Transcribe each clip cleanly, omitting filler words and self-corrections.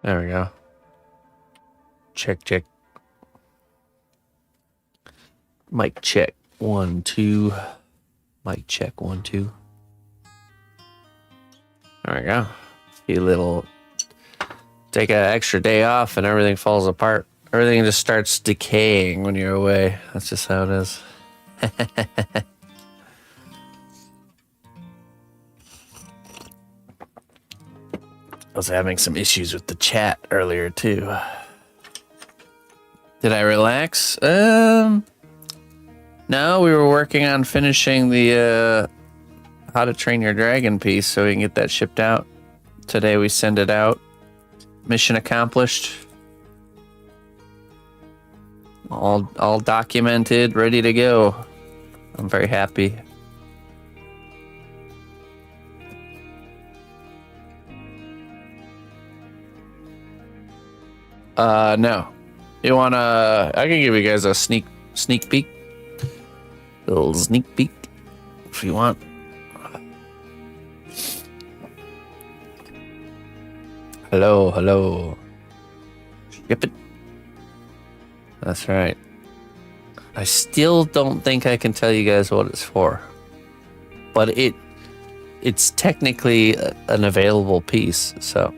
There we go. Check, check. Mic check. 1, 2. Mic check. 1, 2. There we go. You little... Take an extra day off and everything falls apart. Everything just starts decaying when you're away. That's just how it is. I was having some issues with the chat earlier too. Did I relax? No, we were working on finishing the How to Train Your Dragon piece so we can get that shipped out. Today we send it out. Mission accomplished. All documented, ready to go. I'm very happy. No. You wanna... I can give you guys a sneak peek. Little sneak peek, if you want. Hello, hello. Ship it. That's right. I still don't think I can tell you guys what it's for. But it's technically an available piece, so...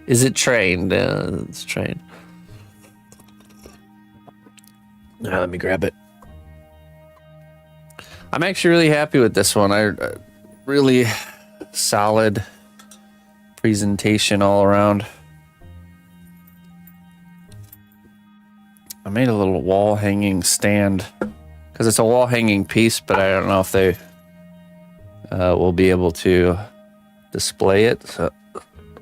Is it trained? It's trained. Now let me grab it. I'm actually really happy with this one. I really solid presentation all around. I made a little wall hanging stand because it's a wall hanging piece, but I don't know if they will be able to display it. So,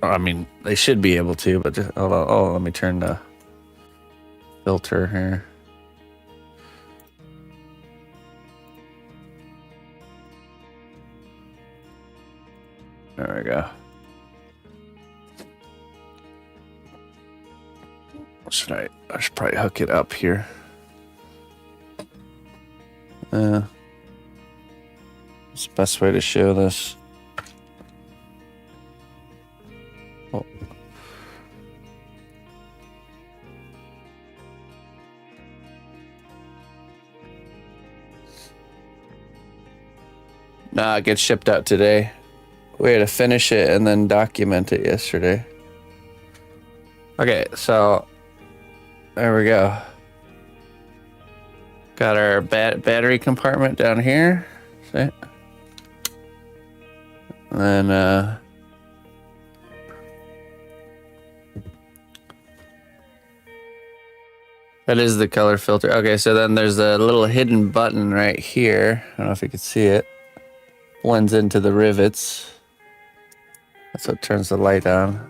I mean, they should be able to, but just, oh, let me turn the filter here. There we go. I should probably hook it up here. It's the best way to show this. Oh. Nah, it gets shipped out today. We had to finish it and then document it yesterday. Okay, so there we go. Got our battery compartment down here. See? And then that is the color filter. Okay, so then there's a little hidden button right here. I don't know if you can see it. Blends into the rivets. That's what turns the light on.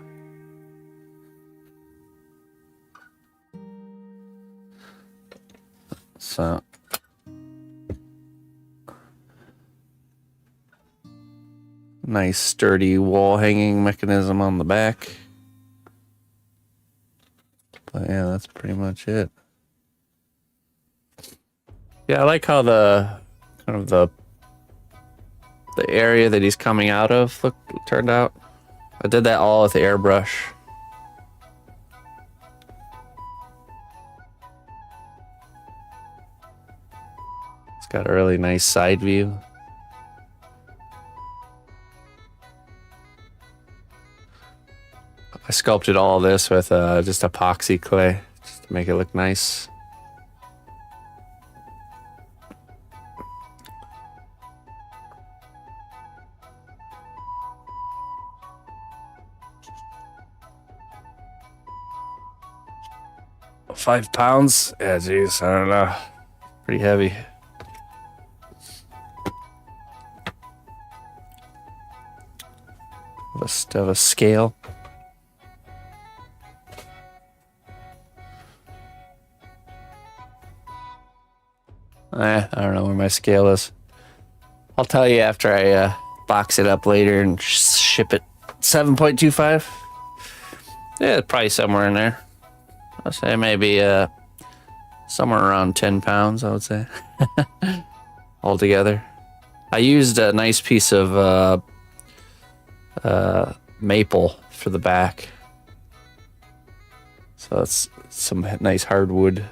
So nice sturdy wall hanging mechanism on the back. But yeah, that's pretty much it. Yeah, I like how the kind of the area that he's coming out of turned out. I did that all with the airbrush. It's got a really nice side view. I sculpted all this with just epoxy clay, just to make it look nice. £5? Yeah, geez, I don't know. Pretty heavy. Have a scale. I don't know where my scale is. I'll tell you after I box it up later and ship it. 7.25? Yeah, probably somewhere in there. I'll say maybe somewhere around 10 pounds, I would say. Altogether. I used a nice piece of maple for the back. So that's some nice hardwood.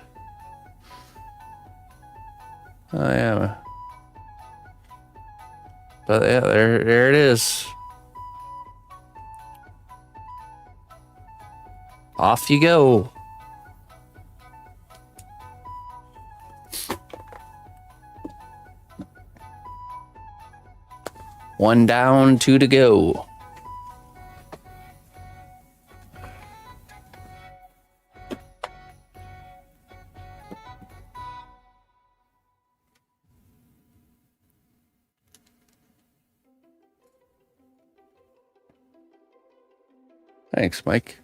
Oh yeah. But yeah, there it is. Off you go. One down, two to go. Thanks, Mike.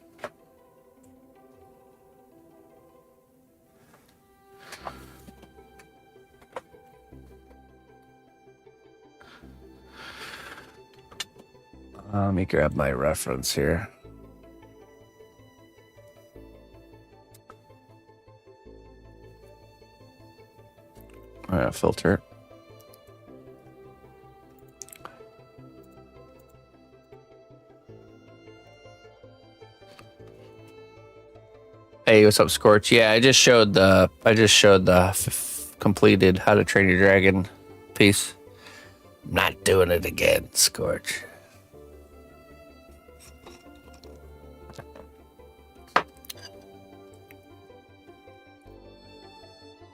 Let me grab my reference here. All right, filter. Hey, what's up, Scorch? Yeah, I just showed the completed How to Train Your Dragon piece. I'm not doing it again, Scorch.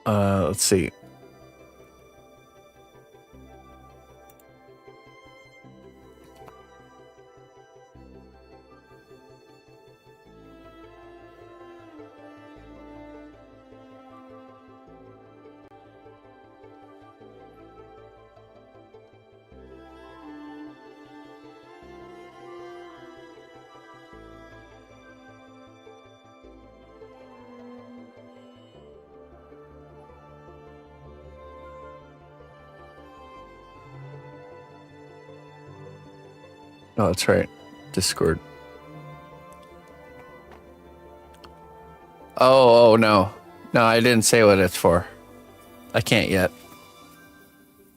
Let's see. Oh, that's right. Discord. Oh, no. No, I didn't say what it's for. I can't yet.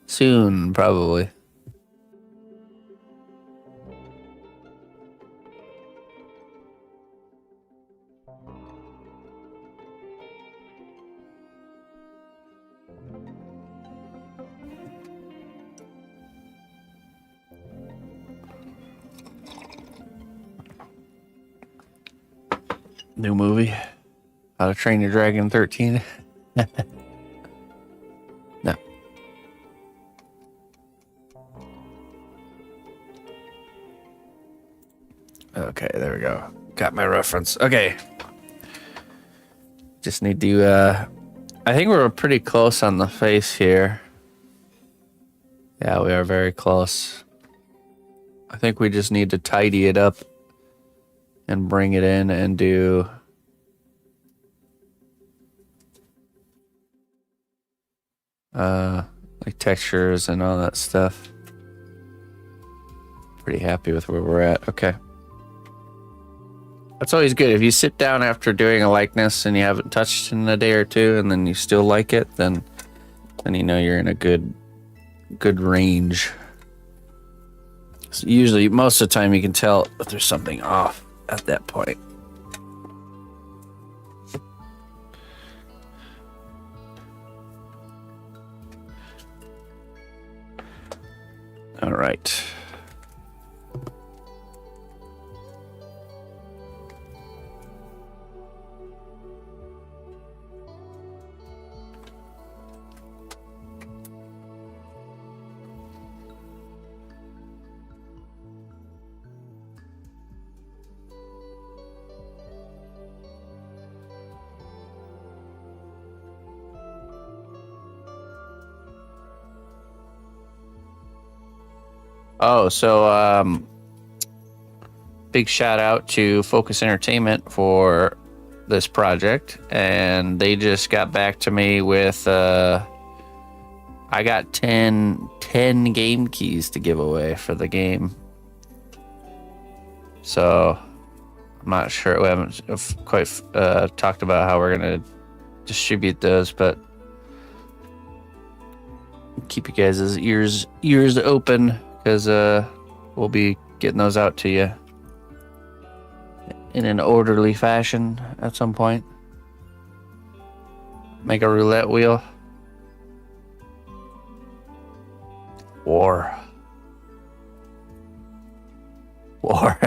Soon, probably. New movie. How to Train Your Dragon 13. No. Okay, there we go. Got my reference. Okay. Just need to, I think we're pretty close on the face here. Yeah, we are very close. I think we just need to tidy it up and bring it in and do like textures and all that stuff. Pretty happy with where we're at. Okay. That's always good. If you sit down after doing a likeness and you haven't touched in a day or two and then you still like it, then you know you're in a good range. So usually, most of the time, you can tell if there's something off at that point. All right. Oh, so big shout out to Focus Entertainment for this project, and they just got back to me with I got 10 game keys to give away for the game. So I'm not sure, we haven't quite talked about how we're gonna distribute those, but keep you guys' ears open, because we'll be getting those out to you in an orderly fashion at some point. Make a roulette wheel. War. War.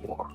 War.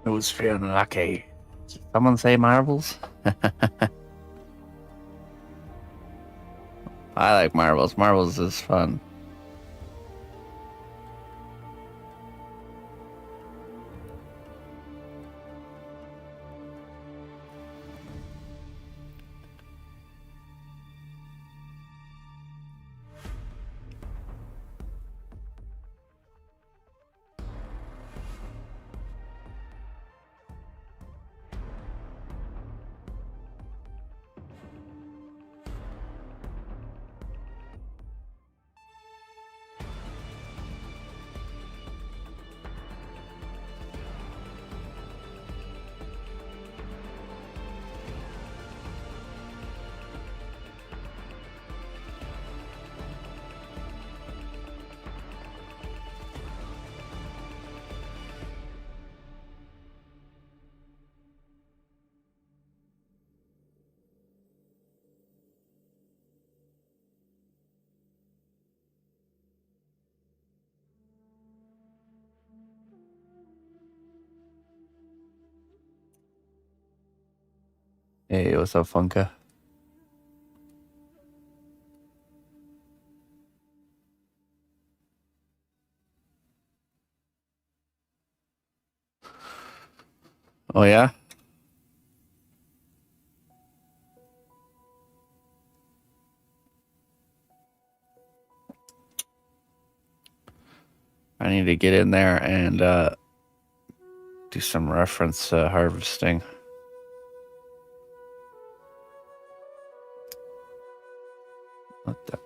Who's feeling lucky? Someone say marbles? I like marbles. Marbles is fun. Hey, what's up, Funka? Oh, yeah? I need to get in there and do some reference harvesting. What the?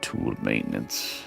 Tool maintenance.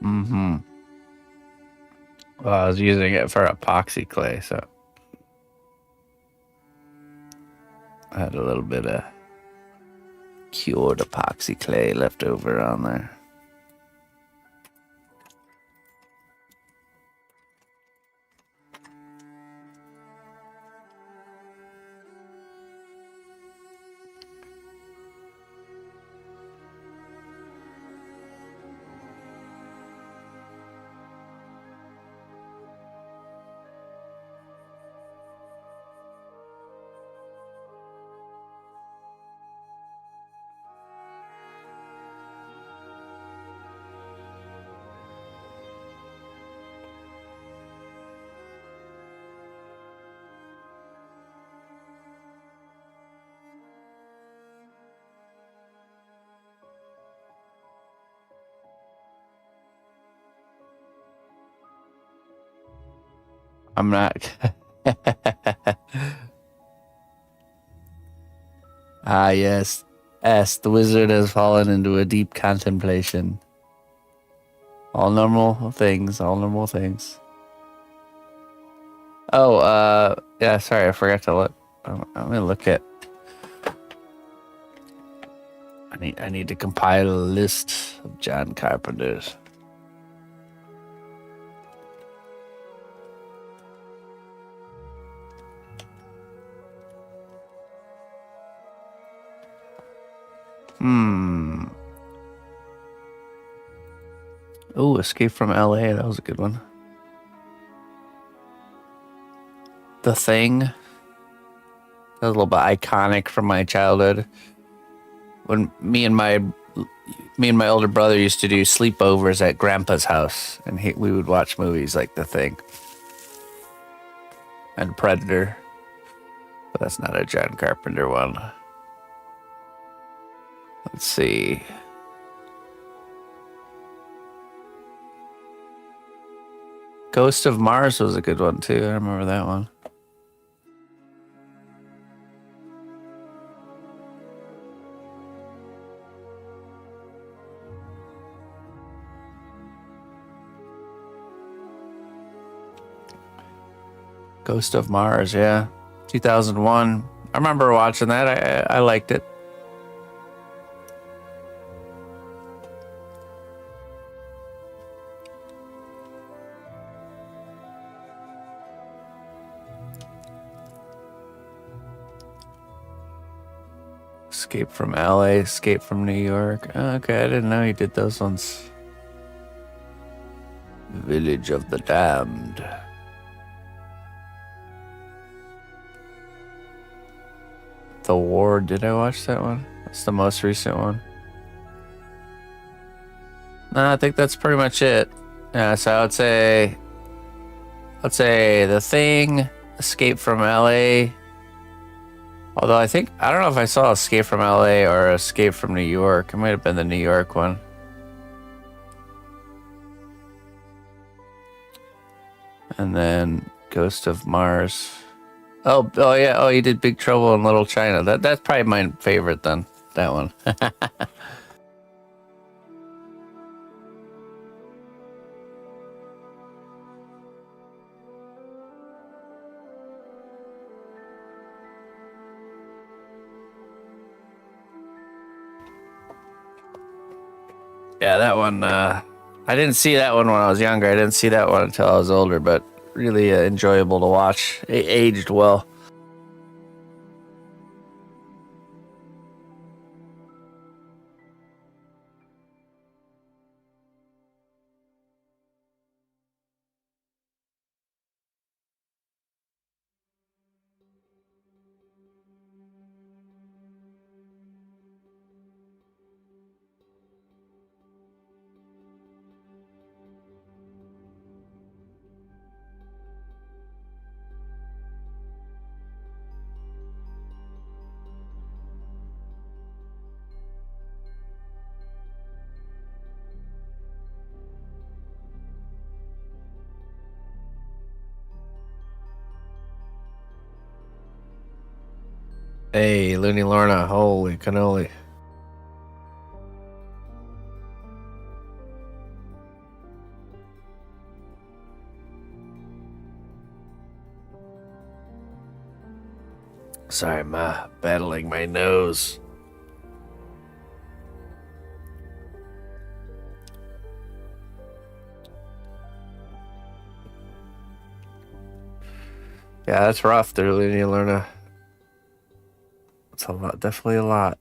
Mm-hmm. Well, I was using it for epoxy clay, so I had a little bit of cured epoxy clay left over on there. I'm not. Ah, yes. S, the wizard has fallen into a deep contemplation. All normal things, all normal things. Oh, yeah, sorry, I forgot to look. I'm gonna look at. I need to compile a list of John Carpenter's. Oh, Escape from LA. That was a good one. The Thing. That was a little bit iconic from my childhood. When me and my older brother used to do sleepovers at Grandpa's house, and we would watch movies like The Thing and Predator. But that's not a John Carpenter one. Let's see. Ghost of Mars was a good one too. I remember that one. Ghost of Mars, yeah. 2001. I remember watching that. I liked it. Escape from LA, Escape from New York. Oh, okay, I didn't know he did those ones. Village of the Damned. The Ward, did I watch that one? That's the most recent one. No, I think that's pretty much it. Yeah, so I would say Let's say The Thing, Escape from LA. Although I don't know if I saw Escape from LA or Escape from New York. It might have been the New York one. And then Ghost of Mars. Oh yeah. Oh, you did Big Trouble in Little China. That's probably my favorite then. That one. Yeah, that one. I didn't see that one when I was younger. I didn't see that one until I was older, but really enjoyable to watch. It aged well. Hey, Looney Lorna, holy cannoli. Sorry, I'm battling my nose. Yeah, that's rough there, Looney Lorna. It's a lot, definitely a lot.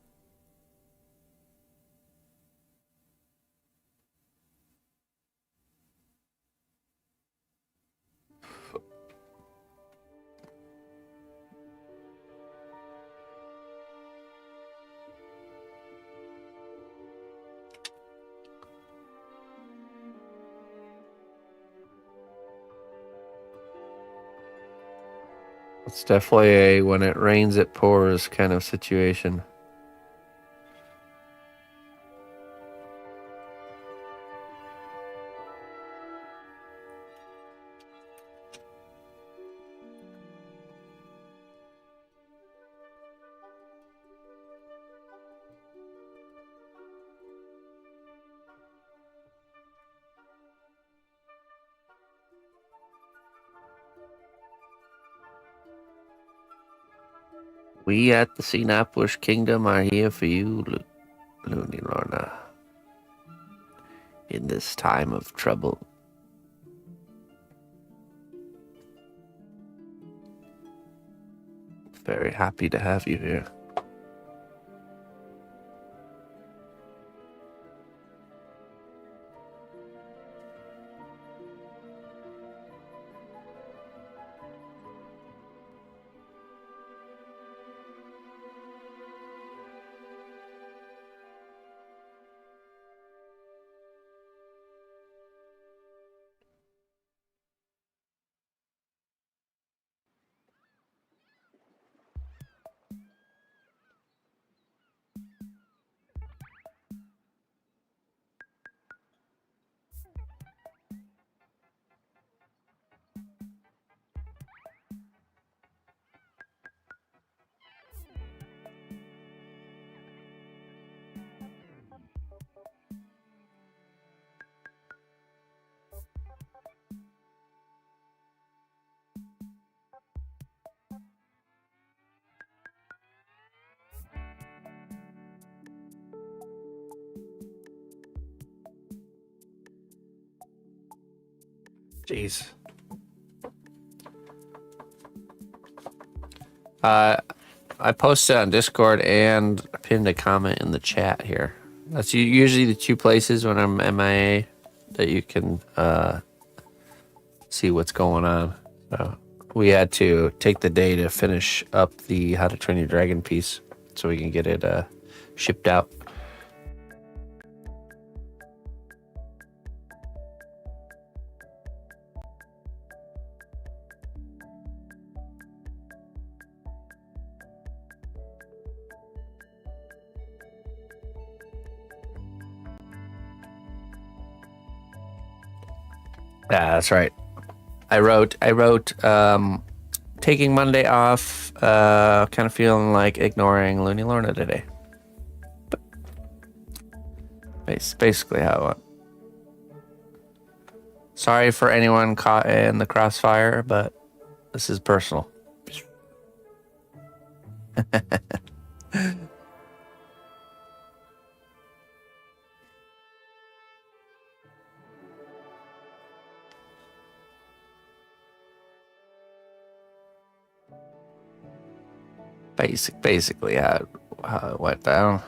It's definitely a when it rains it pours kind of situation. We at the cnotbusch Kingdom are here for you, Looney Lorna. In this time of trouble. Very happy to have you here. Jeez. I posted on Discord and pinned a comment in the chat here. That's usually the two places when I'm MIA that you can see what's going on. So we had to take the day to finish up the How to Train Your Dragon piece so we can get it shipped out. Yeah, that's right. I wrote taking Monday off, kind of feeling like ignoring Looney Lorna today. But basically how it went. Sorry for anyone caught in the crossfire, but this is personal. Basically how it went down.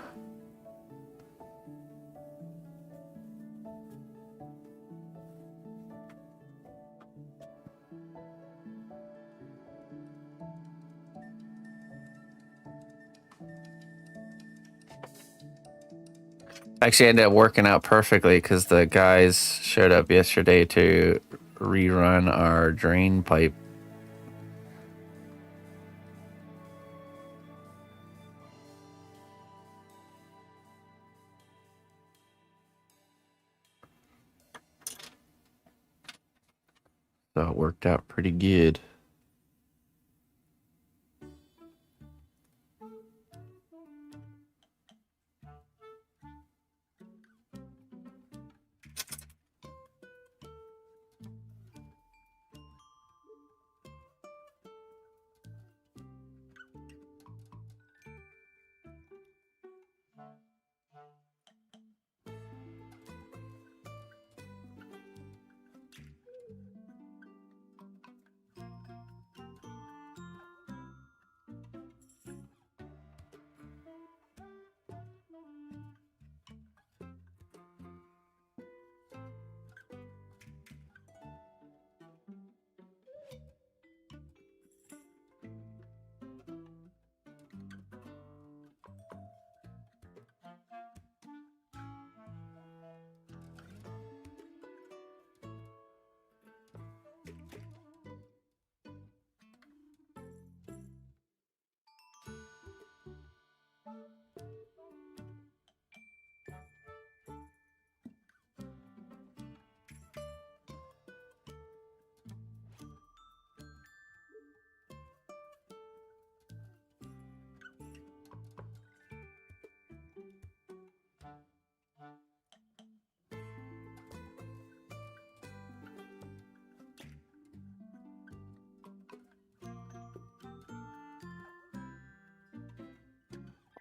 Actually ended up working out perfectly because the guys showed up yesterday to rerun our drain pipe. So it worked out pretty good.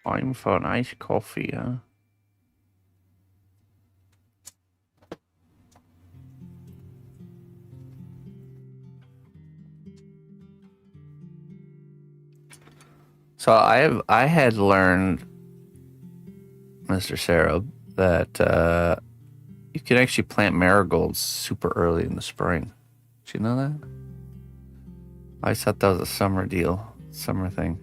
Time for an iced coffee, huh? So I had learned, Mr. Sarah, that you can actually plant marigolds super early in the spring. Did you know that? I thought that was a summer deal, summer thing.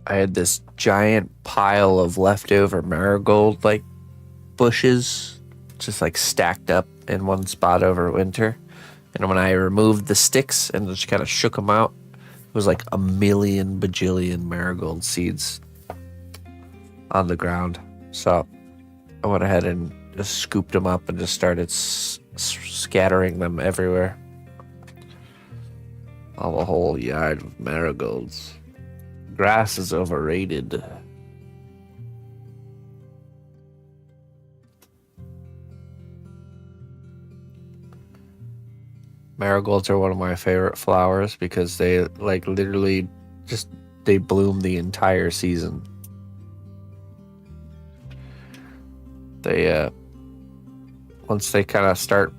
I had this giant pile of leftover marigold like bushes just like stacked up in one spot over winter. And when I removed the sticks and just kind of shook them out, it was like a million bajillion marigold seeds on the ground. So I went ahead and just scooped them up and just started scattering them everywhere. All a whole yard of marigolds. Grass is overrated. Marigolds are one of my favorite flowers because they like literally just they bloom the entire season. They once they kind of start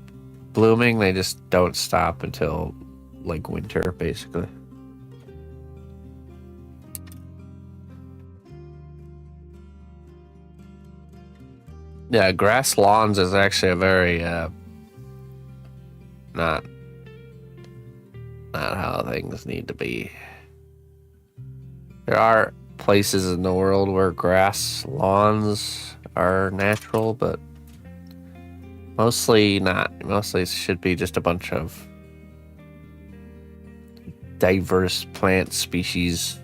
blooming, they just don't stop until like winter basically. Yeah, grass lawns is actually a very not how things need to be. There are places in the world where grass lawns are natural, but mostly not. Mostly it should be just a bunch of diverse plant species.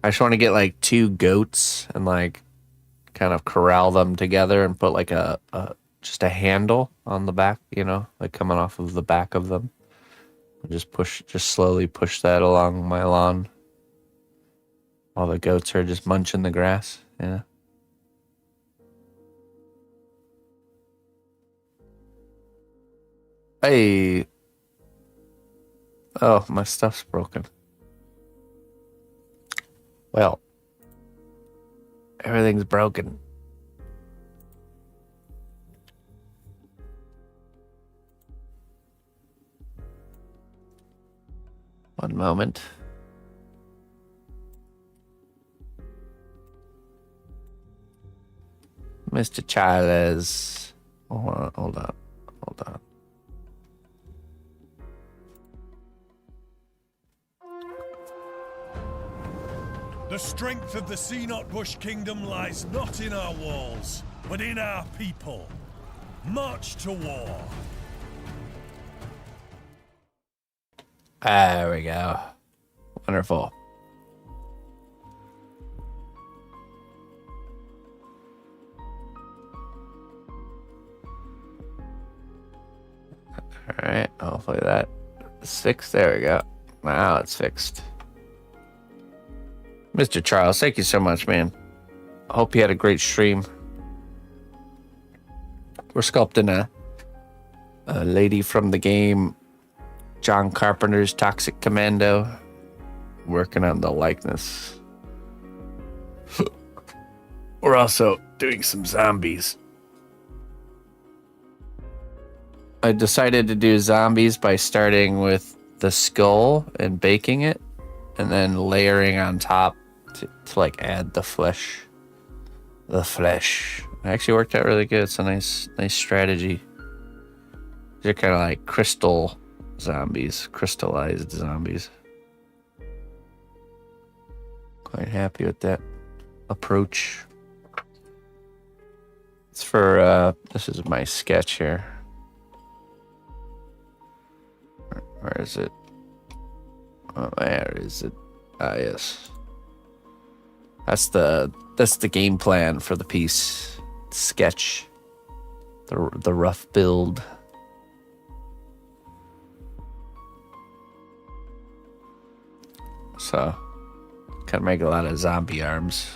I just want to get like 2 goats and like kind of corral them together and put like a just a handle on the back, you know, like coming off of the back of them. Just slowly push that along my lawn. All the goats are just munching the grass. Yeah. Hey. Oh, my stuff's broken. Well, everything's broken. One moment. Mr. Charles. Hold on. The strength of the cnotbusch kingdom lies not in our walls, but in our people. March to war. There we go. Wonderful. Alright, hopefully that is fixed. There we go. Now it's fixed. Mr. Charles, thank you so much, man. I hope you had a great stream. We're sculpting a lady from the game, John Carpenter's Toxic Commando. Working on the likeness. We're also doing some zombies. I decided to do zombies by starting with the skull and baking it, and then layering on top to like add the flesh. The flesh. It actually worked out really good. It's a nice strategy. They're kind of like crystal zombies, crystallized zombies. Quite happy with that approach. It's for, this is my sketch here. Where is it? Oh, where is it? Ah, yes. That's the game plan for the piece. Sketch. The rough build. So, kind of make a lot of zombie arms.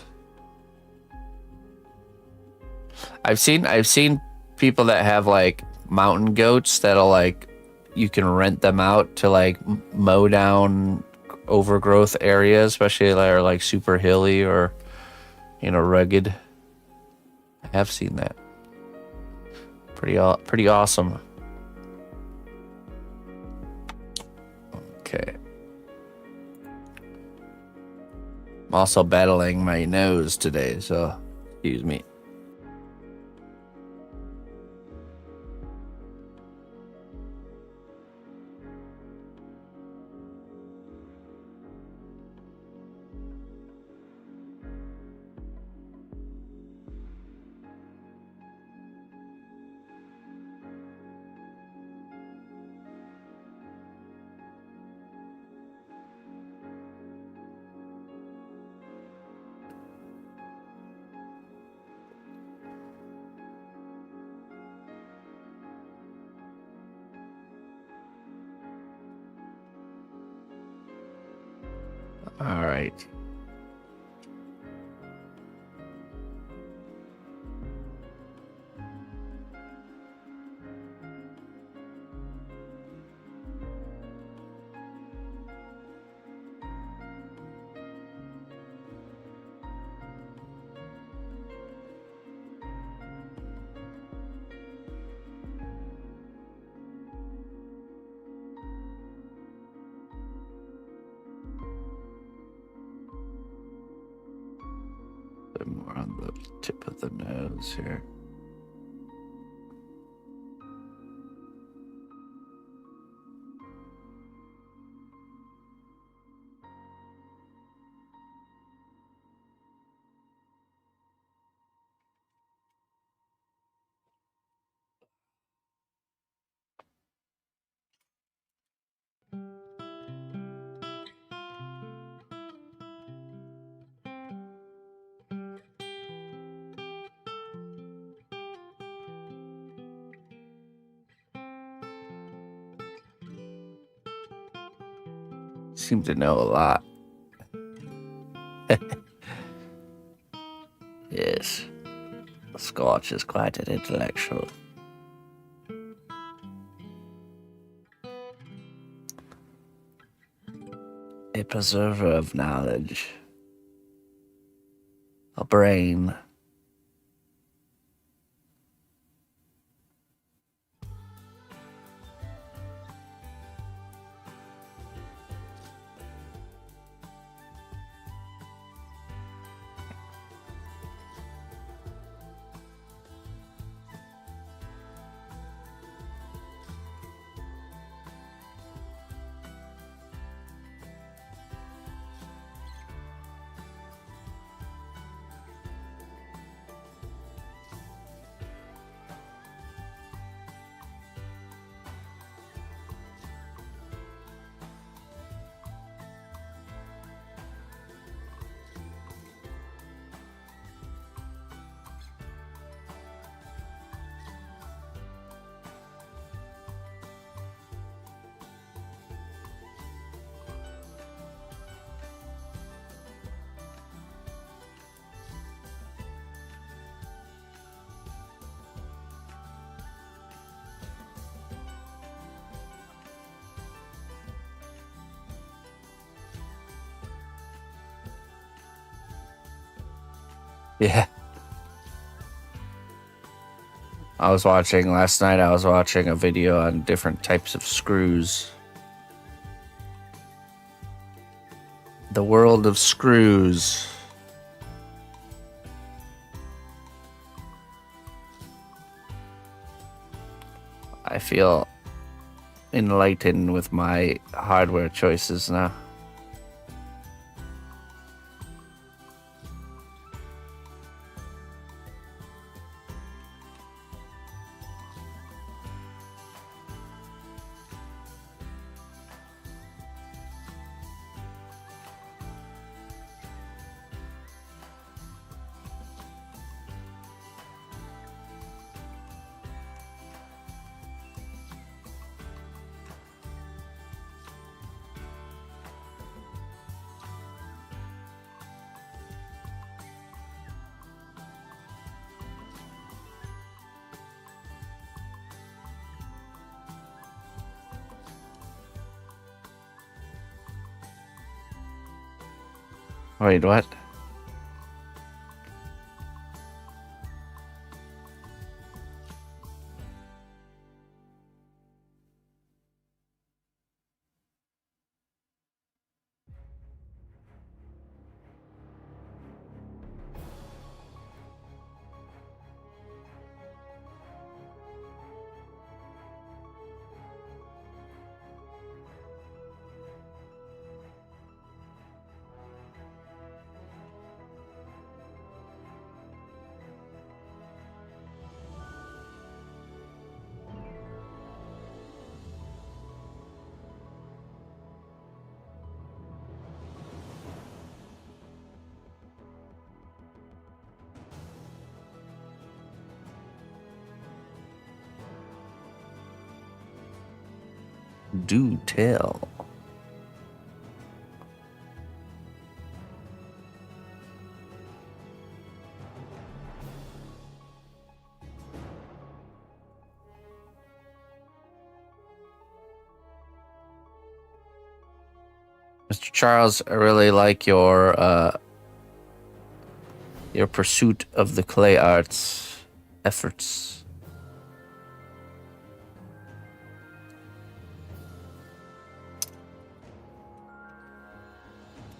I've seen people that have like mountain goats that'll like, you can rent them out to like mow down overgrowth areas, especially that are like super hilly or, you know, rugged. I have seen that. Pretty awesome. Okay. I'm also battling my nose today, so excuse me. All right. Bit more on the tip of the nose here. Seem to know a lot. Yes, Scotch is quite an intellectual. A preserver of knowledge. A brain. Yeah. Last night I was watching a video on different types of screws. The world of screws. I feel enlightened with my hardware choices now. Wait, what? Do tell. Mr. Charles, I really like your pursuit of the clay arts efforts.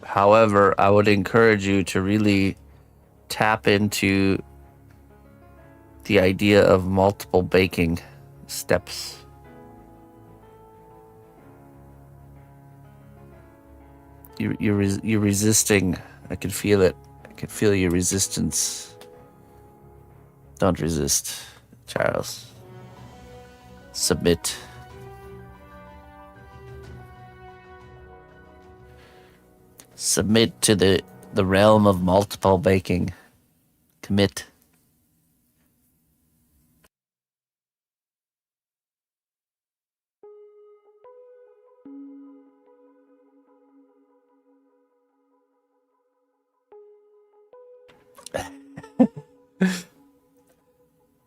However, I would encourage you to really tap into the idea of multiple baking steps. You're resisting. I can feel it. I can feel your resistance. Don't resist, Charles. Submit. Submit to the realm of multiple baking. Commit.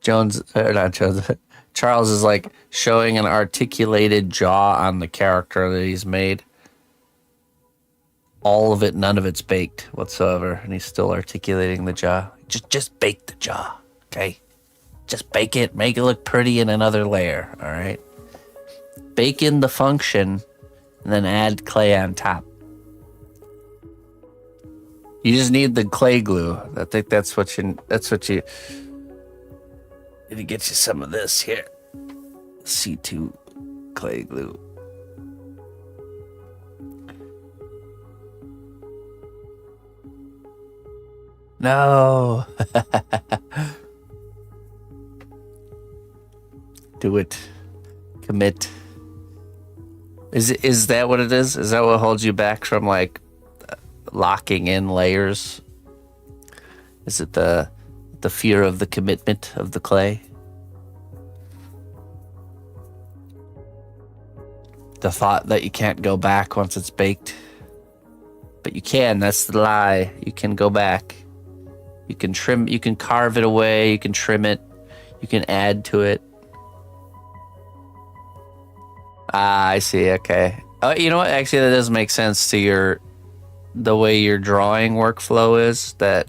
Not Jones. Charles is like showing an articulated jaw on the character that he's made. All of it, none of it's baked whatsoever, and he's still articulating the jaw. Just bake the jaw, okay? Just bake it, make it look pretty in another layer, all right? Bake in the function, and then add clay on top. You just need the clay glue. I think that's what you. Let me get you some of this here. C2 clay glue. No. Do it. Commit. Is that what it is? Is that what holds you back from like locking in layers? Is it the fear of the commitment of the clay? The thought that you can't go back once it's baked? But you can, that's the lie. You can go back. You can trim, you can carve it away, you can trim it, you can add to it. Ah, I see, okay. Oh, you know what? Actually, that does make sense to the way your drawing workflow is, that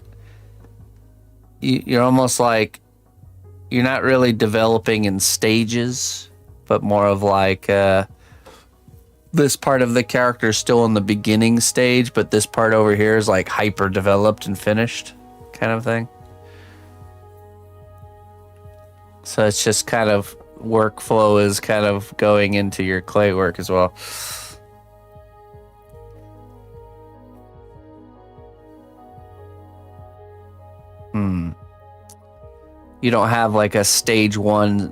you're almost like, you're not really developing in stages, but more of like, this part of the character is still in the beginning stage, but this part over here is like hyper developed and finished kind of thing. So it's just kind of workflow is kind of going into your clay work as well. You don't have like a stage one,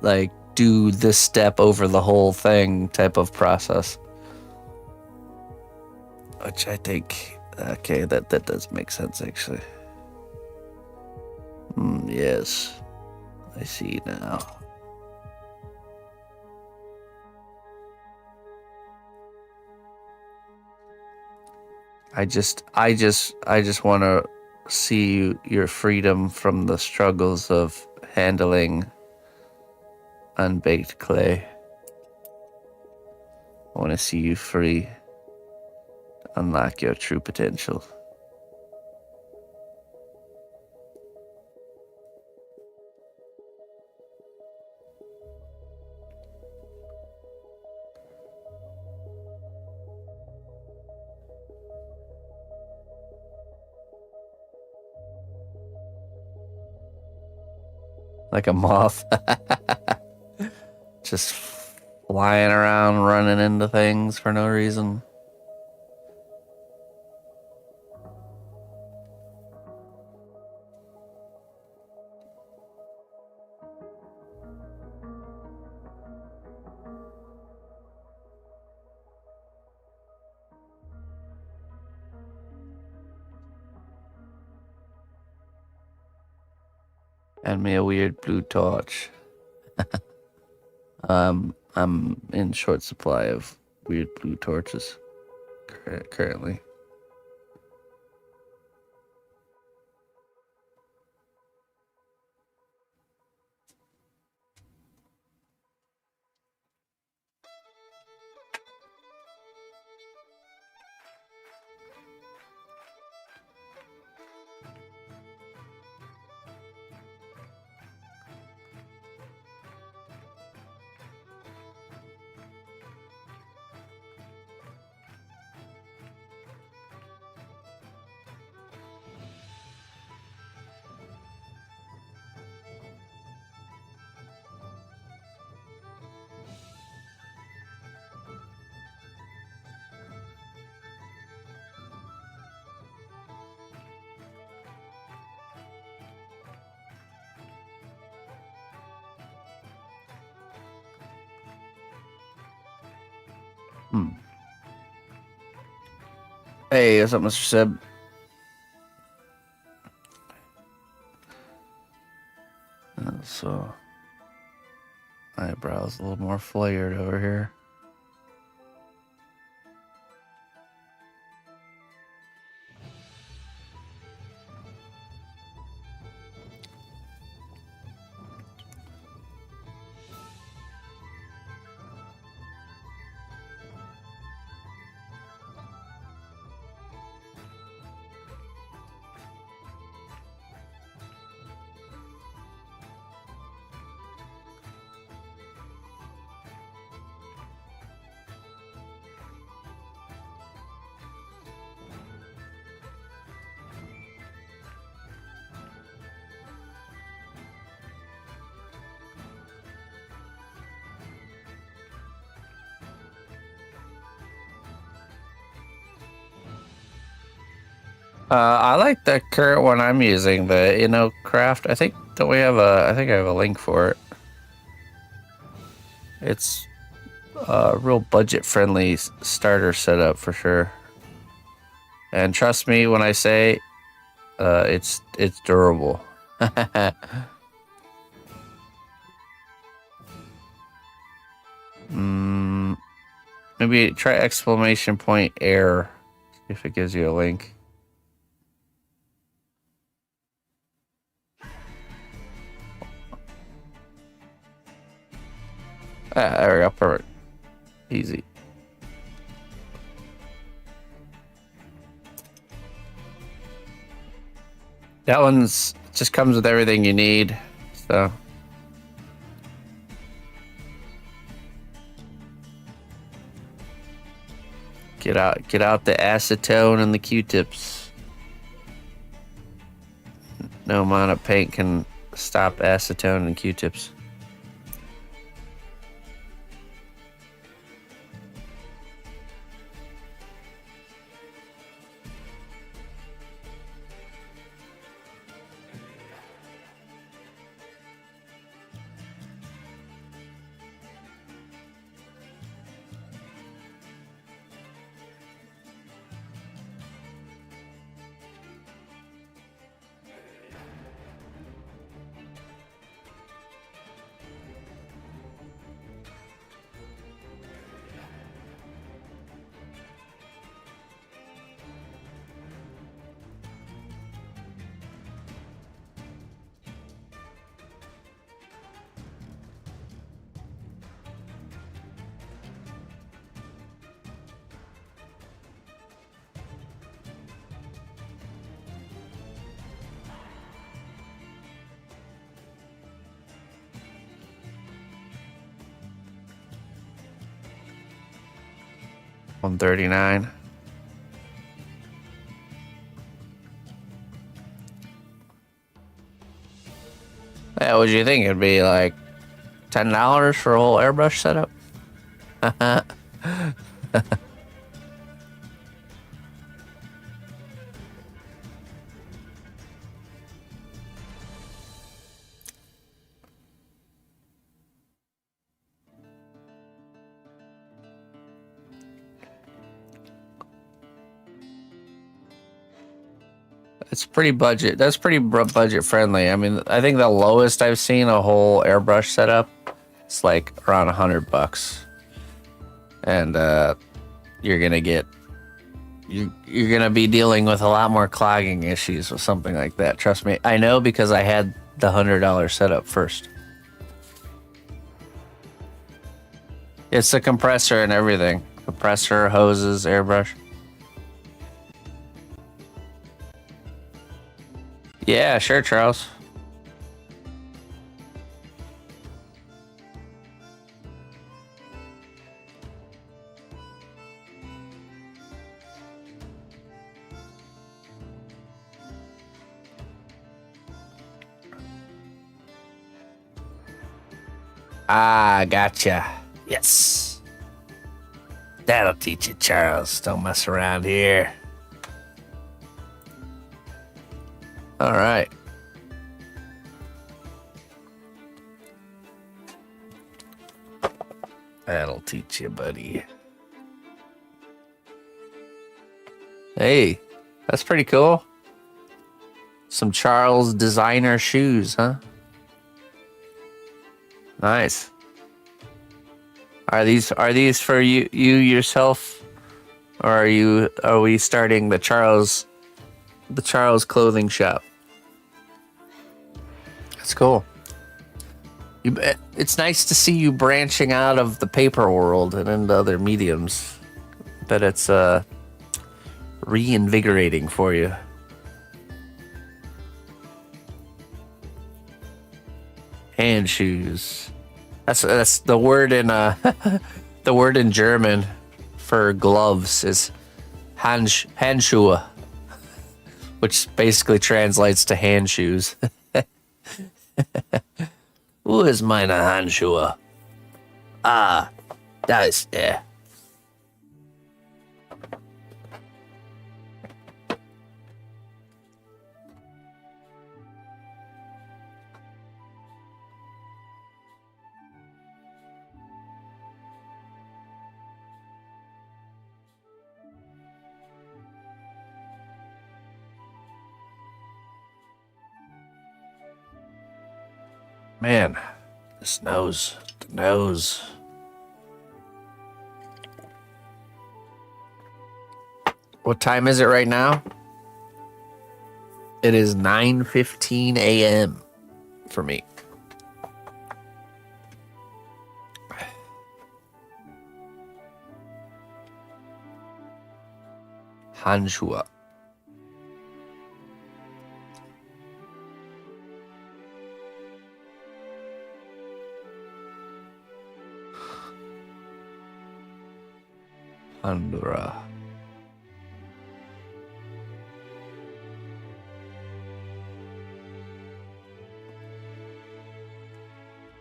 like do this step over the whole thing type of process. Which I think, okay, that does make sense actually. Yes, I see now. I just want to see your freedom from the struggles of handling unbaked clay. I want to see you free. Unlock your true potential. Like a moth. Just flying around, running into things for no reason. And me a weird blue torch. I'm in short supply of weird blue torches currently. Hey, what's up, Mr. Sib? So, eyebrows a little more flared over here. I like the current one I'm using, the craft. I think I have a link for it. It's a real budget-friendly starter setup for sure. And trust me when I say, it's durable. Maybe try exclamation point error. See if it gives you a link. There we go. Perfect. Easy. That one's just comes with everything you need. So get out the acetone and the Q-tips. No amount of paint can stop acetone and Q-tips. $139. Yeah, what do you think? It'd be like $10 for a whole airbrush setup? It's pretty budget. That's pretty budget friendly. I mean, I think the lowest I've seen a whole airbrush setup, it's like around $100, and you're gonna be dealing with a lot more clogging issues with something like that. Trust me, I know because I had the $100 setup first. It's the compressor and everything. Compressor, hoses, airbrush. Yeah, sure, Charles. Ah, gotcha. Yes. That'll teach you, Charles. Don't mess around here. All right. That'll teach you, buddy. Hey, that's pretty cool. Some Charles designer shoes, huh? Nice. Are these for you yourself, or are we starting the Charles clothing shop? That's cool. It's nice to see you branching out of the paper world and into other mediums. But it's reinvigorating for you. Hand shoes. That's the word in the word in German for gloves is Handschuhe, which basically translates to hand shoes. Wo ist meine Handschuhe? Ah, da ist er. Man, this nose, the nose. What time is it right now? It is 9:15 a.m. for me. Handschuhe. Andra.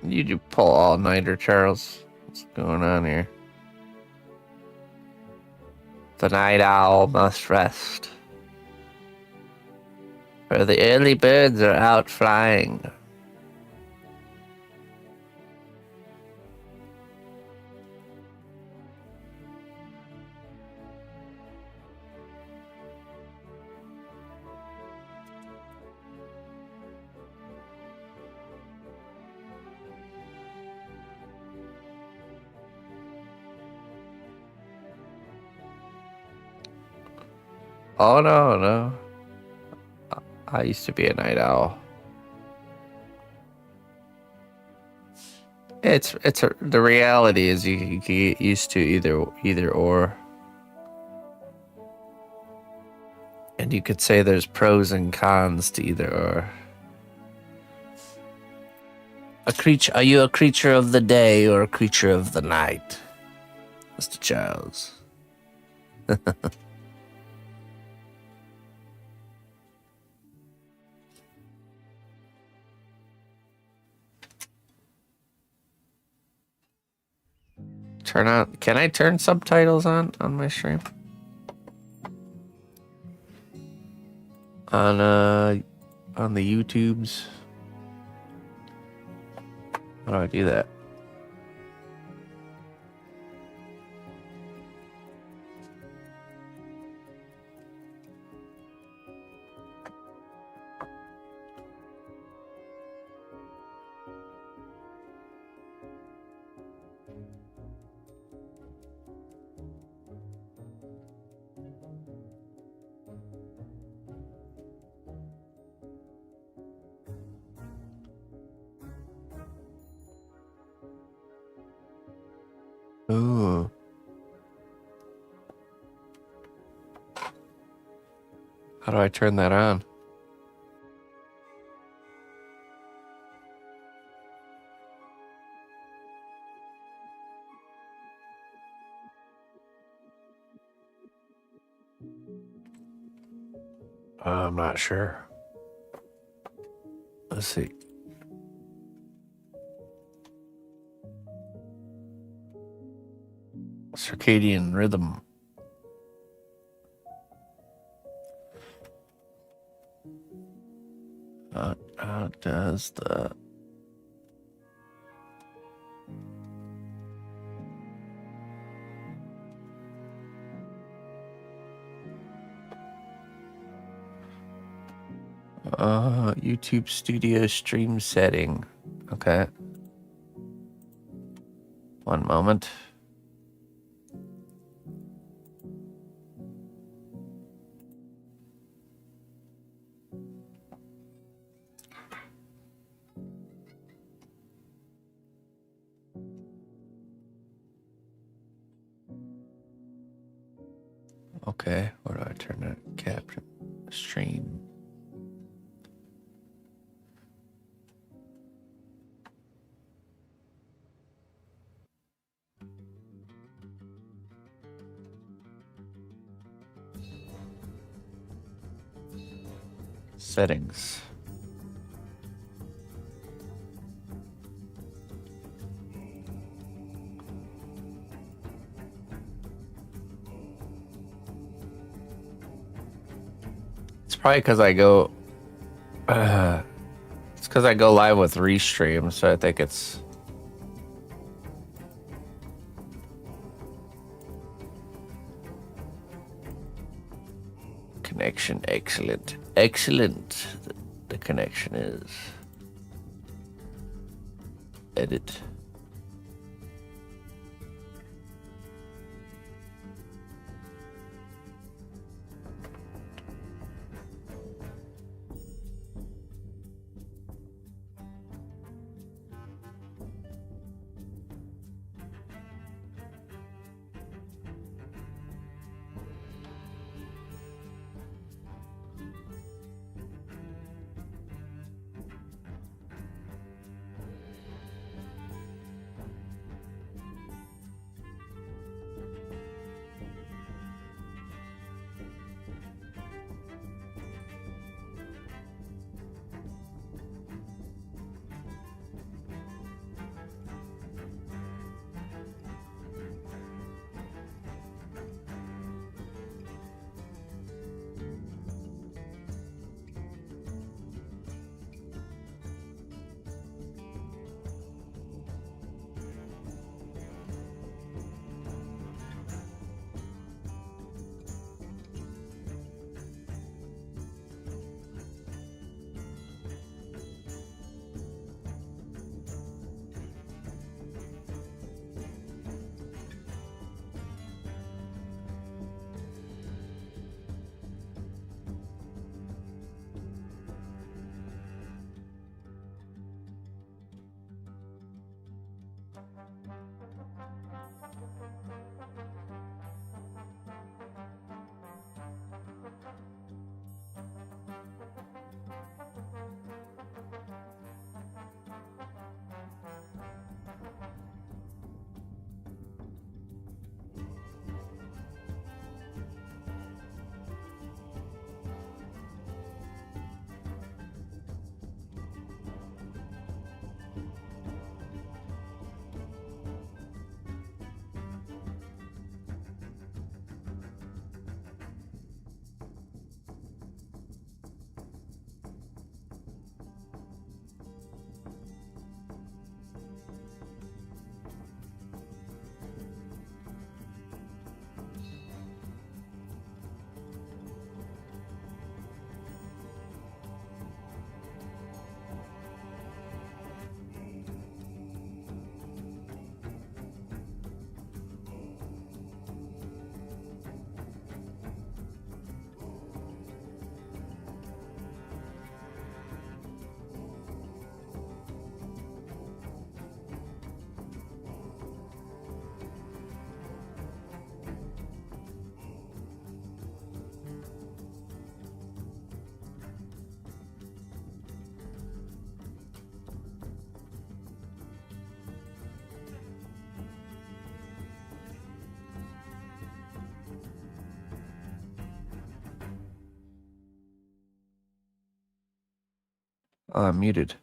You do pull all-nighter, Charles. What's going on here? The night owl must rest. For the early birds are out flying. Oh no. I used to be a night owl. The reality is you get used to either or. And you could say there's pros and cons to either or. Are you a creature of the day or a creature of the night, Mr. Charles? Can I turn subtitles on my stream? On the YouTubes? How do I do that? Ooh. How do I turn that on? I'm not sure. Let's see. Circadian rhythm. How does the... YouTube Studio stream setting. Okay. One moment. Okay, where do I turn that? Captain stream. Settings. It's probably because I go. It's because I go live with Restream, so I think it's. Connection excellent. Excellent. The connection is. Edit. Muted.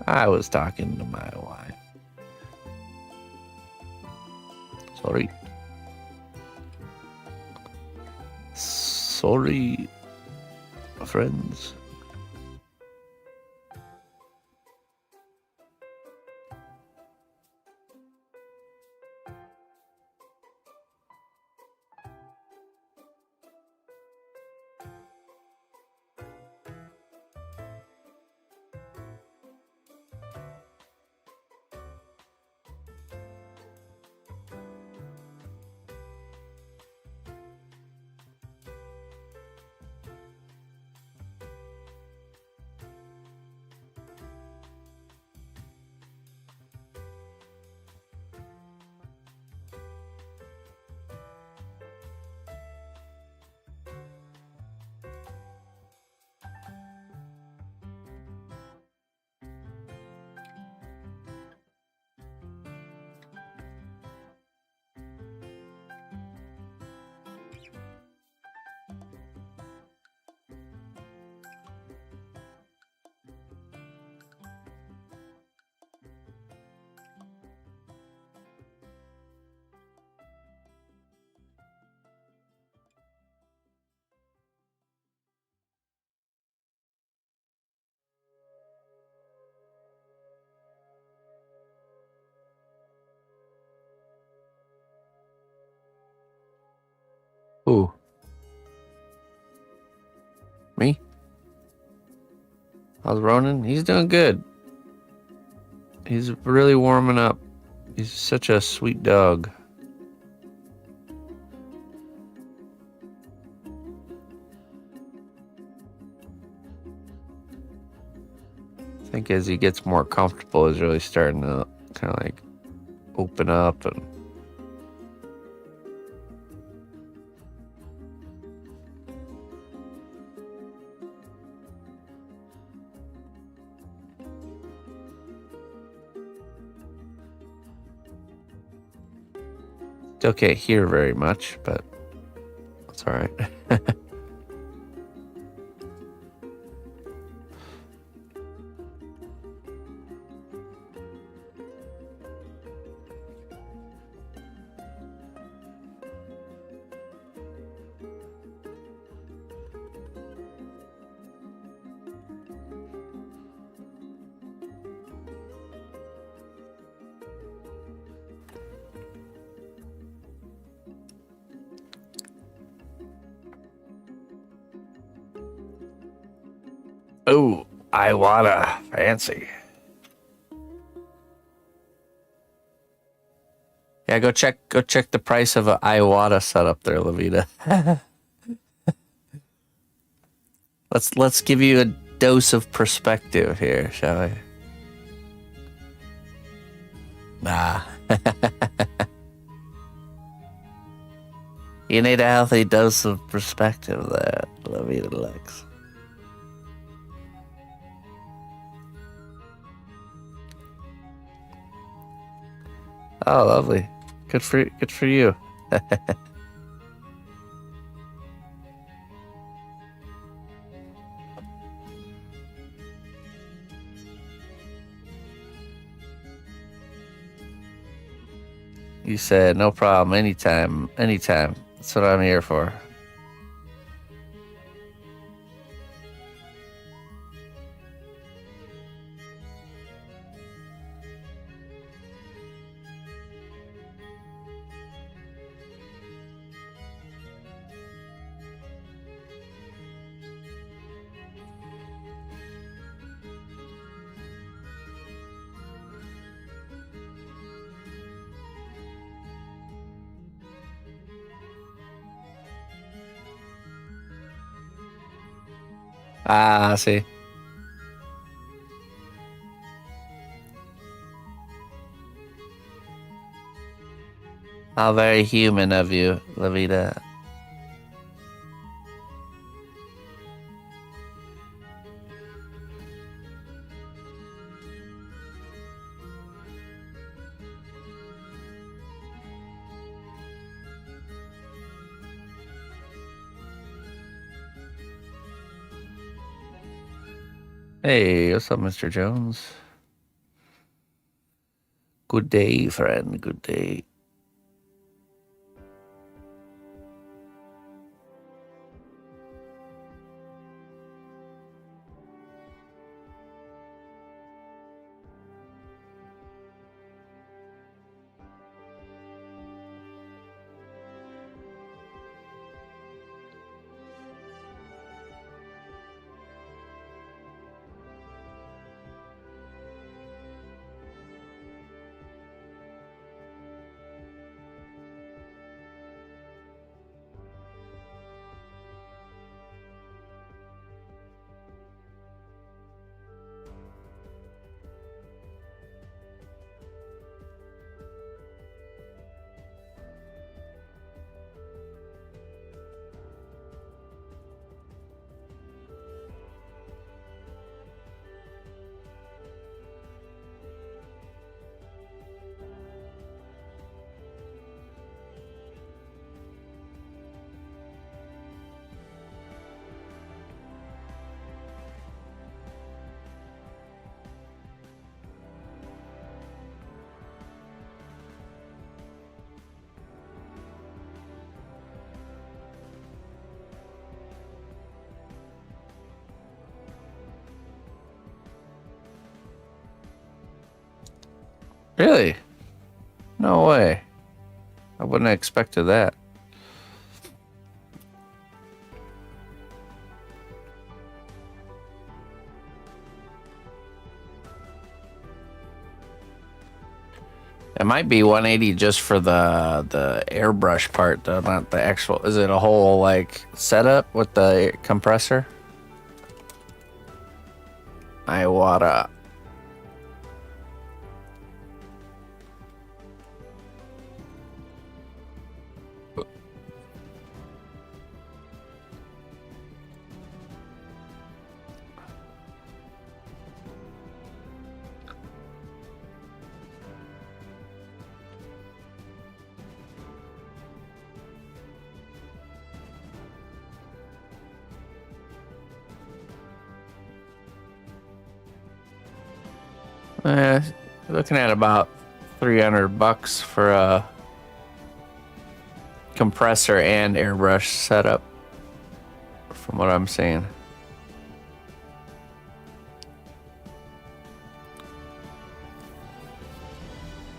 I was talking to my wife. Sorry. Sorry, friends. Who? Me? How's Ronan? He's doing good. He's really warming up. He's such a sweet dog. I think as he gets more comfortable, he's really starting to kind of like open up and still can't hear very much, but that's all right. Oh, Iwata, fancy. Yeah, go check the price of an Iwata setup there, Levita. Let's give you a dose of perspective here, shall we? Nah. You need a healthy dose of perspective there, Levita Lex. Oh, lovely. Good for you. You said no problem, anytime. That's what I'm here for. Ah, I see. How very human of you, Levita. Hey, what's up, Mr. Jones? Good day, friend. Good day. Really? No way. I wouldn't have expected that. It might be 180 just for the airbrush part, though, not the actual. Is it a whole like setup with the compressor? Iwata. Looking at about $300 for a compressor and airbrush setup, from what I'm seeing.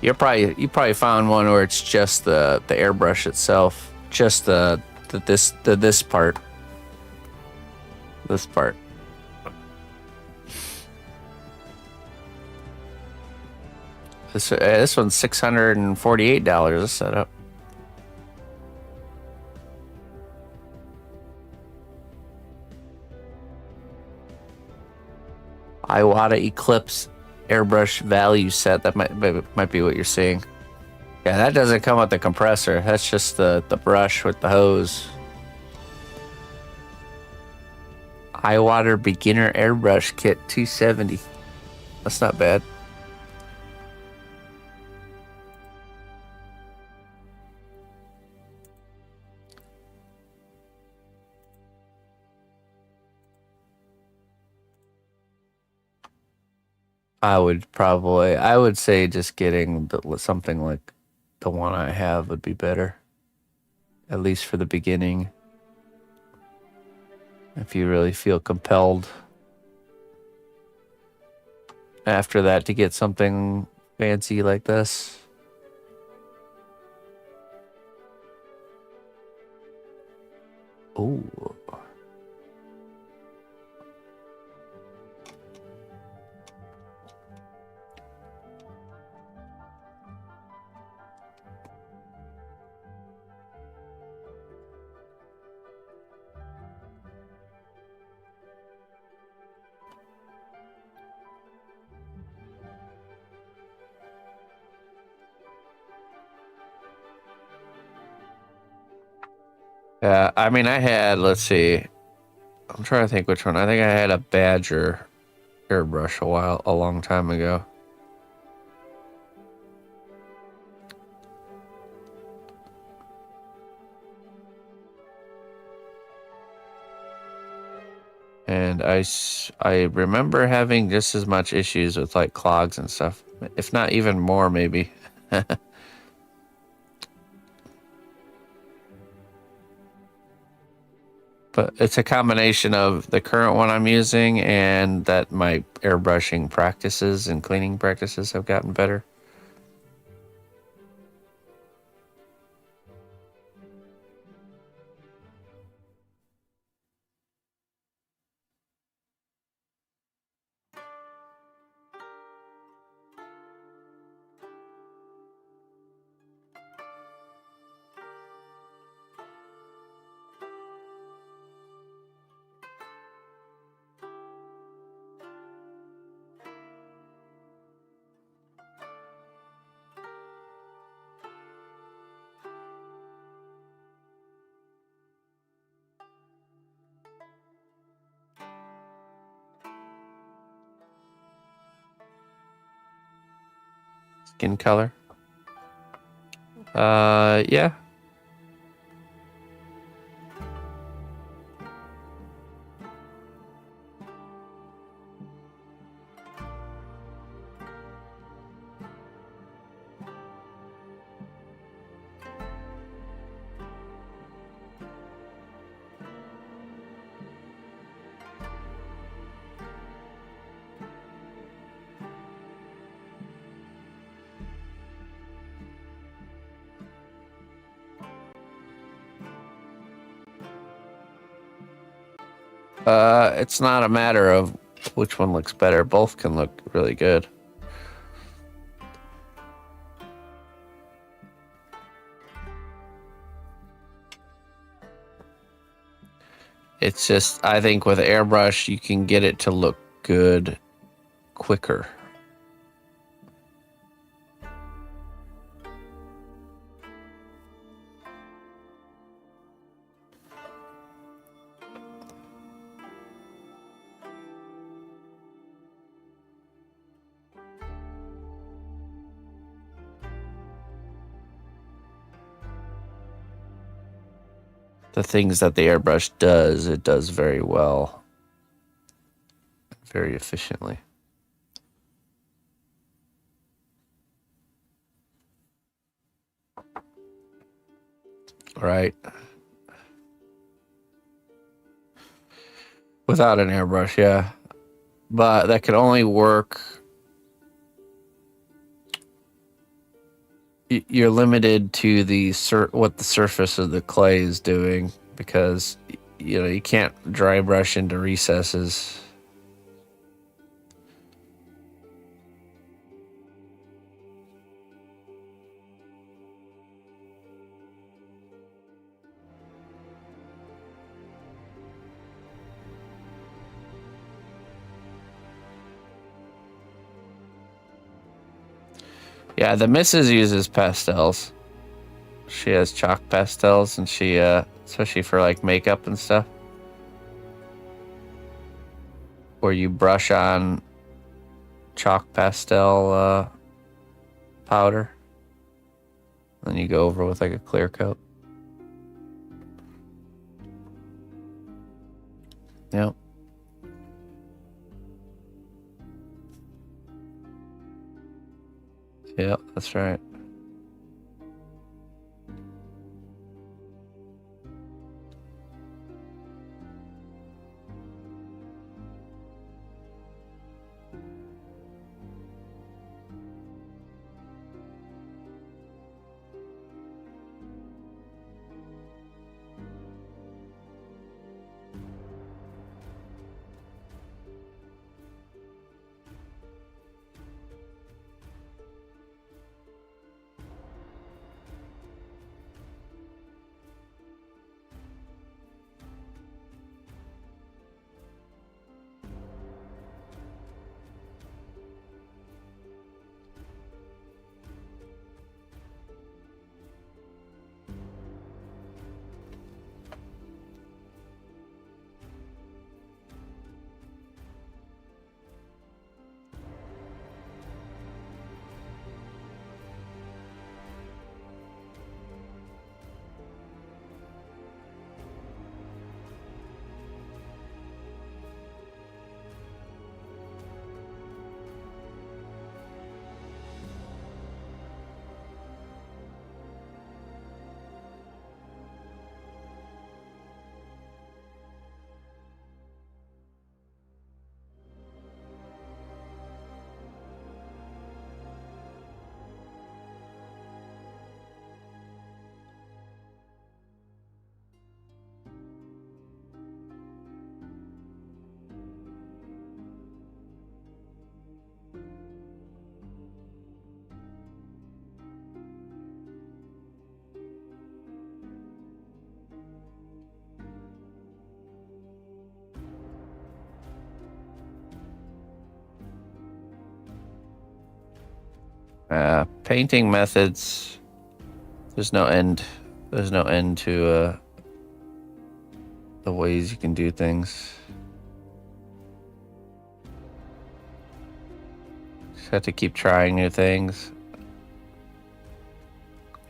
You probably found one where it's just the airbrush itself, just this part. This part. This one's $648 a setup. Iwata Eclipse airbrush value set. That might be what you're seeing. Yeah, that doesn't come with the compressor. That's just the brush with the hose. Iwater beginner airbrush kit, $270. That's not bad. I would say just getting something like the one I have would be better. At least for the beginning. If you really feel compelled after that to get something fancy like this. Ooh. Yeah, I mean, I had, let's see, I'm trying to think which one. I think I had a Badger airbrush a long time ago. And I remember having just as much issues with like clogs and stuff. if not even more, maybe. But it's a combination of the current one I'm using and that my airbrushing practices and cleaning practices have gotten better. Skin color. Yeah. It's not a matter of which one looks better. Both can look really good. It's just, I think with airbrush, you can get it to look good quicker. The things that the airbrush does, it does very well, very efficiently. Right. Without an airbrush, yeah. But that could only work. You're limited to the what the surface of the clay is doing, because you can't dry brush into recesses. Yeah, the missus uses pastels. She has chalk pastels, and she especially for like makeup and stuff, where you brush on chalk pastel powder, then you go over with like a clear coat. Yep. Yep, that's right. Painting methods. There's no end. There's no end to the ways you can do things. Just have to keep trying new things.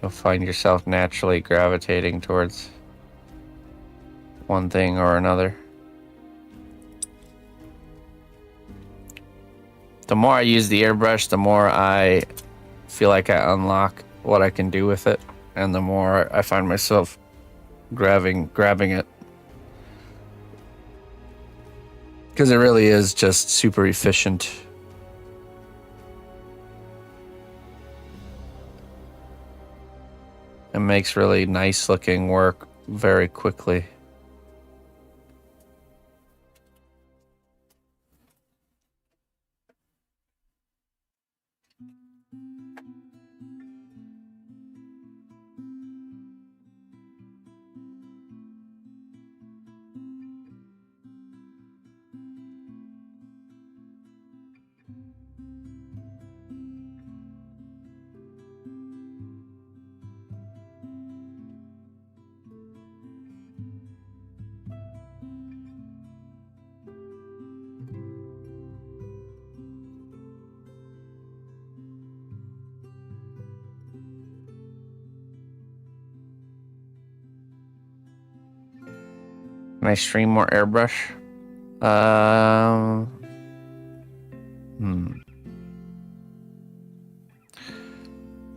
You'll find yourself naturally gravitating towards one thing or another. The more I use the airbrush, the more I feel like I unlock what I can do with it, and the more I find myself grabbing it. Because it really is just super efficient. It makes really nice looking work very quickly. Can I stream more airbrush?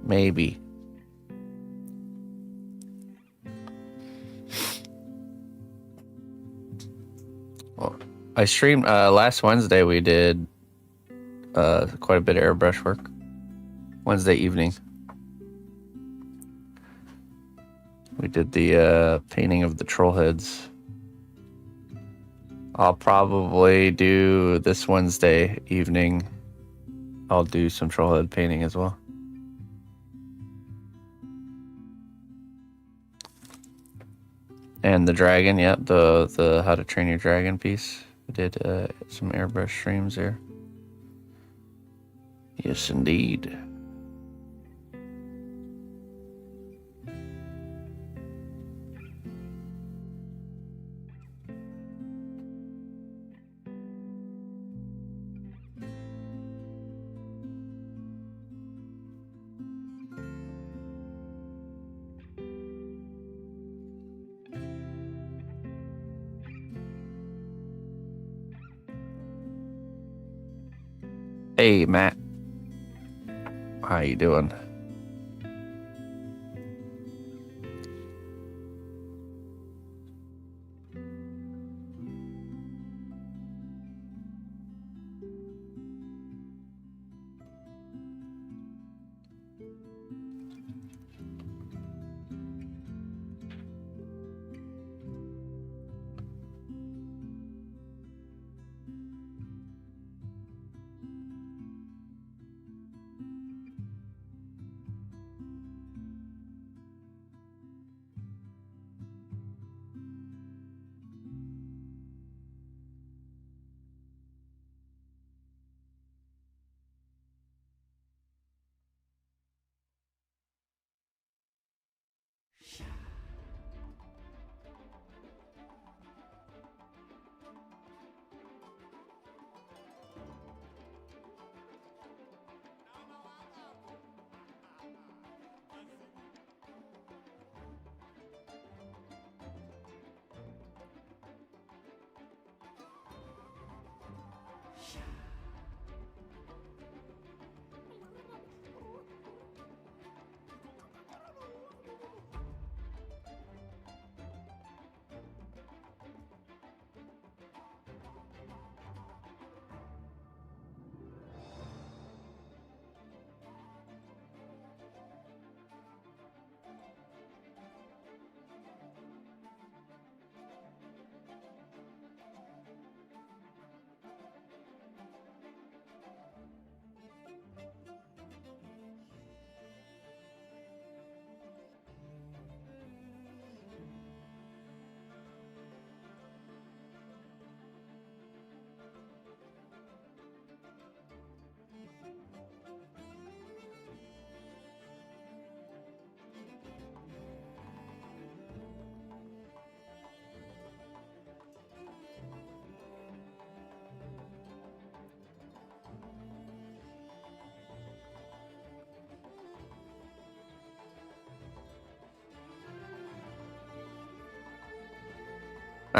Maybe. Well, I streamed last Wednesday. We did quite a bit of airbrush work. Wednesday evening. We did the painting of the troll heads. I'll probably do this Wednesday evening. I'll do some troll head painting as well. And the dragon, yeah, the How to Train Your Dragon piece. I did some airbrush streams there. Yes, indeed. Hey, Matt. How you doing?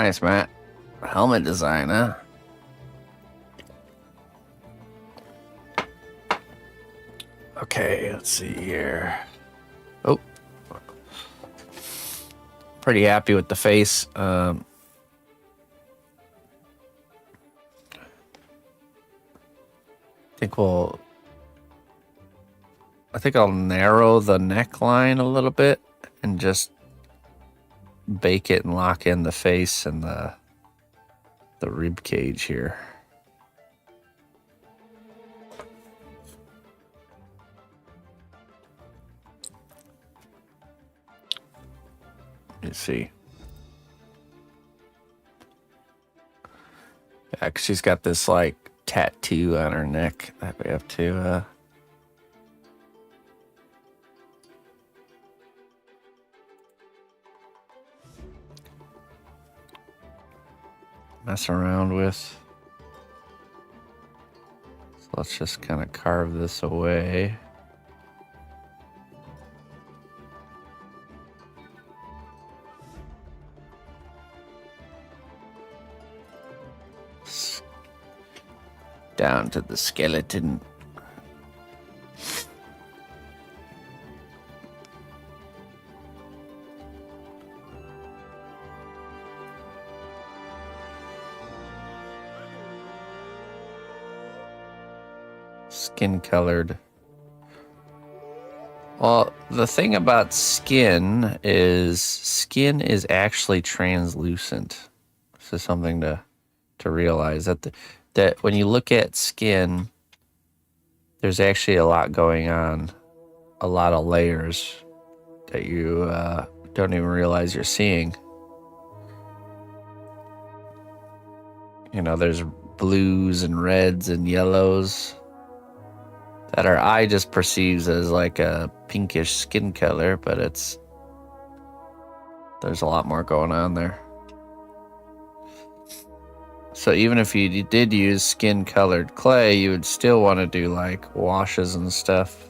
Nice, Matt. Helmet design, huh? Okay, let's see here. Oh. Pretty happy with the face. I think I'll narrow the neckline a little bit and just bake it and lock in the face and the rib cage here. You see. Yeah, 'cause she's got this like tattoo on her neck that we have to mess around with. So let's just kind of carve this away. Down to the skeleton. Skin colored. Well, the thing about skin is actually translucent. This is something to realize that when you look at skin, there's actually a lot going on, a lot of layers that you don't even realize you're seeing. You know, there's blues and reds and yellows that our eye just perceives as like a pinkish skin color, but there's a lot more going on there. So even if you did use skin colored clay, you would still want to do like washes and stuff.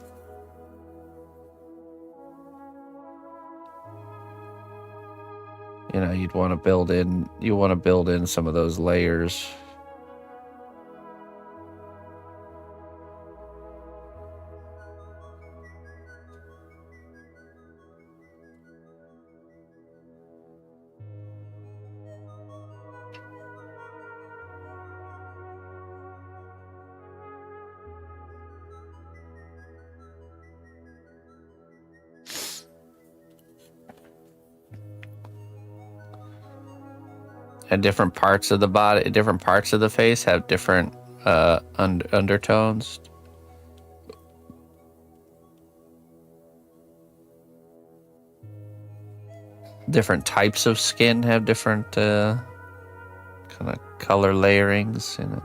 You know, you want to build in some of those layers. And different parts of the body, different parts of the face have different undertones. Different types of skin have different kind of color layerings in it.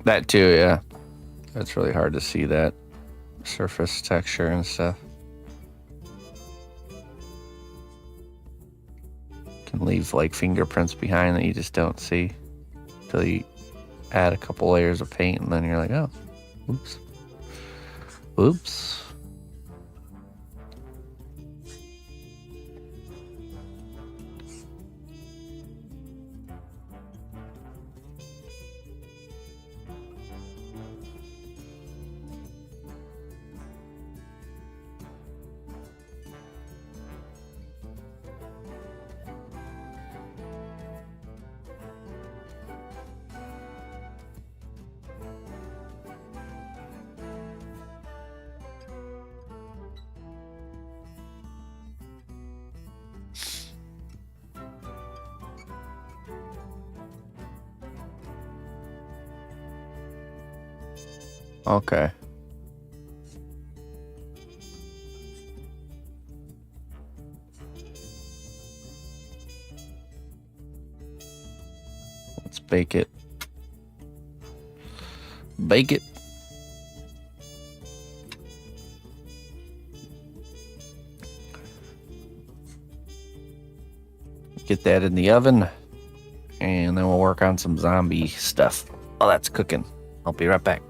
That too, yeah. It's really hard to see that surface texture and stuff. Can leave like fingerprints behind that you just don't see until you add a couple layers of paint, and then you're like, oh, oops. Oops. Okay. Let's bake it. Bake it. Get that in the oven. And then we'll work on some zombie stuff. Oh, that's cooking. I'll be right back.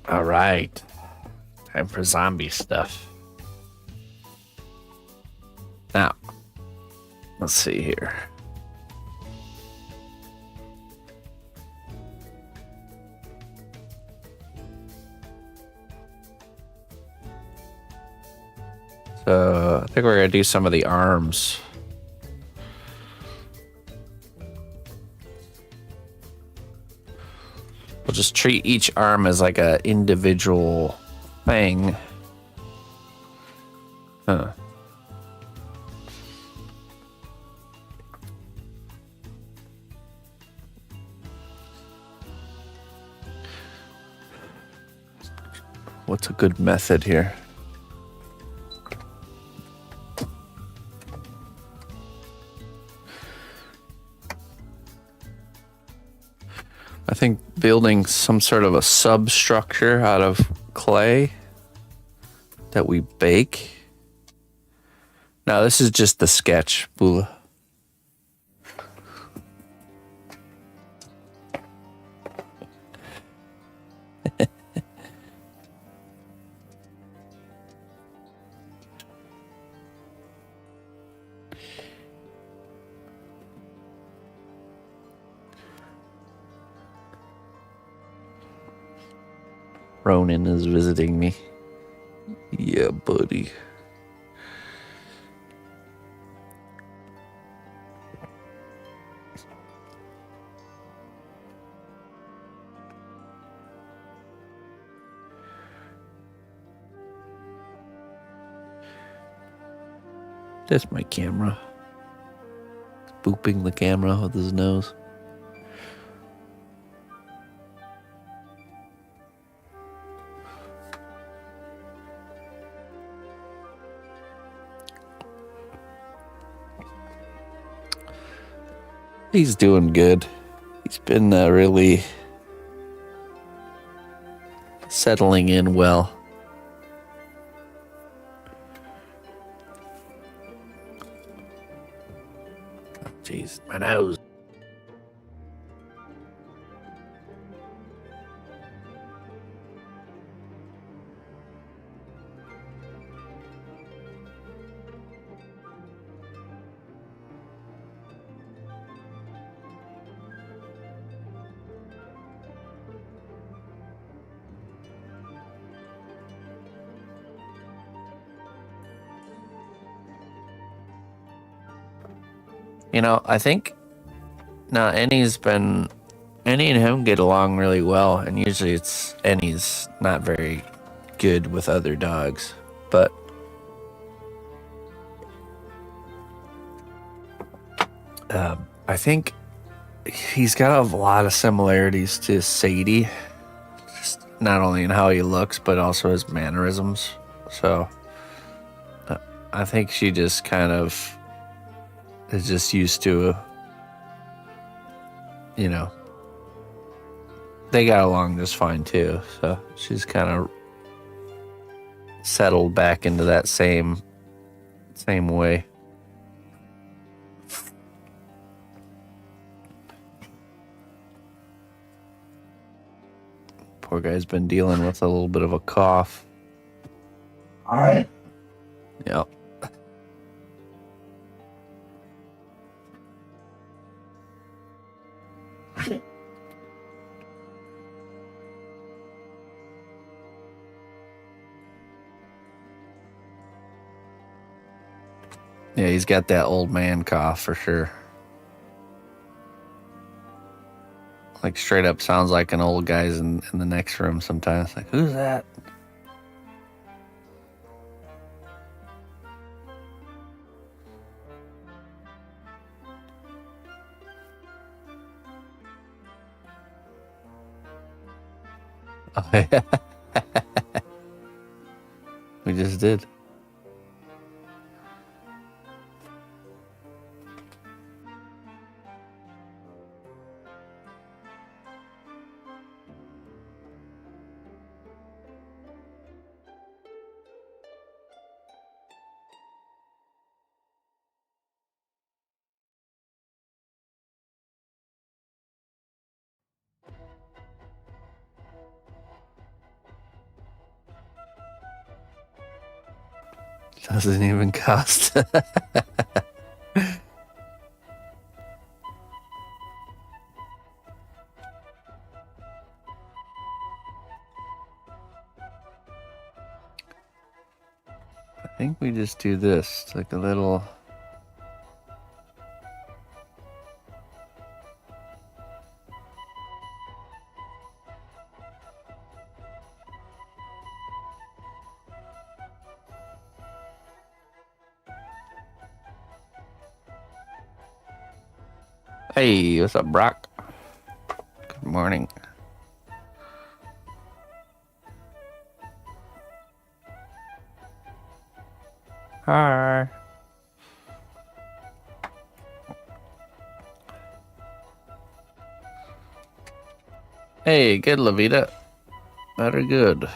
All right. Time for zombie stuff. Now, let's see here. So, I think we're going to do some of the arms. We'll just treat each arm as like a individual thing. Huh. What's a good method here? I think building some sort of a substructure out of clay that we bake. No, this is just the sketch, Bula. Ronan is visiting me. Yeah, buddy. That's my camera. Booping the camera with his nose. He's doing good. He's been really settling in well. Jeez, my nose. You know, I think now Annie and him get along really well, and usually Annie's not very good with other dogs, but I think he's got a lot of similarities to Sadie, just not only in how he looks, but also his mannerisms. So I think she just kind of is just used to, you know, they got along just fine too. So she's kind of settled back into that same way. Poor guy's been dealing with a little bit of a cough. All right. Yep. Yeah, he's got that old man cough for sure. Like straight up sounds like an old guy's in the next room sometimes. Like, who's that? Oh, yeah. We just did. Doesn't even cost. I think we just do this. It's like a little... Hey, what's up, Brock? Good morning. Hi. Hey, good, Lavita. Very good.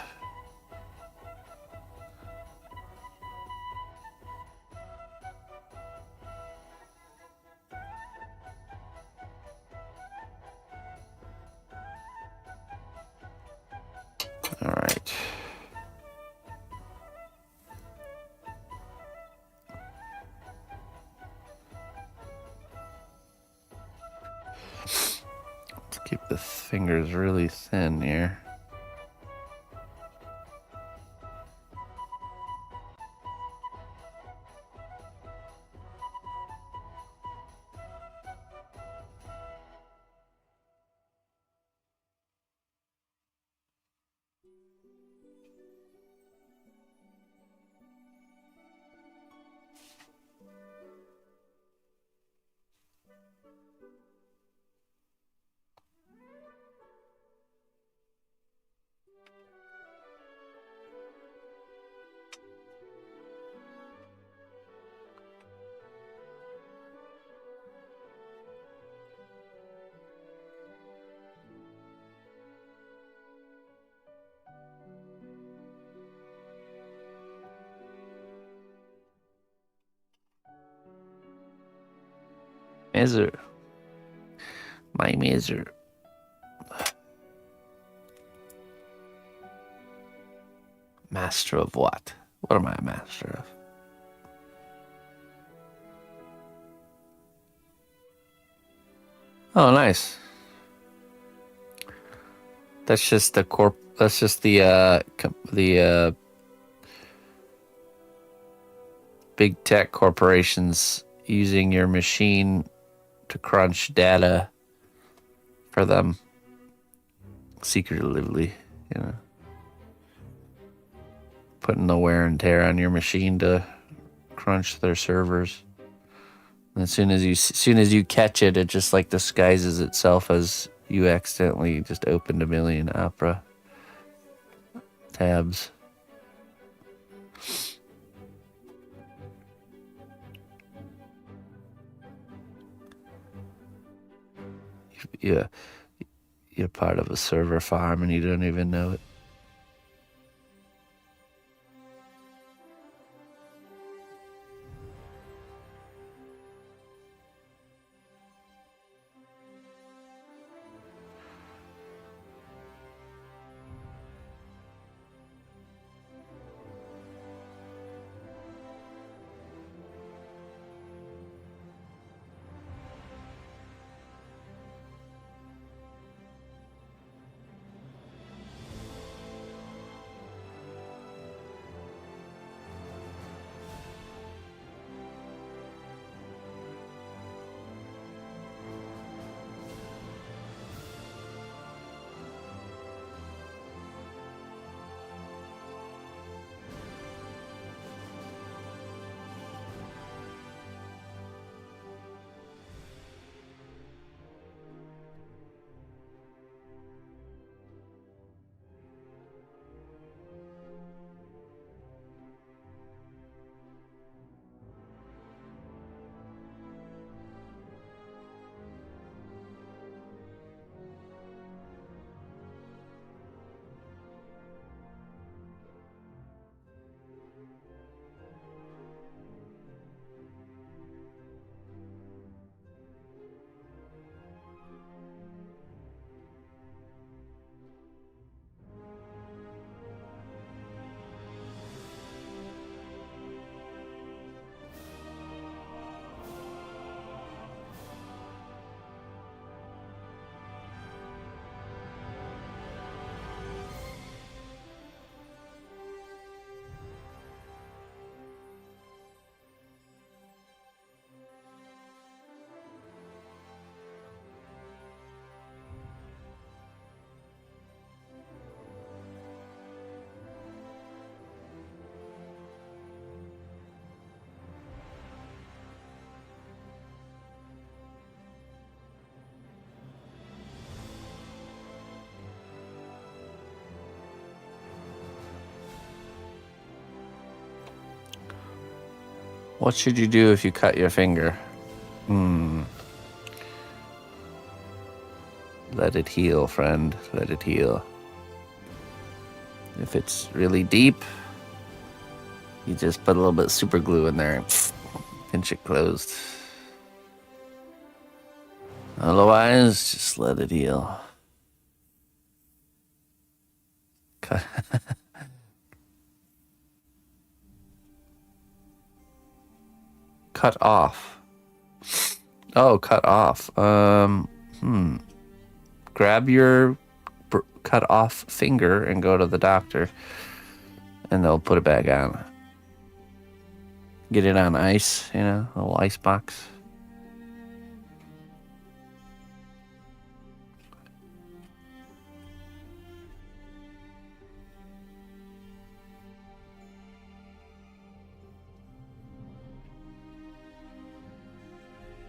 Let's keep the fingers really thin here. Measure. My measure. Master of what? What am I a master of? Oh, nice. That's just the That's just the big tech corporations using your machine to crunch data for them secretively, you know, putting the wear and tear on your machine to crunch their servers. And as soon as you catch it, it just like disguises itself as you accidentally just opened a million Opera tabs. Yeah, you're part of a server farm and you don't even know it. What should you do if you cut your finger? Let it heal, friend. Let it heal. If it's really deep, you just put a little bit of super glue in there and pinch it closed. Otherwise, just let it heal. Cut. Cut off. Oh, cut off. Grab your cut off finger and go to the doctor, and they'll put it back on. Get it on ice, you know, a little ice box.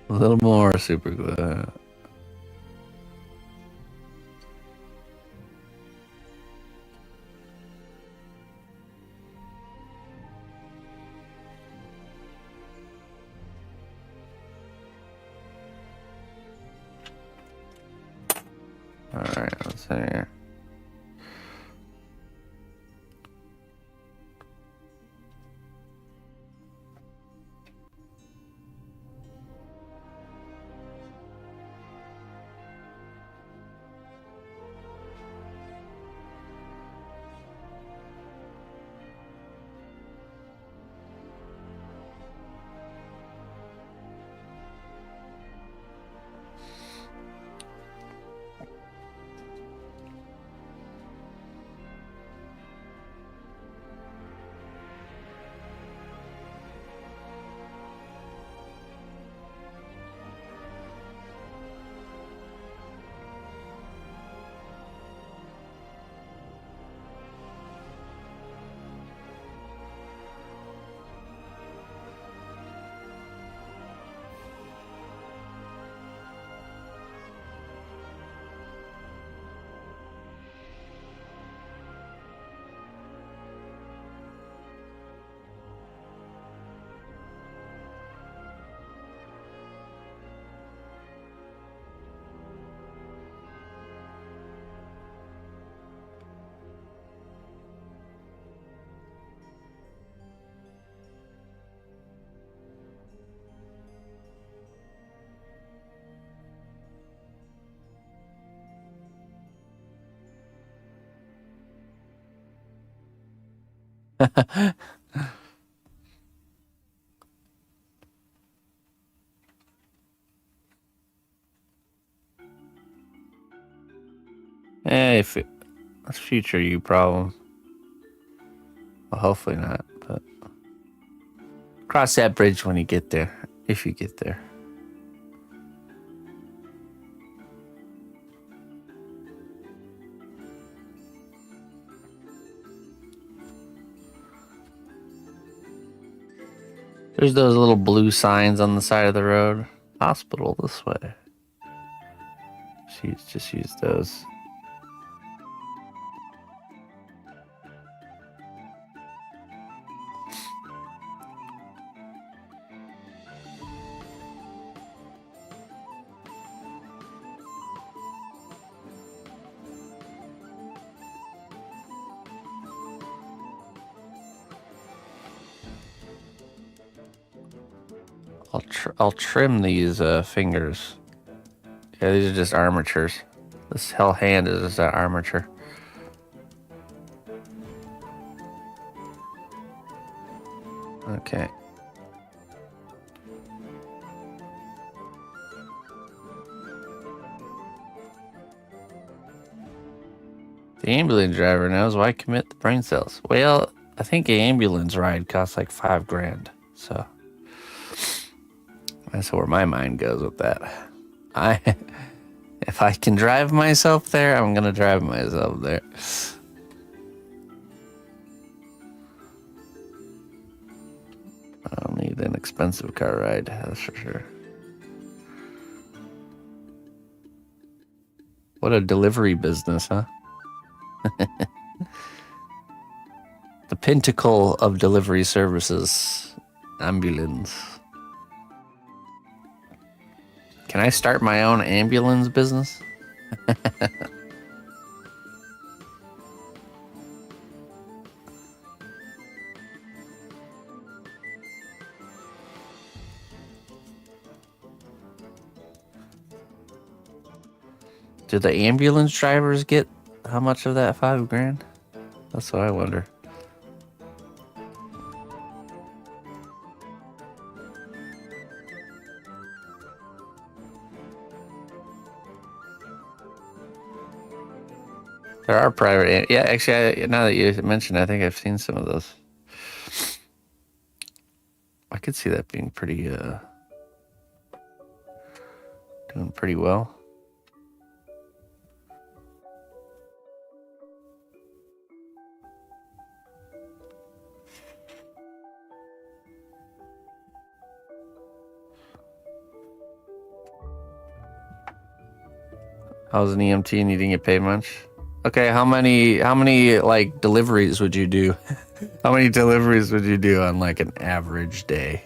A little more super glue. Alright, let's see here. Hey, that's future you problem. Well, hopefully not, but cross that bridge when you get there, if you get there. There's those little blue signs on the side of the road. Hospital this way. Just use those. I'll trim these fingers. Yeah, these are just armatures. This hell hand is just an armature. Okay. The ambulance driver knows why commit the brain cells. Well, I think an ambulance ride costs like $5,000, so that's where my mind goes with that. If I can drive myself there, I'm gonna drive myself there. I don't need an expensive car ride, that's for sure. What a delivery business, huh? The pinnacle of delivery services. Ambulance. Can I start my own ambulance business? Do the ambulance drivers get how much of that $5,000? That's what I wonder. There are private. Yeah, actually, now that you mentioned, I think I've seen some of those. I could see that being pretty, doing pretty well. How's an EMT and you didn't get paid much? Okay, how many like deliveries would you do? How many deliveries would you do on like an average day?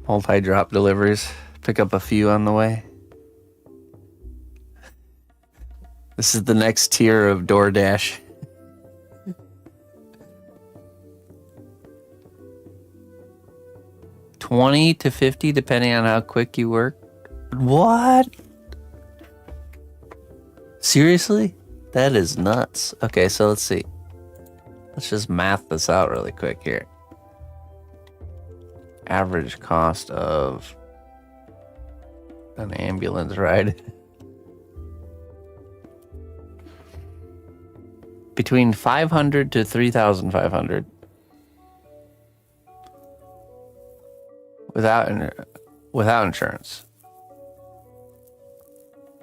Multi-drop deliveries. Pick up a few on the way. This is the next tier of DoorDash. $20 to $50 depending on how quick you work. What? Seriously? That is nuts. Okay, so let's see. Let's just math this out really quick here. Average cost of an ambulance ride. Between 500 to 3,500. Without insurance.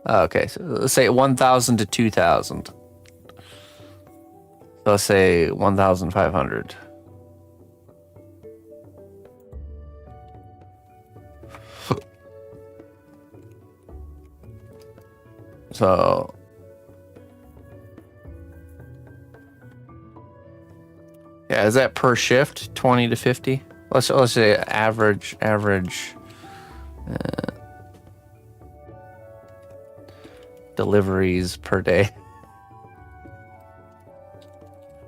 Okay, so let's say 1,000 to 2,000. So let's say 1,500. So yeah, is that per shift? 20 to 50? Let's say average deliveries per day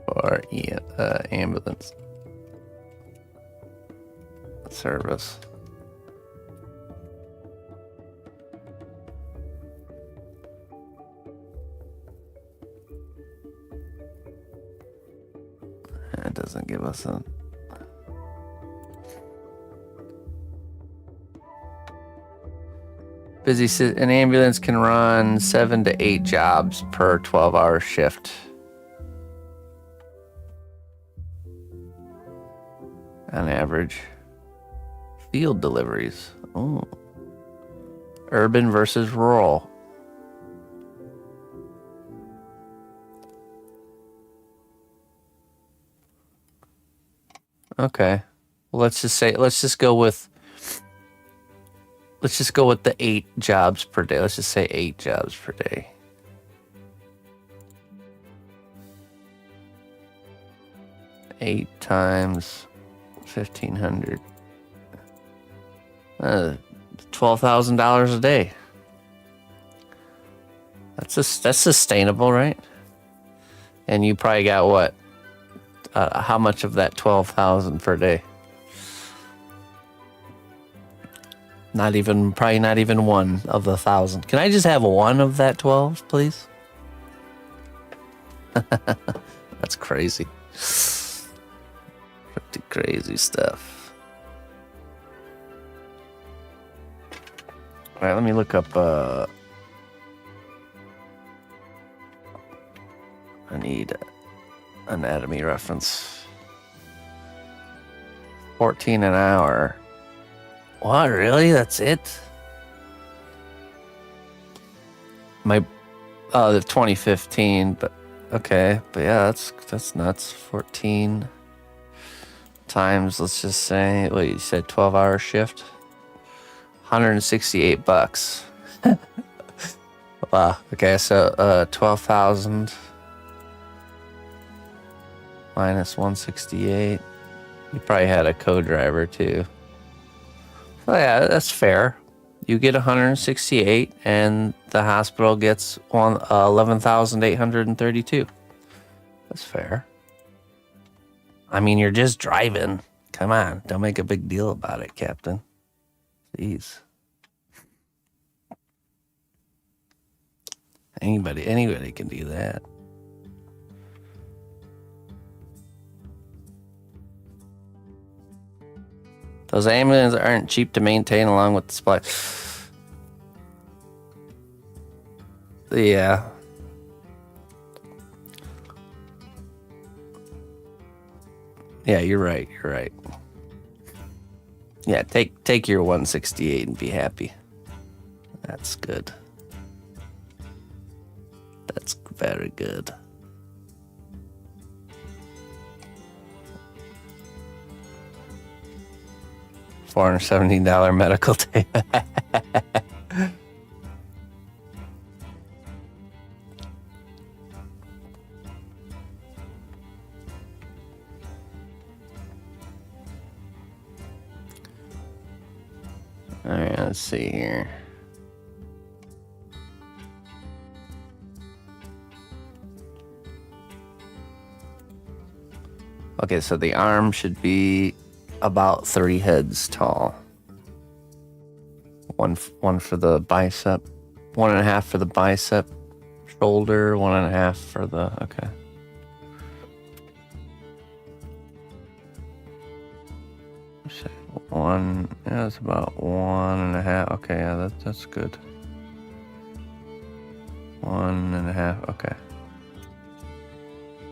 for ambulance service. It doesn't give us a... An ambulance can run 7 to 8 jobs per 12-hour shift. On average. Field deliveries. Oh. Urban versus rural. Okay. Well, let's just go with the 8 jobs per day. Let's just say 8 jobs per day. Eight times 1,500. $12,000 a day. That's sustainable, right? And you probably got what? How much of that 12,000 per day? Probably not even one of the 1,000. Can I just have one of that 12, please? That's crazy. Pretty crazy stuff. All right, let me look up. I need anatomy reference. 14 an hour. What, really? That's it? The 2015, but okay. But yeah, that's nuts. 14 times, let's just say, what you said, 12-hour shift? $168. Wow. Okay, so 12,000 minus 168. You probably had a co-driver too. Oh yeah, that's fair. You get 168, and the hospital gets 11,832. That's fair. I mean, you're just driving. Come on, don't make a big deal about it, Captain. Jeez. Anybody can do that. Those ambulances aren't cheap to maintain along with the supply. Yeah. Yeah, you're right. You're right. Yeah, take your 168 and be happy. That's good. That's very good. $417 medical tape. All right, let's see here. Okay, so the arm should be about 3 heads tall. One for the bicep, 1.5 for the bicep, shoulder, 1.5 for the, okay. One, yeah, it's about 1.5. Okay, yeah, that's good. 1.5, okay.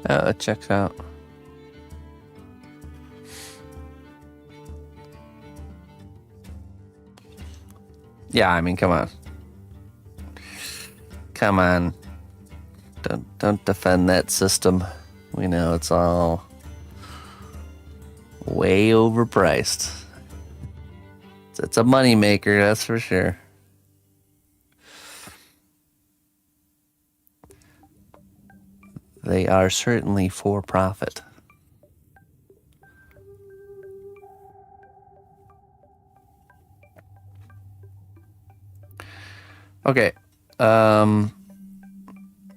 Yeah, that checks out. Yeah, I mean, come on. Come on. Don't defend that system. We know it's all way overpriced. It's a moneymaker, that's for sure. They are certainly for profit. Okay.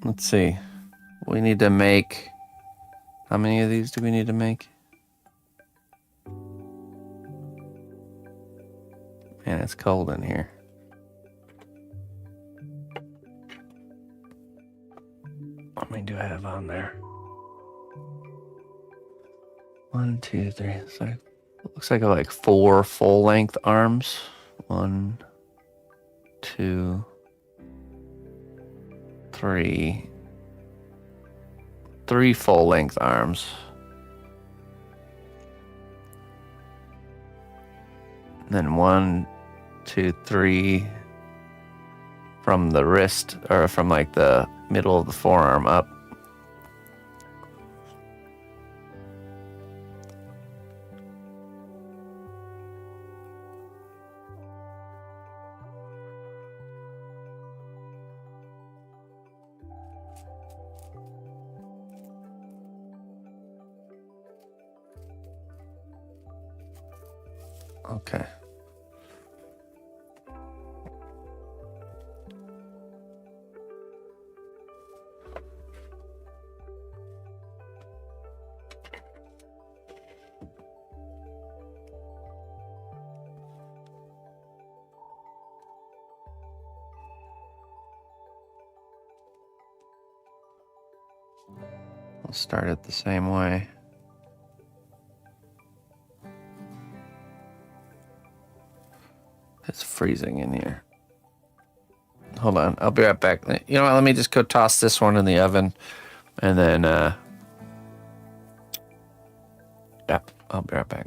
Let's see. We need to make... How many of these do we need to make? Man, it's cold in here. How many do I have on there? 1, 2, 3. So looks like I have like 4 full-length arms. 1, 2, 3. 3 full-length arms. And then 1, 2, 3 from the wrist, or from like the middle of the forearm up. Okay. I'll start it the same way. It's freezing in here. Hold on, I'll be right back. You know what, let me just go toss this one in the oven, and then, yeah, I'll be right back.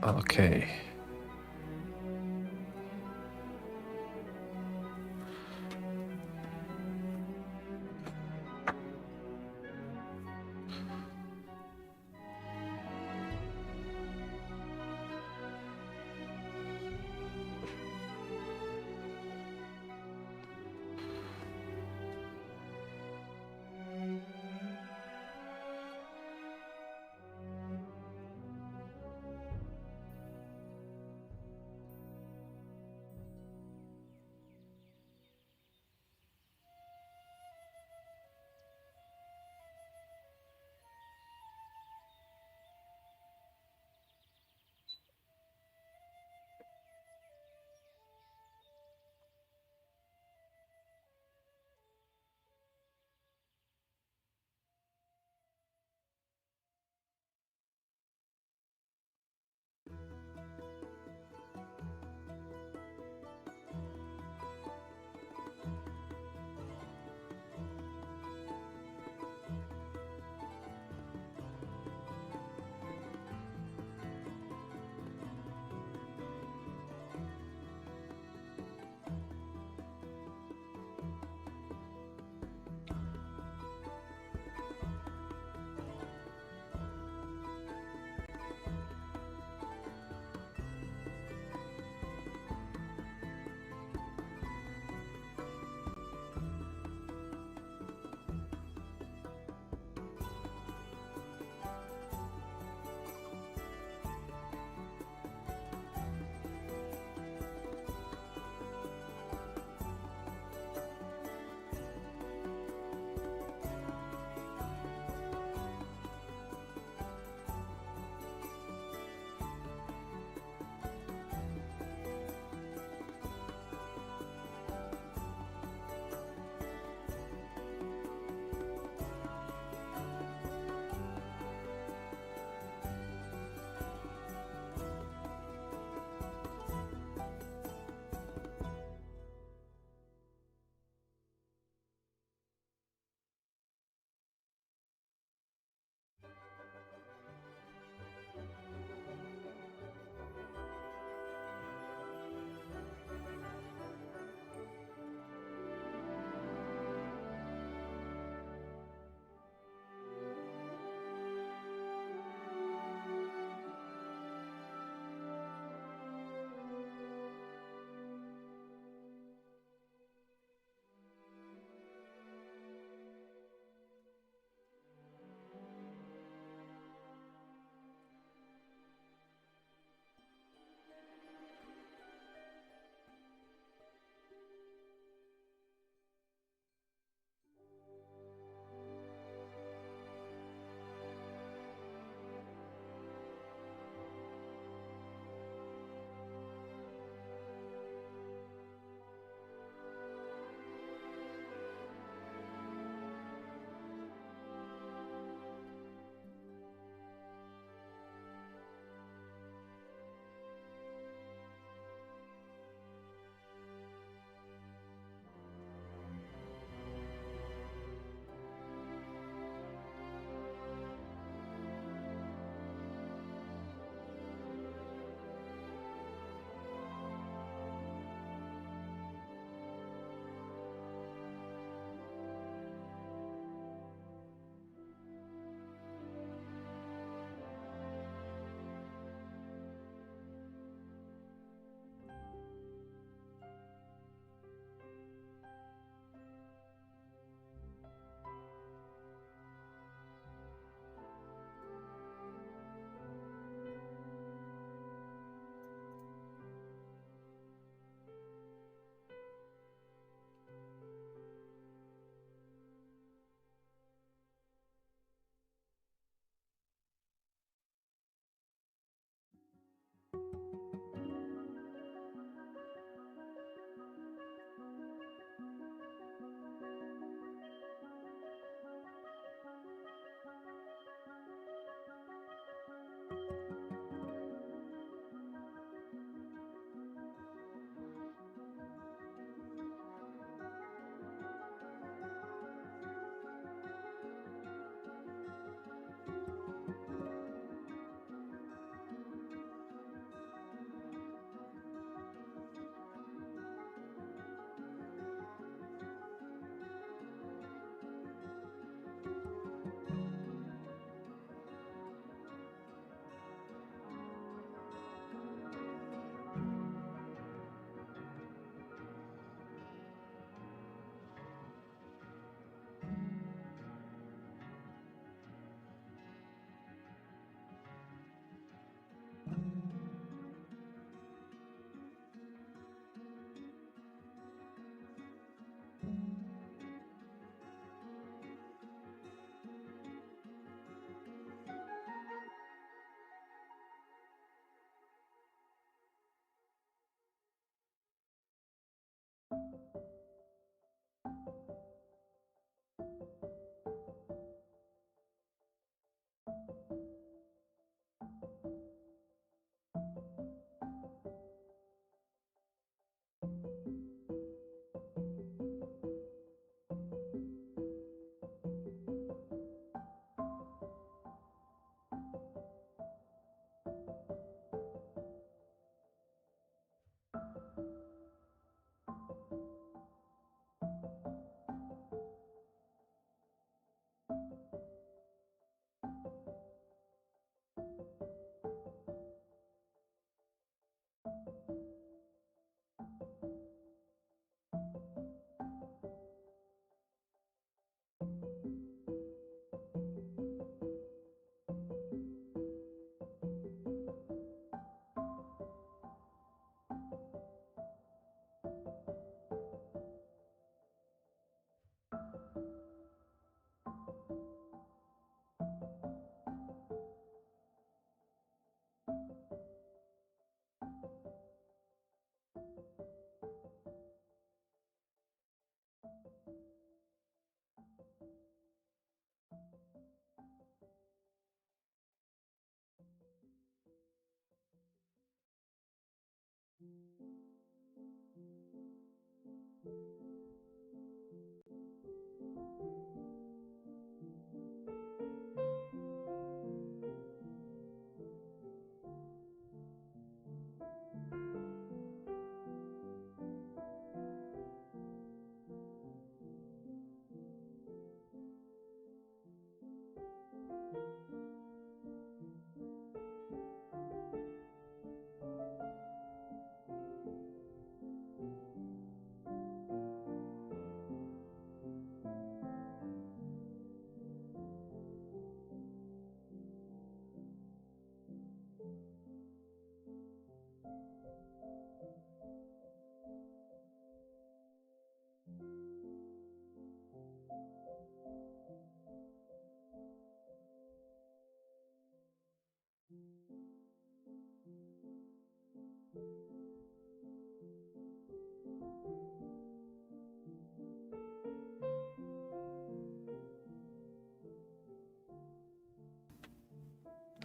Okay.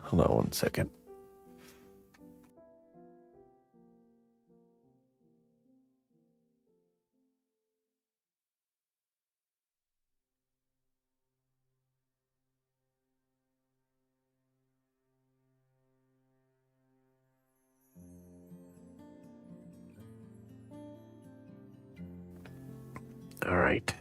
Hold on 1 second. All right.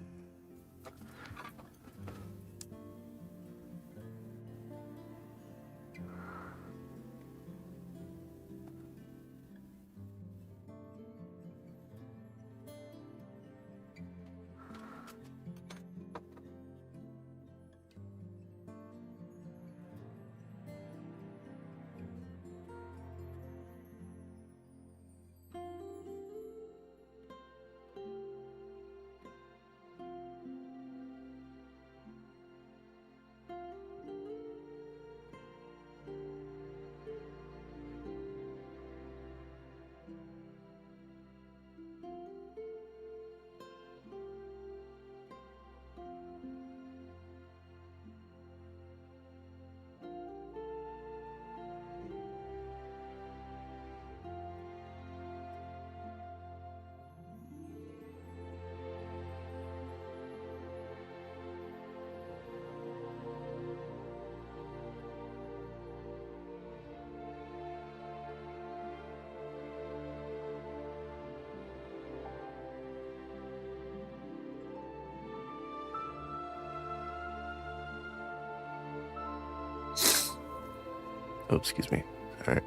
Oh, excuse me. All right.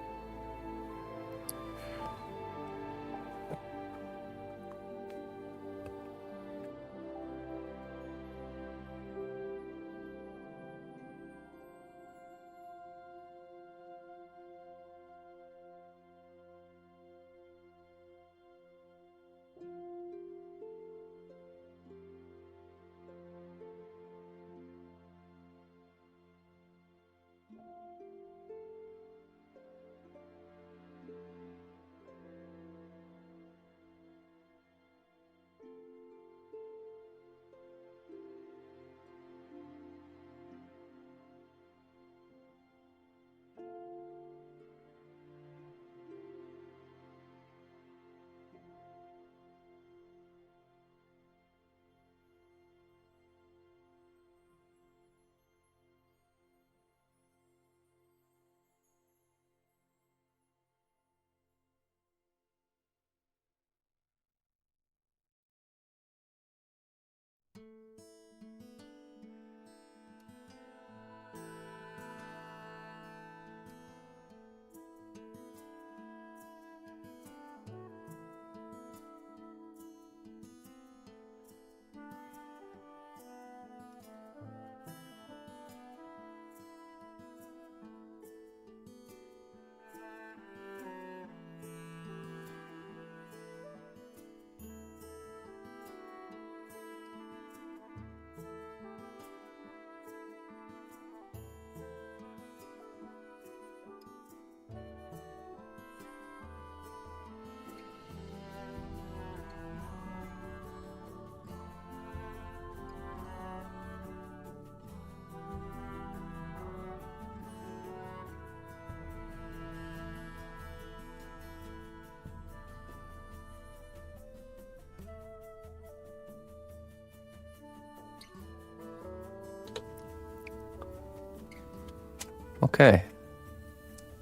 Okay.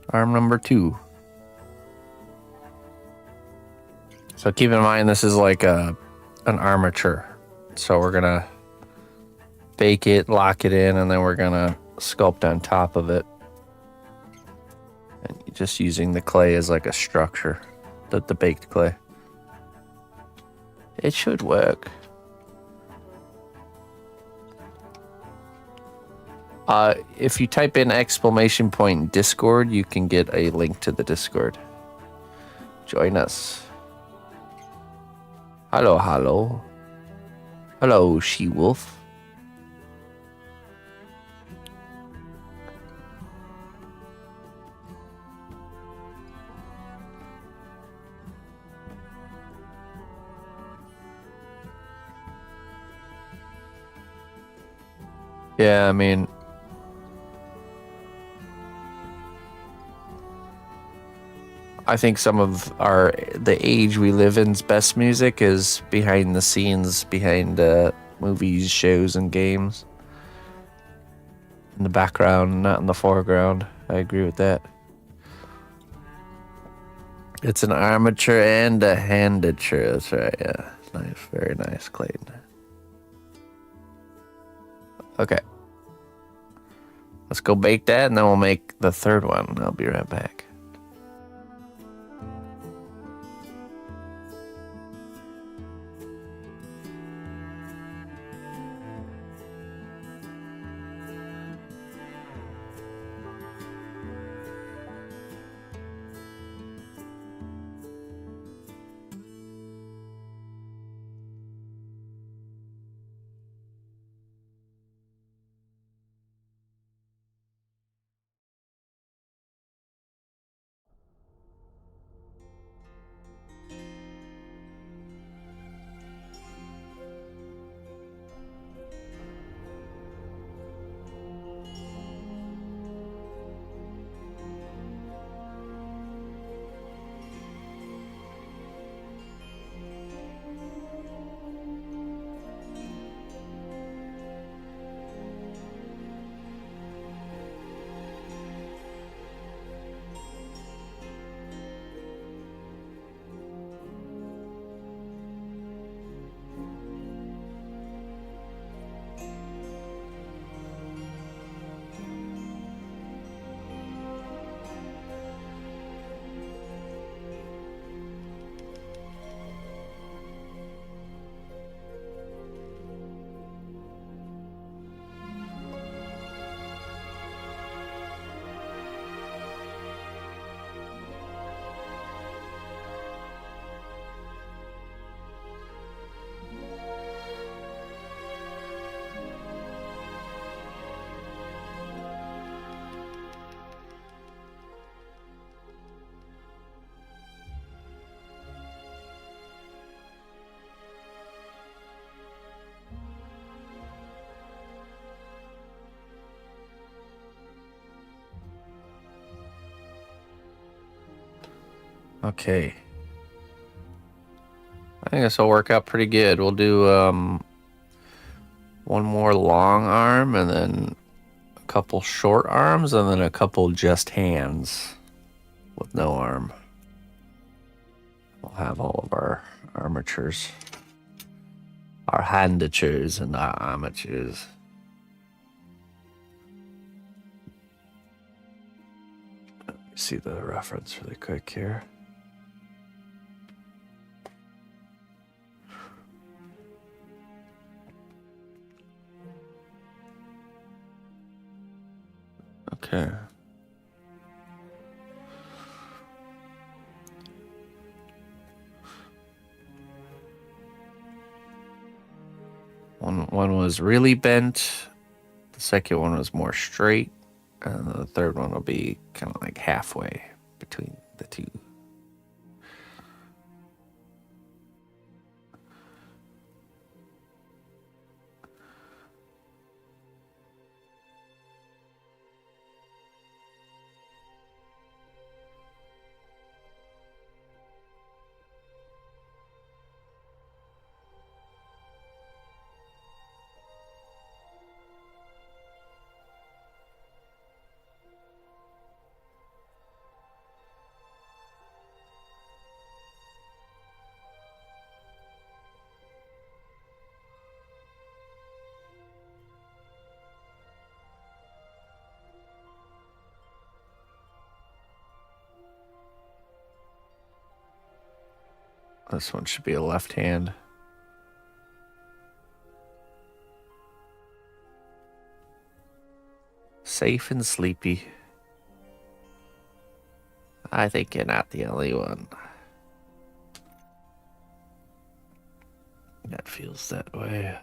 Arm number 2. So keep in mind this is like an armature. So we're gonna bake it, lock it in, and then we're gonna sculpt on top of it. And just using the clay as like a structure, the baked clay. It should work. If you type in !point Discord, you can get a link to the Discord. Join us. Hello, hello. Hello, she-wolf. Yeah, I mean, I think some of the age we live in's best music is behind the scenes, behind movies, shows, and games. In the background, not in the foreground. I agree with that. It's an armature and a handature. That's right, yeah. Nice, very nice, Clayton. Okay. Let's go bake that, and then we'll make the third one. I'll be right back. Okay. I think this will work out pretty good. We'll do one more long arm, and then a couple short arms, and then a couple just hands with no arm. We'll have all of our armatures, our handatures, and our armatures. Let me see the reference really quick here. Okay. One was really bent. The second one was more straight. And the third one will be kind of like halfway between the two. This one should be a left hand. Safe and sleepy. I think you're not the only one. That feels that way.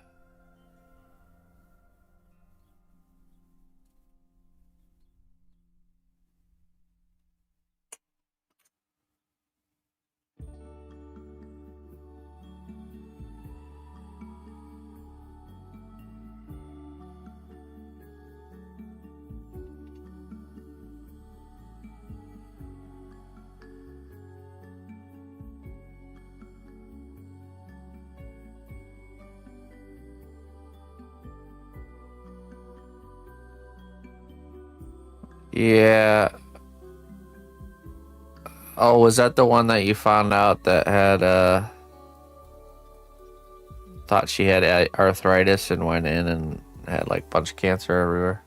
Yeah. Oh, was that the one that you found out that had thought she had arthritis and went in and had like a bunch of cancer everywhere?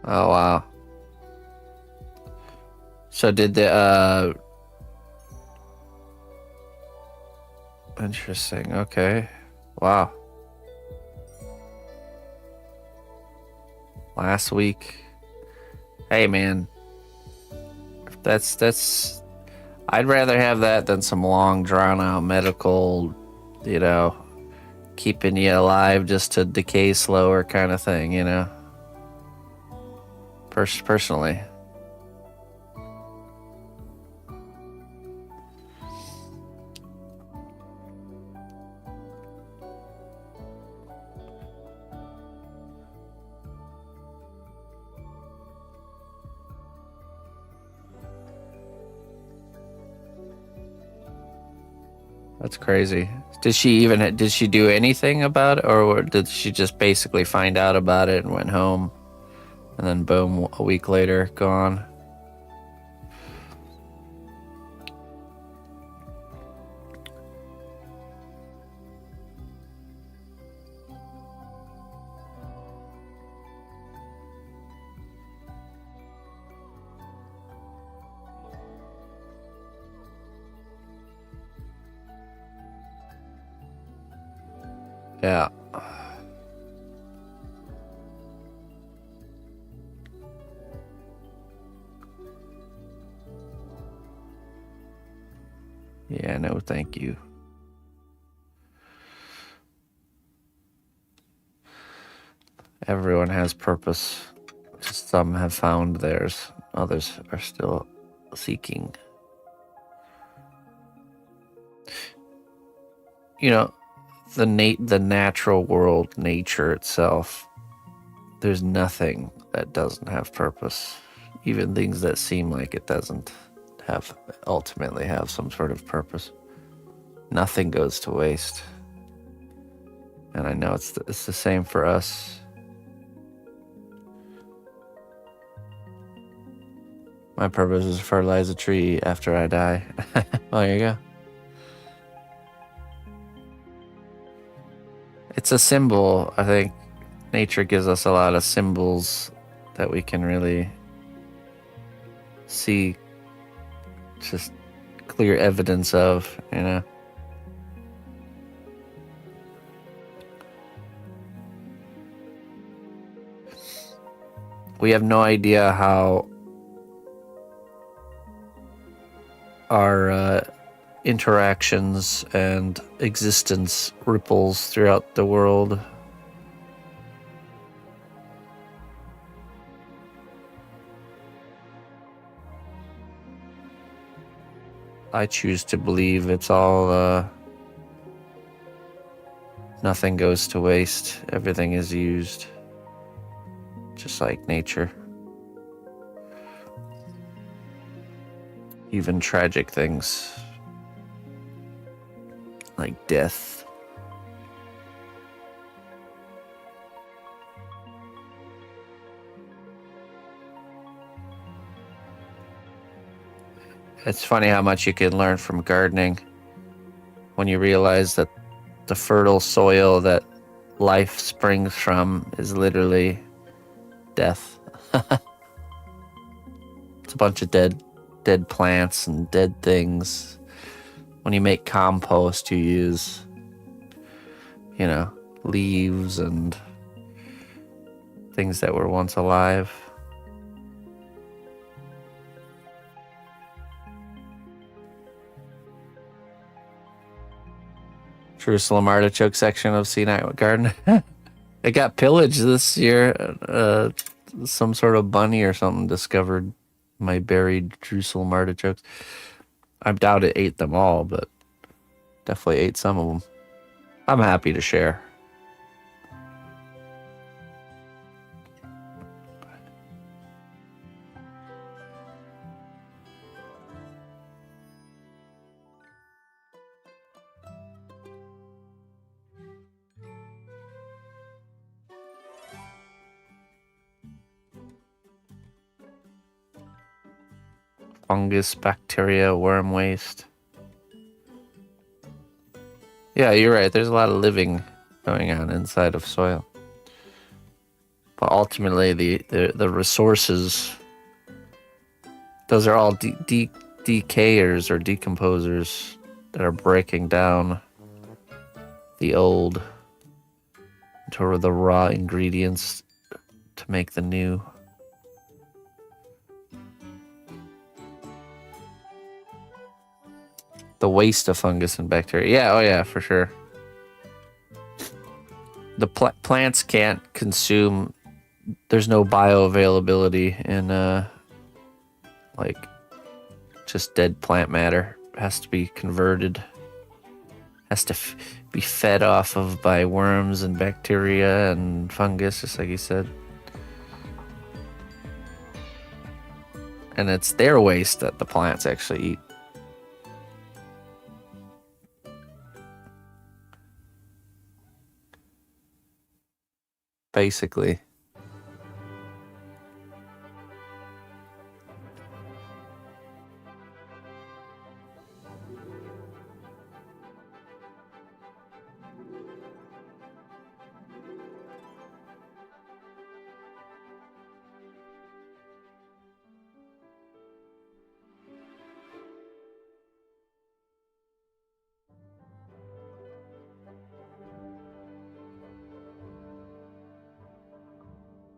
Oh wow. So did the interesting. Okay. Wow. Last week. Hey man. That's I'd rather have that than some long drawn out medical, you know, keeping you alive just to decay slower kind of thing, you know. Personally. That's crazy. Did she do anything about it, or did she just basically find out about it and went home, and then boom, a week later, gone? Yeah. Yeah, no, thank you. Everyone has purpose. Just some have found theirs. Others are still seeking. You know, the natural world, nature itself, there's nothing that doesn't have purpose. Even things that seem like it doesn't ultimately have some sort of purpose. Nothing goes to waste. And I know it's the same for us. My purpose is to fertilize a tree after I die. Well, there you go. It's a symbol. I think nature gives us a lot of symbols that we can really see just clear evidence of, you know. We have no idea how our interactions and existence ripples throughout the world. I choose to believe it's all nothing goes to waste. Everything is used, just like nature. Even tragic things like death. It's funny how much you can learn from gardening when you realize that the fertile soil that life springs from is literally death. It's a bunch of dead plants and dead things. When you make compost, you use, leaves and things that were once alive. Jerusalem artichoke section of C9 Garden. It got pillaged this year. Some sort of bunny or something discovered my buried Jerusalem artichokes. I doubt it ate them all, but definitely ate some of them. I'm happy to share. Fungus, bacteria, worm waste. Yeah, you're right. There's a lot of living going on inside of soil. But ultimately, the resources, those are all decayers or decomposers that are breaking down the old to the raw ingredients to make the new. The waste of fungus and bacteria. Yeah, oh yeah, for sure. The plants can't consume. There's no bioavailability in like just dead plant matter. It has to be converted. Has to be fed off of by worms and bacteria and fungus, just like you said. And it's their waste that the plants actually eat. Basically.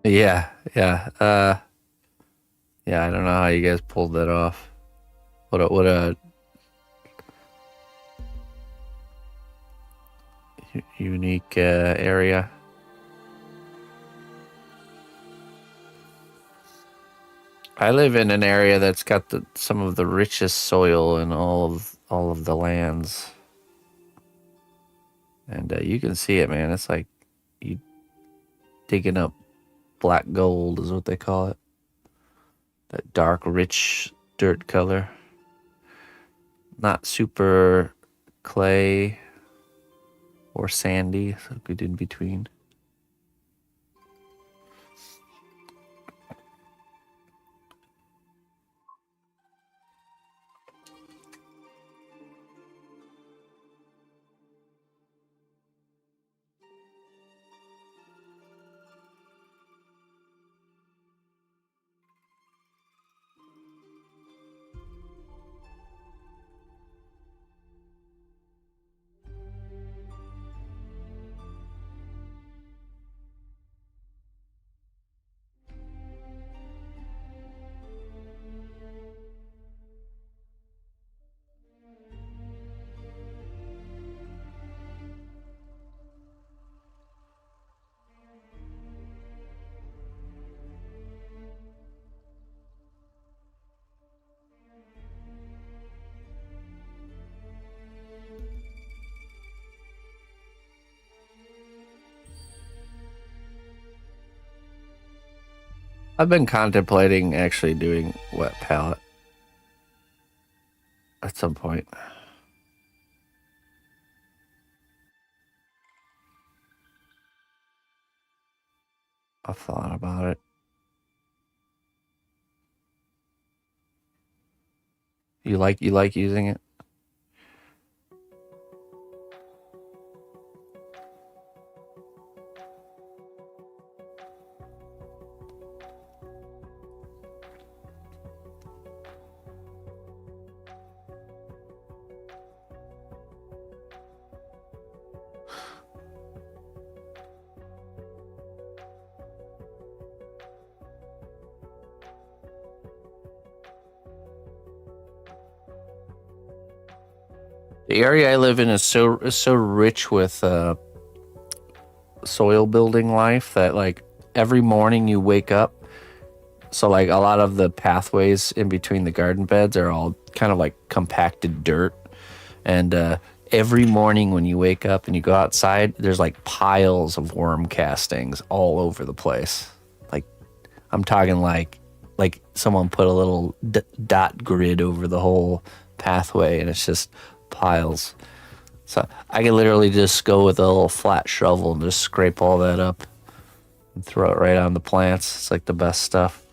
Yeah. Yeah, I don't know how you guys pulled that off. What a unique area. I live in an area that's got some of the richest soil in all of the lands, and you can see it, man. It's like you digging up black gold is what they call it. That dark, rich dirt color. Not super clay or sandy, so good in between. I've been contemplating actually doing wet palette at some point. I've thought about it. You like using it? The area I live in is so rich with soil building life that like every morning you wake up. So like a lot of the pathways in between the garden beds are all kind of like compacted dirt. And every morning when you wake up and you go outside, there's like piles of worm castings all over the place. Like I'm talking like someone put a little dot grid over the whole pathway, and it's just piles. So I could literally just go with a little flat shovel and just scrape all that up and throw it right on the plants. It's like the best stuff.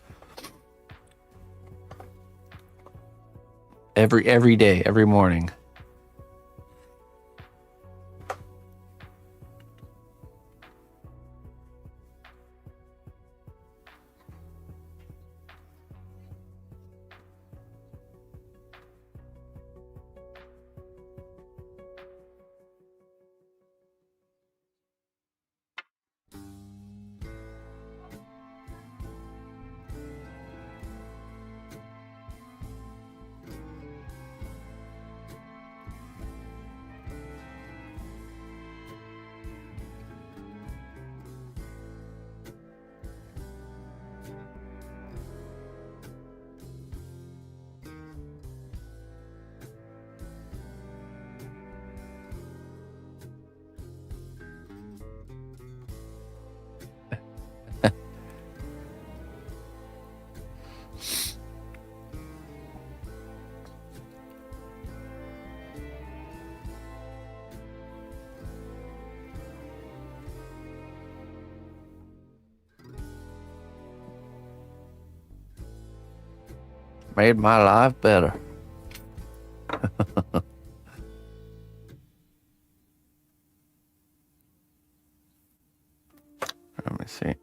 Every day, every morning. Made my life better. Let me see.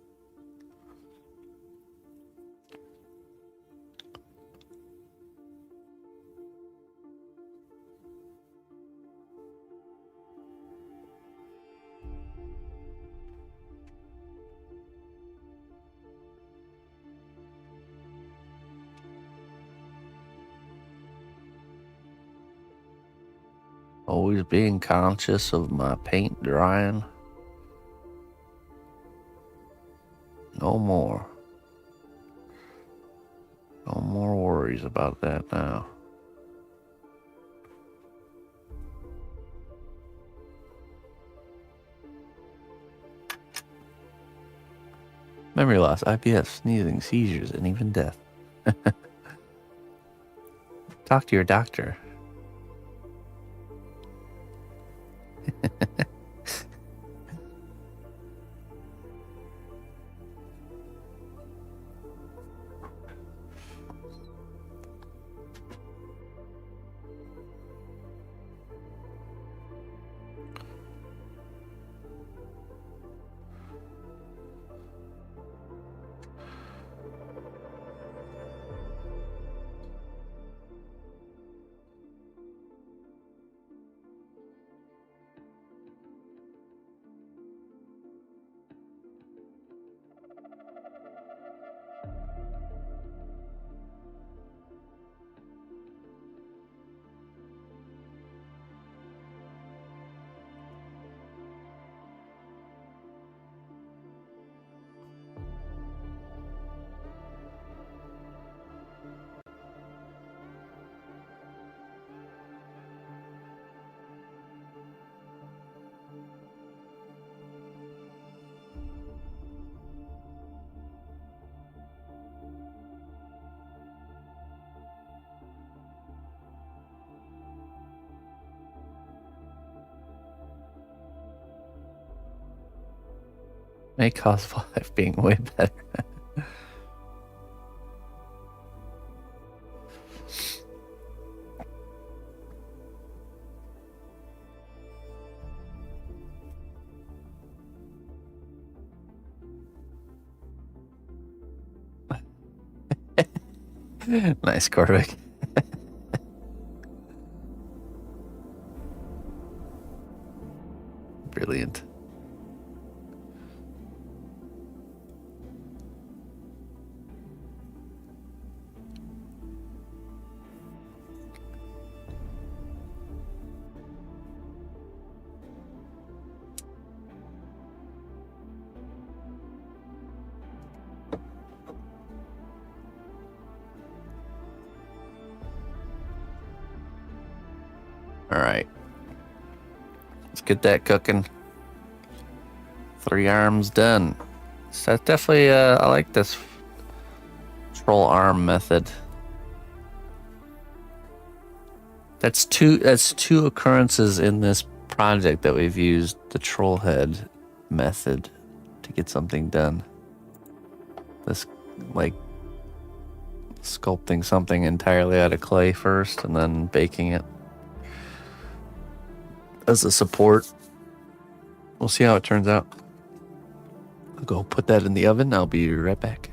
Always being conscious of my paint drying. No more. No more worries about that now. Memory loss, IBS, sneezing, seizures, and even death. Talk to your doctor. May cause life being way better. Nice, Corvick. Brilliant. All right. Let's get that cooking. 3 arms done. So that's definitely, I like this troll arm method. That's two occurrences in this project that we've used the troll head method to get something done. This, like, sculpting something entirely out of clay first and then baking it as a support. We'll see how it turns out. I'll go put that in the oven. I'll be right back.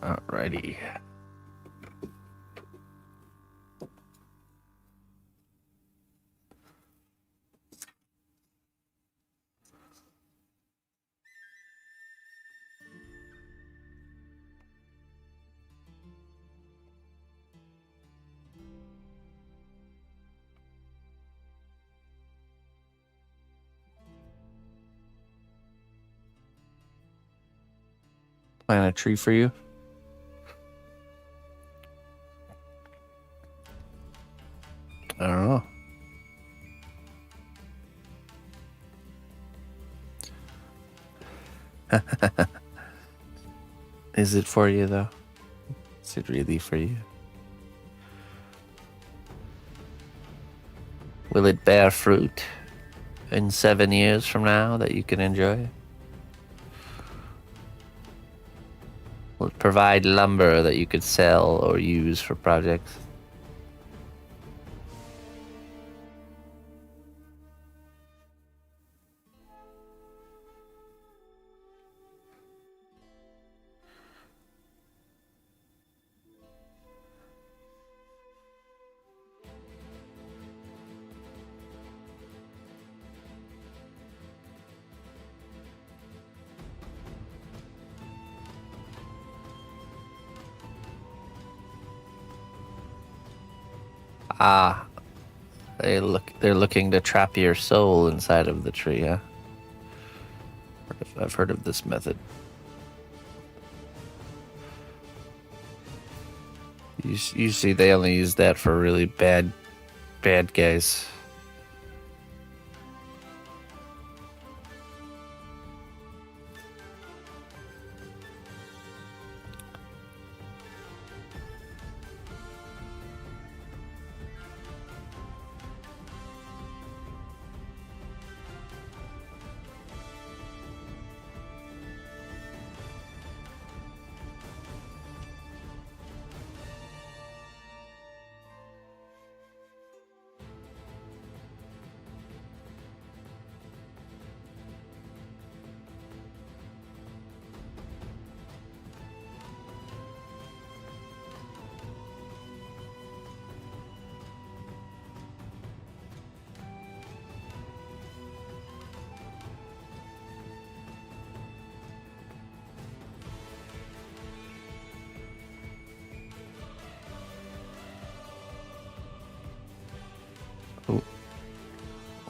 Alrighty. Plant a tree for you. I don't know. Is it for you, though? Is it really for you? Will it bear fruit in 7 years from now that you can enjoy? Will it provide lumber that you could sell or use for projects? Ah, they're looking to trap your soul inside of the tree, huh? I've heard of this method. Usually they only use that for really bad guys.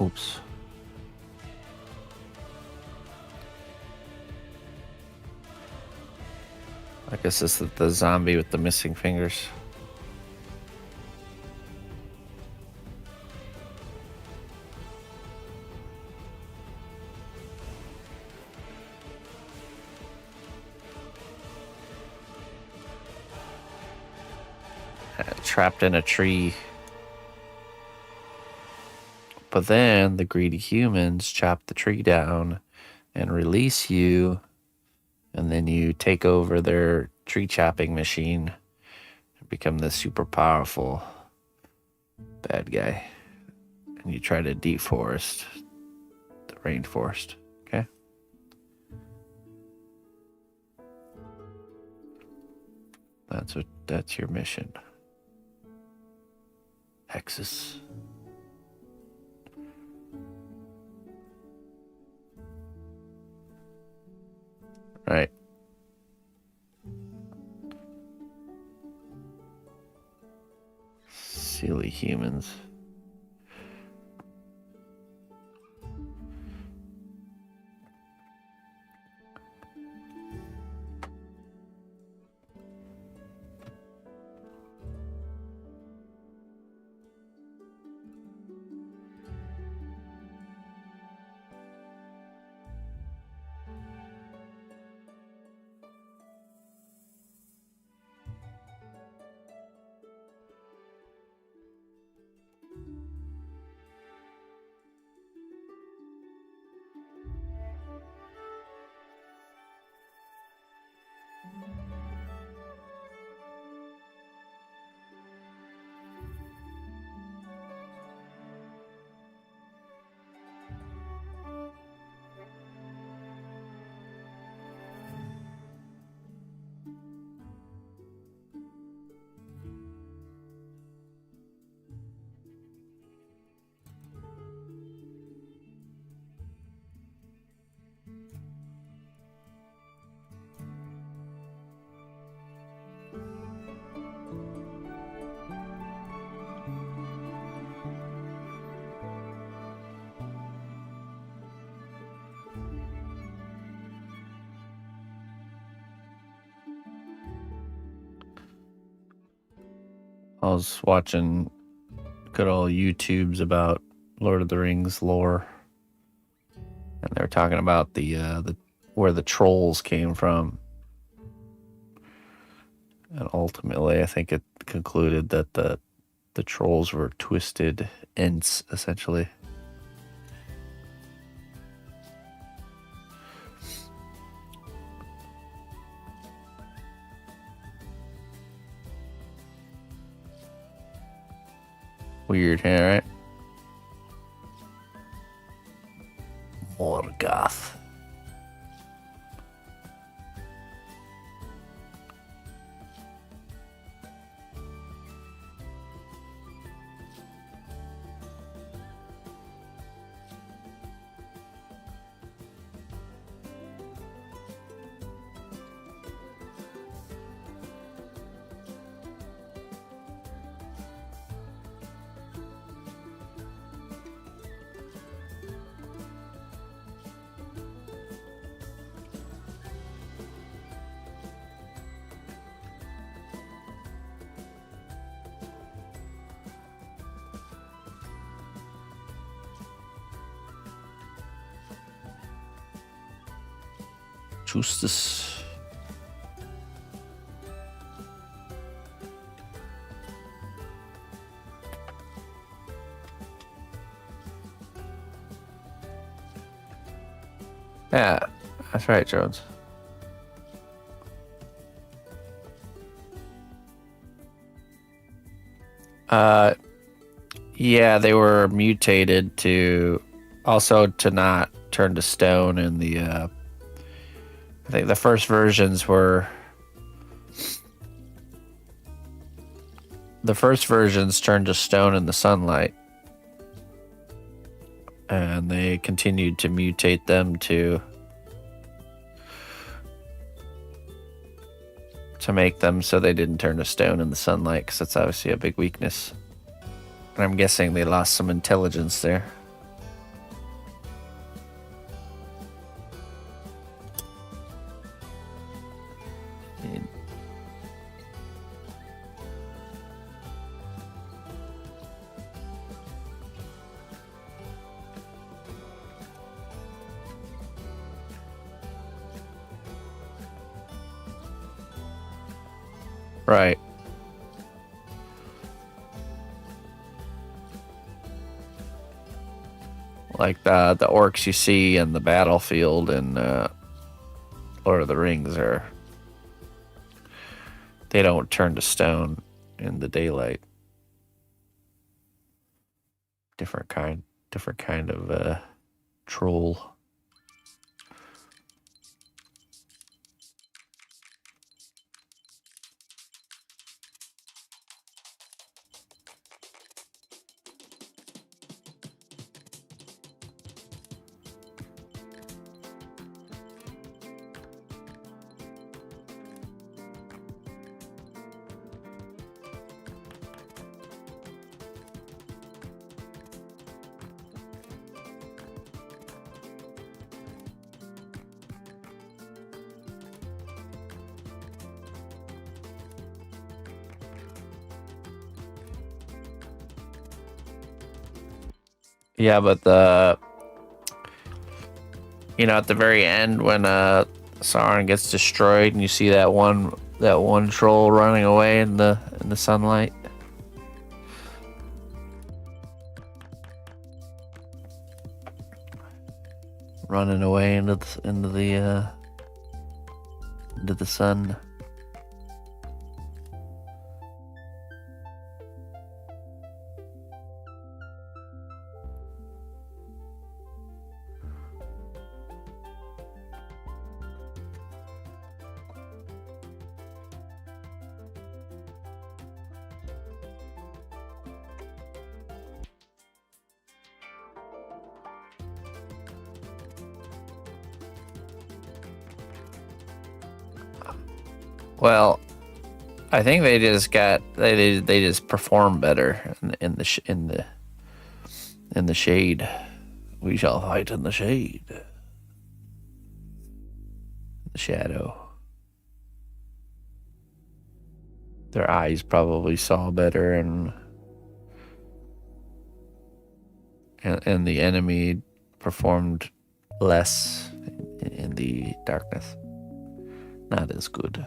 Oops. I guess this is the zombie with the missing fingers. Trapped in a tree. But then the greedy humans chop the tree down and release you, and then you take over their tree chopping machine and become the super powerful bad guy. And you try to deforest the rainforest, okay? That's your mission. Hexus. Right. Silly humans. I was watching good old YouTubes about Lord of the Rings lore, and they were talking about the where the trolls came from, and ultimately, I think it concluded that the trolls were twisted ents, essentially. Weird, huh, right? Morgoth. choose this. Yeah, that's right, Jones. Yeah, they were mutated to also to not turn to stone in the I think the first versions turned to stone in the sunlight. And they continued to mutate them to make them so they didn't turn to stone in the sunlight, because that's obviously a big weakness. And I'm guessing they lost some intelligence there. Right. Like the orcs you see in the battlefield in Lord of the Rings they don't turn to stone in the daylight. Different kind of troll. Yeah, but at the very end when Sauron gets destroyed and you see that one troll running away in the sunlight. Running away into the sun. Well, I think they just perform better in the shade. We shall fight in the shade. The shadow. Their eyes probably saw better, and the enemy performed less in the darkness. Not as good.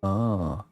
Oh.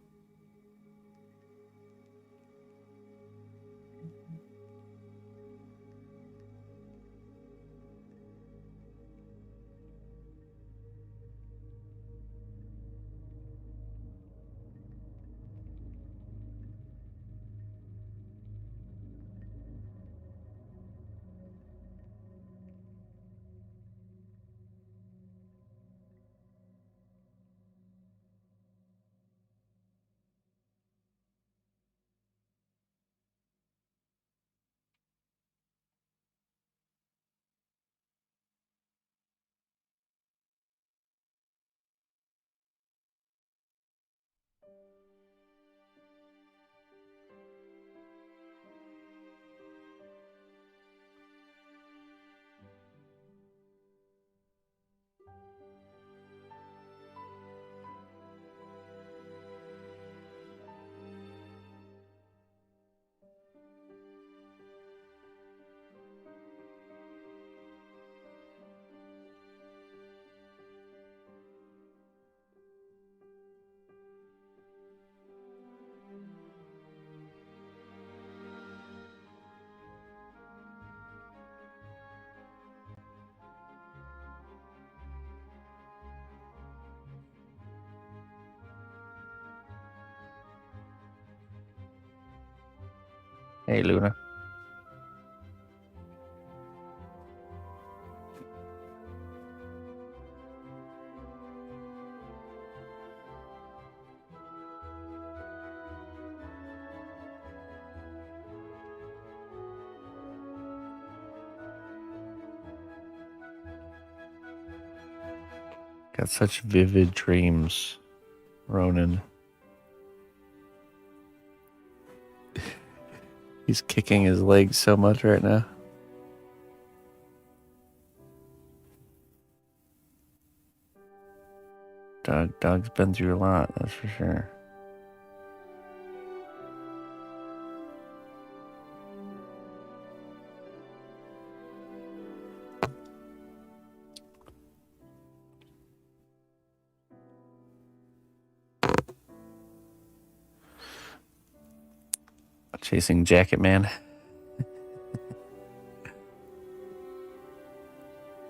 Hey, Luna. Got such vivid dreams, Ronan. He's kicking his legs so much right now. Dog's been through a lot, that's for sure. Chasing Jacket Man.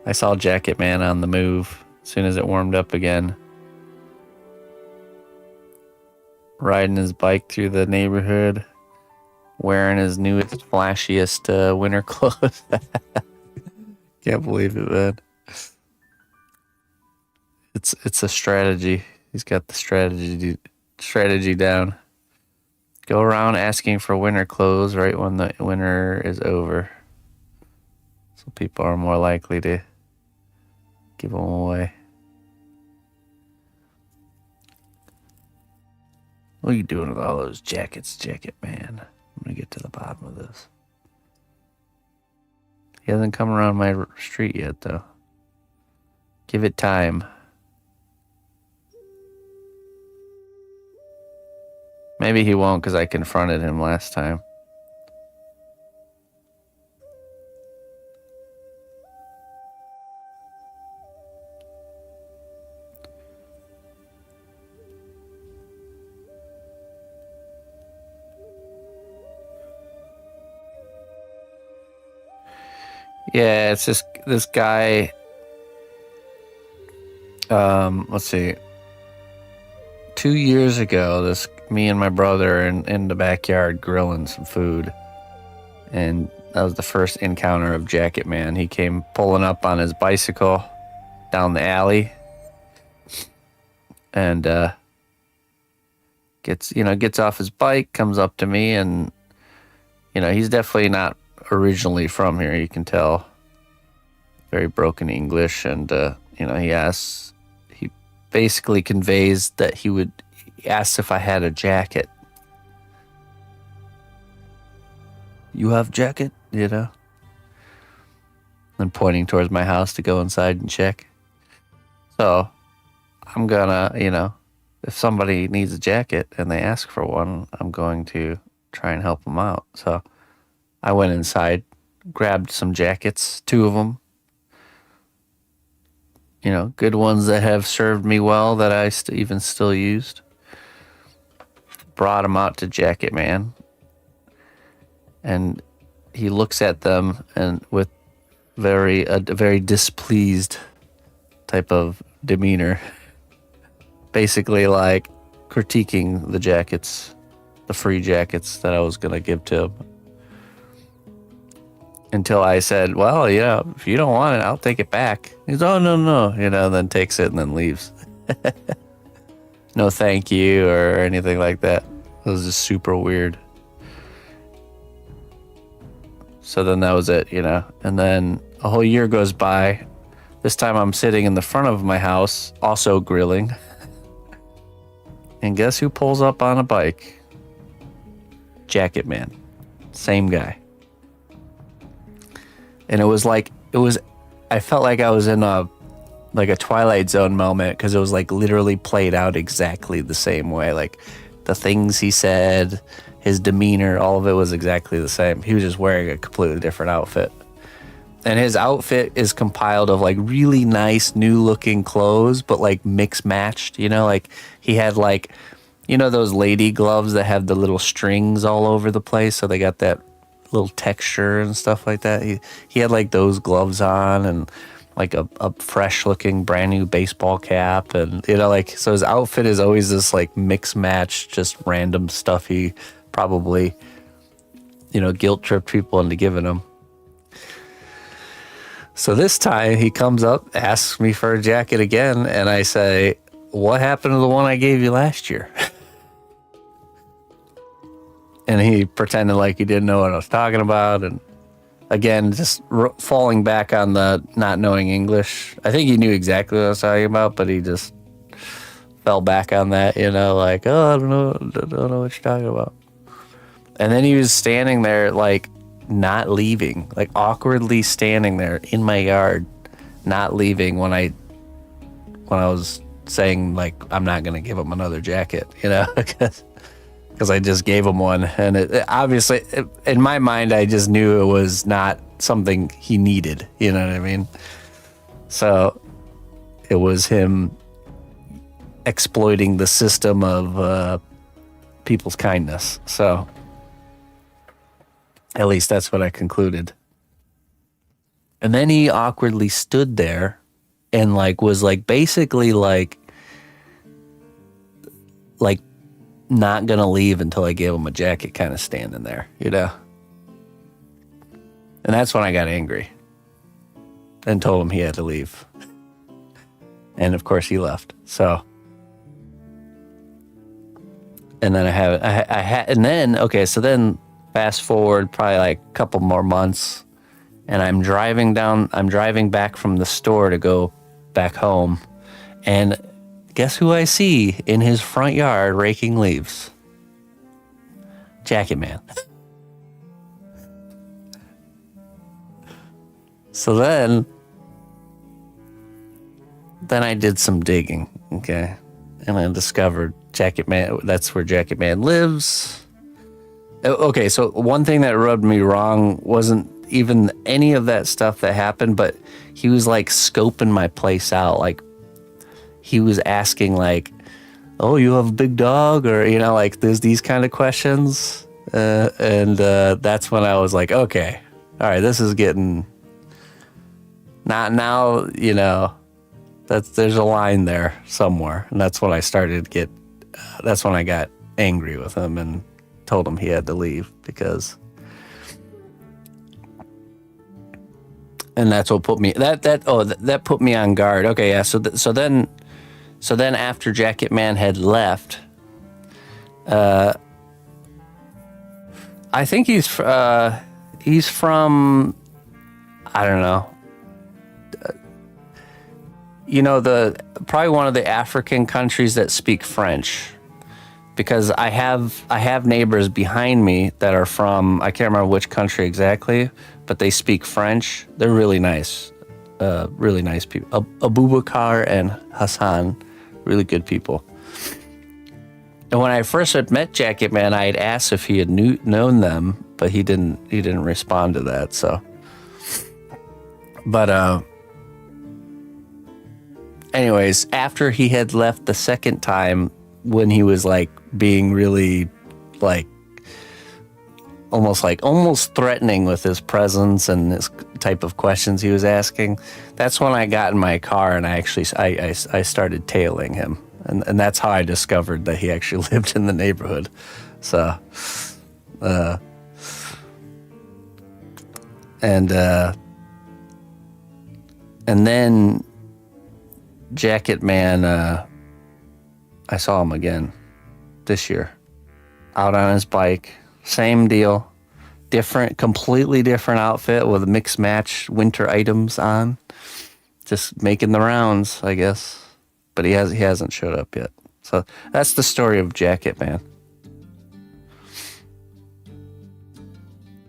I saw Jacket Man on the move as soon as it warmed up again. Riding his bike through the neighborhood, wearing his newest, flashiest winter clothes. Can't believe it, man. It's a strategy. He's got the strategy down. Go around asking for winter clothes right when the winter is over. So people are more likely to give them away. What are you doing with all those jackets, Jacket Man? I'm gonna get to the bottom of this. He hasn't come around my street yet, though. Give it time. Maybe he won't because I confronted him last time. Yeah, it's just this guy. Let's see. 2 years ago, me and my brother in the backyard grilling some food, and that was the first encounter of Jacket Man. He came pulling up on his bicycle down the alley, and gets off his bike, comes up to me, and he's definitely not originally from here. You can tell. Very broken English, and he basically conveys that he asks if I had a jacket. You have jacket, And pointing towards my house to go inside and check. So I'm gonna, if somebody needs a jacket and they ask for one, I'm going to try and help them out. So I went inside, grabbed some jackets, 2 of them. Good ones that have served me well that I even still used. brought them out to Jacket Man. And he looks at them and with a very displeased type of demeanor. Basically like critiquing the jackets, the free jackets that I was going to give to him. Until I said, well, yeah, if you don't want it, I'll take it back. He's, oh, no, then takes it and then leaves. No thank you or anything like that. It was just super weird. So then that was it, And then a whole year goes by. This time I'm sitting in the front of my house, also grilling. And guess who pulls up on a bike? Jacket Man. Same guy. And I felt like I was in a Twilight Zone moment because it was like literally played out exactly the same way. Like the things he said, his demeanor, all of it was exactly the same. He was just wearing a completely different outfit. And his outfit is compiled of like really nice new looking clothes, but like mix matched, like he had like, those lady gloves that have the little strings all over the place. So they got that little texture and stuff like that. He had like those gloves on and like a fresh looking brand new baseball cap. And, so his outfit is always this like mix match, just random stuff he probably, guilt tripped people into giving him. So this time he comes up, asks me for a jacket again, and I say, what happened to the one I gave you last year? And he pretended like he didn't know what I was talking about. And again, just falling back on the not knowing English. I think he knew exactly what I was talking about, but he just fell back on that, like, oh, I don't know what you're talking about. And then he was standing there, like, not leaving, like awkwardly standing there in my yard, not leaving when I was saying, like, I'm not going to give him another jacket, because I just gave him one. And it obviously, in my mind, I just knew it was not something he needed. You know what I mean? So it was him exploiting the system of people's kindness. So at least that's what I concluded. And then he awkwardly stood there and was basically not gonna leave until I gave him a jacket, kind of standing there, And that's when I got angry and told him he had to leave. And of course he left. So, and then so then fast forward probably like a couple more months, and I'm driving back from the store to go back home, and guess who I see in his front yard raking leaves? Jacket Man. So then I did some digging, okay? And I discovered Jacket Man, that's where Jacket Man lives. Okay, so one thing that rubbed me wrong wasn't even any of that stuff that happened, but he was scoping my place out. He was asking oh, you have a big dog? Or, there's these kind of questions. And that's when I was like, okay, all right, this is getting, not now, there's a line there somewhere. And that's when I started to get, that's when I got angry with him and told him he had to leave because, and that's what put me, that put me on guard. Okay, yeah, so then after Jacket Man had left, I think he's from, I don't know, probably one of the African countries that speak French, because I have neighbors behind me that are from, I can't remember which country exactly, but they speak French. They're really nice people. Abubakar and Hassan, really good people. And when I first had met Jacket Man, I had asked if he had known them, but he didn't respond to that. So, but anyways, after he had left the second time, when he was like being really like almost threatening with his presence and this type of questions he was asking, that's when I got in my car and I started tailing him. And that's how I discovered that he actually lived in the neighborhood. So, and then Jacket Man, I saw him again this year, out on his bike. Same deal, completely different outfit with mix match winter items on, just making the rounds, I guess. But he hasn't showed up yet. So that's the story of Jacket Man.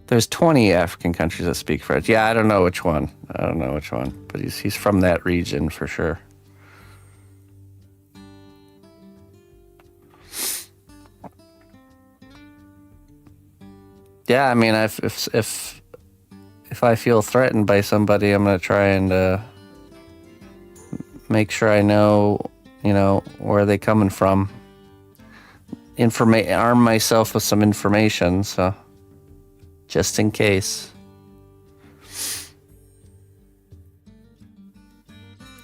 There's 20 African countries that speak French. Yeah, I don't know which one, but he's from that region for sure. Yeah, I mean, if I feel threatened by somebody, I'm gonna try and make sure I know, where they coming from. Arm myself with some information, so just in case.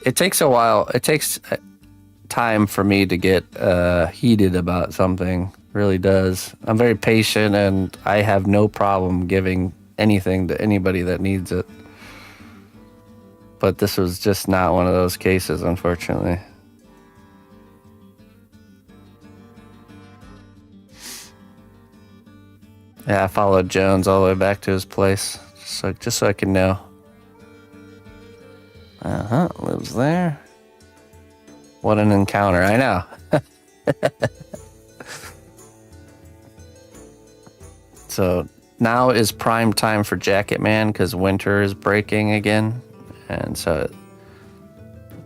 It takes a while. It takes time for me to get heated about something. Really does. I'm very patient and I have no problem giving anything to anybody that needs it. But this was just not one of those cases, unfortunately. Yeah, I followed Jones all the way back to his place, just so I can know. Lives there. What an encounter, I know. So now is prime time for Jacket Man because winter is breaking again. And so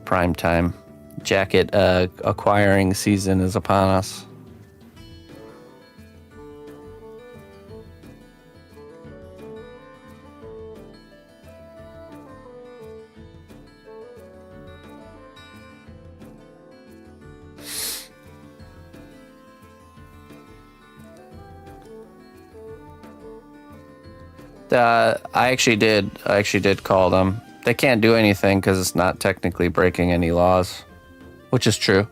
prime time. Jacket acquiring season is upon us. I actually did call them. They can't do anything because it's not technically breaking any laws, which is true.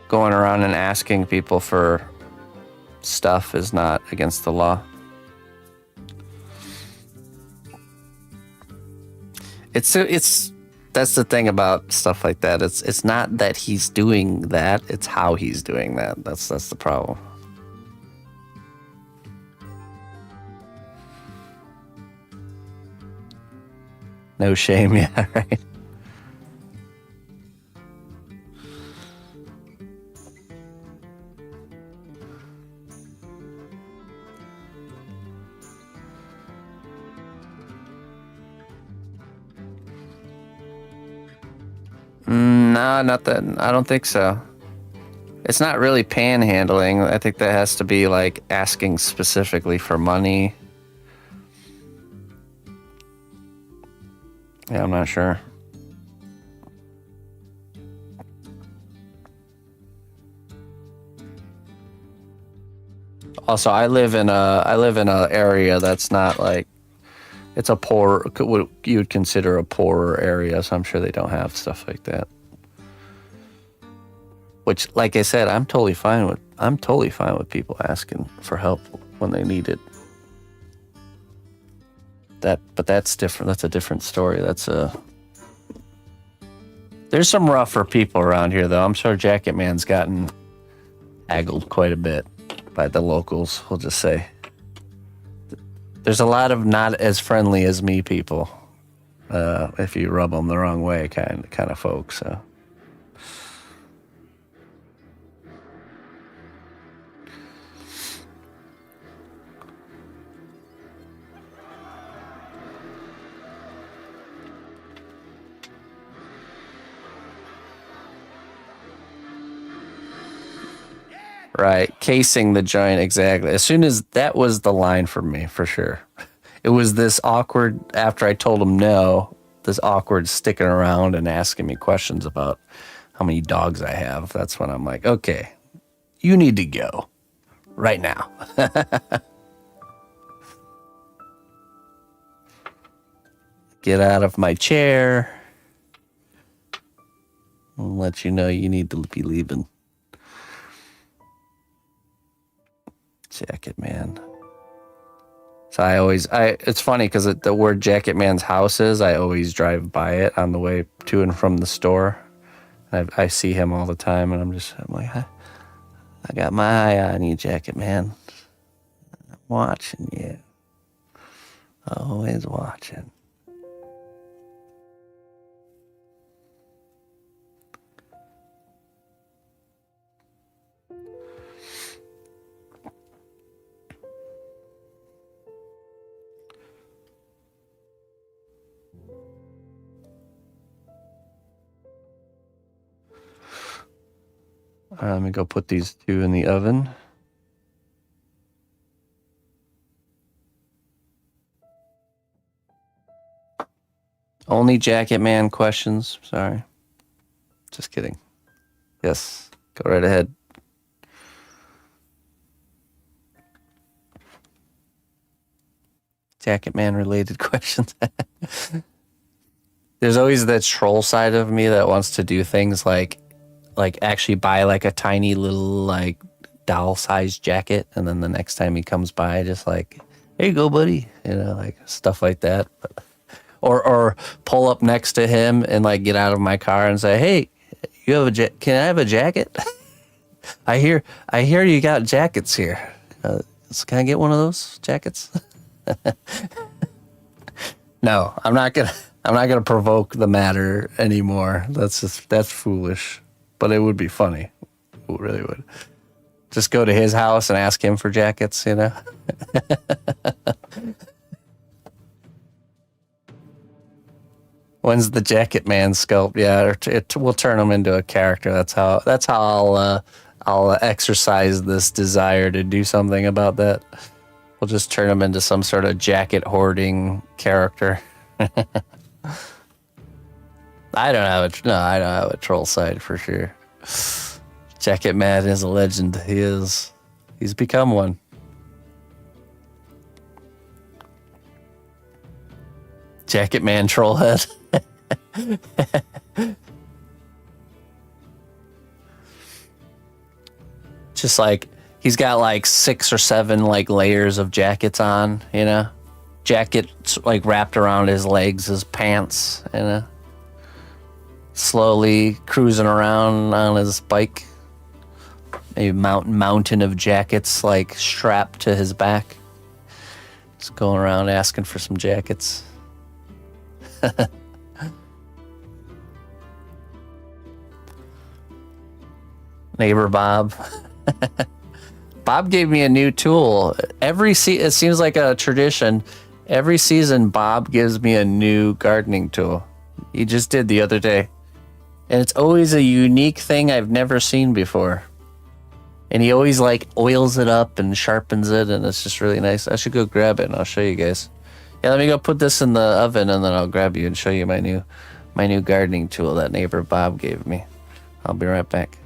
Going around and asking people for stuff is not against the law. That's the thing about stuff like that. It's not that he's doing that, it's how he's doing that. That's the problem. No shame, yeah, right. No, not that. I don't think so. It's not really panhandling. I think that has to be like asking specifically for money. Yeah, I'm not sure. Also, I live in a area that's not like, it's a poor, what you would consider a poorer area, so I'm sure they don't have stuff like that. Which, like I said, I'm totally fine with people asking for help when they need it. But that's different. That's a different story. There's some rougher people around here, though. I'm sure Jacket Man's gotten haggled quite a bit by the locals, we'll just say. There's a lot of not as friendly as me people, if you rub them the wrong way, kind of folks. So. Right, casing the joint, exactly. As soon as that was the line for me, for sure. it was this awkward, after I told him no, this awkward sticking around and asking me questions about how many dogs I have. That's when I'm like, okay, you need to go right now. Get out of my chair. I'll let you know you need to be leaving. Jacket Man. So it's funny because the word Jacket Man's house is, I always drive by it on the way to and from the store. I see him all the time, and I'm like, I got my eye on you, Jacket Man. I'm watching you. Always watching. All right, let me go put these two in the oven. Only Jacket Man questions. Sorry. Just kidding. Yes, go right ahead. Jacket Man related questions. There's always that troll side of me that wants to do things like actually buy like a tiny little like doll-sized jacket, and then the next time he comes by, just like, here you go, buddy, like stuff like that. Or pull up next to him and like get out of my car and say, hey, you have can I have a jacket? I hear you got jackets here. So can I get one of those jackets? No, I'm not gonna provoke the matter anymore. That's foolish. But it would be funny. It really would. Just go to his house and ask him for jackets, When's the Jacket Man sculpt? Yeah, we'll turn him into a character. That's how I'll exercise this desire to do something about that. We'll just turn him into some sort of jacket hoarding character. I don't have a troll side for sure. Jacket Man is a legend. He's become one. Jacket Man troll head. Just like he's got like 6 or 7 like layers of jackets on, Jackets like wrapped around his legs, his pants, slowly cruising around on his bike. A mountain of jackets like strapped to his back. Just going around asking for some jackets. Neighbor Bob. Bob gave me a new tool. It seems like a tradition. Every season, Bob gives me a new gardening tool. He just did the other day. And it's always a unique thing I've never seen before. And he always like oils it up and sharpens it, and it's just really nice. I should go grab it and I'll show you guys. Yeah, let me go put this in the oven and then I'll grab you and show you my new gardening tool that neighbor Bob gave me. I'll be right back.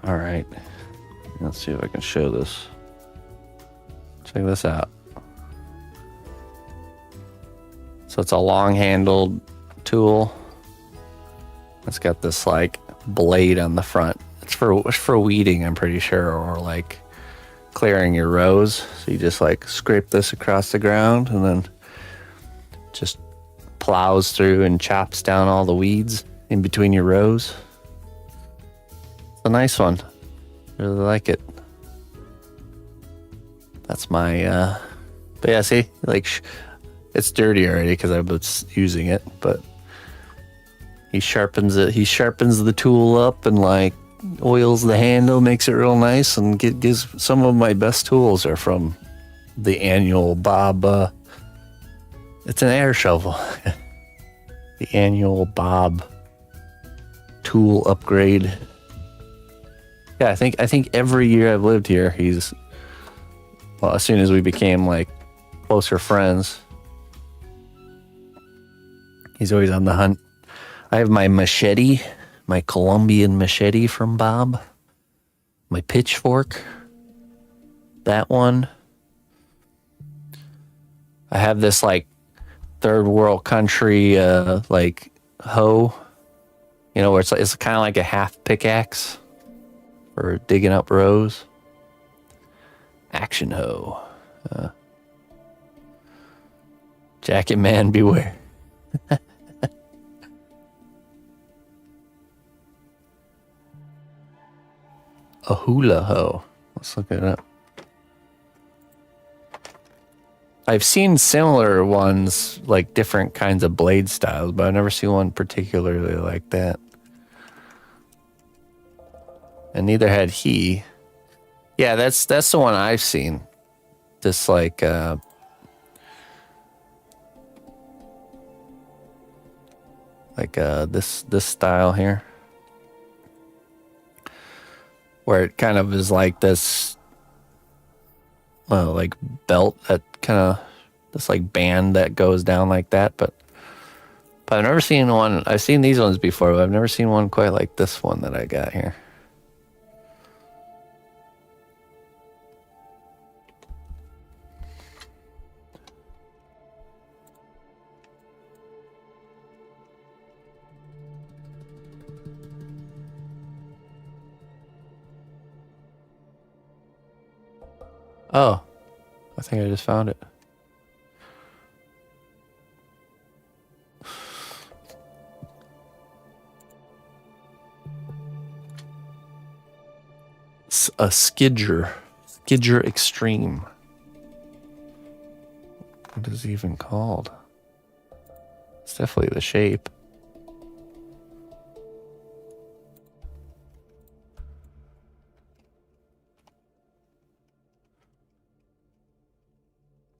All right. Let's see if I can show this. Check this out. So it's a long-handled tool. It's got this like blade on the front. It's for weeding, I'm pretty sure, or like clearing your rows. So you just like scrape this across the ground and then just plows through and chops down all the weeds in between your rows. It's a nice one. Really like it. That's my but yeah, see, like it's dirty already because I've been using it, but he sharpens it. He sharpens the tool up and like oils the handle, makes it real nice, and gives some of my best tools are from the annual Bob. It's an air shovel. The annual Bob tool upgrade. Yeah, I think every year I've lived here, he's, well, as soon as we became like closer friends, he's always on the hunt. I have my machete, my Colombian machete from Bob, my pitchfork, that one. I have this like third world country like hoe, you know, where it's kind of like a half pickaxe for digging up rows. Action hoe. Jacket man beware. A hula hoe. Let's look it up. I've seen similar ones, like different kinds of blade styles, but I've never seen one particularly like that. And neither had he. Yeah, that's the one I've seen. This like this style here, where it kind of is like this, well, like belt that kind of, this like band that goes down like that, but I've never seen one. I've seen these ones before, but I've never seen one quite like this one that I got here. Oh, I think I just found it. A Skidger. Skidger Extreme. What is it even called? It's definitely the shape.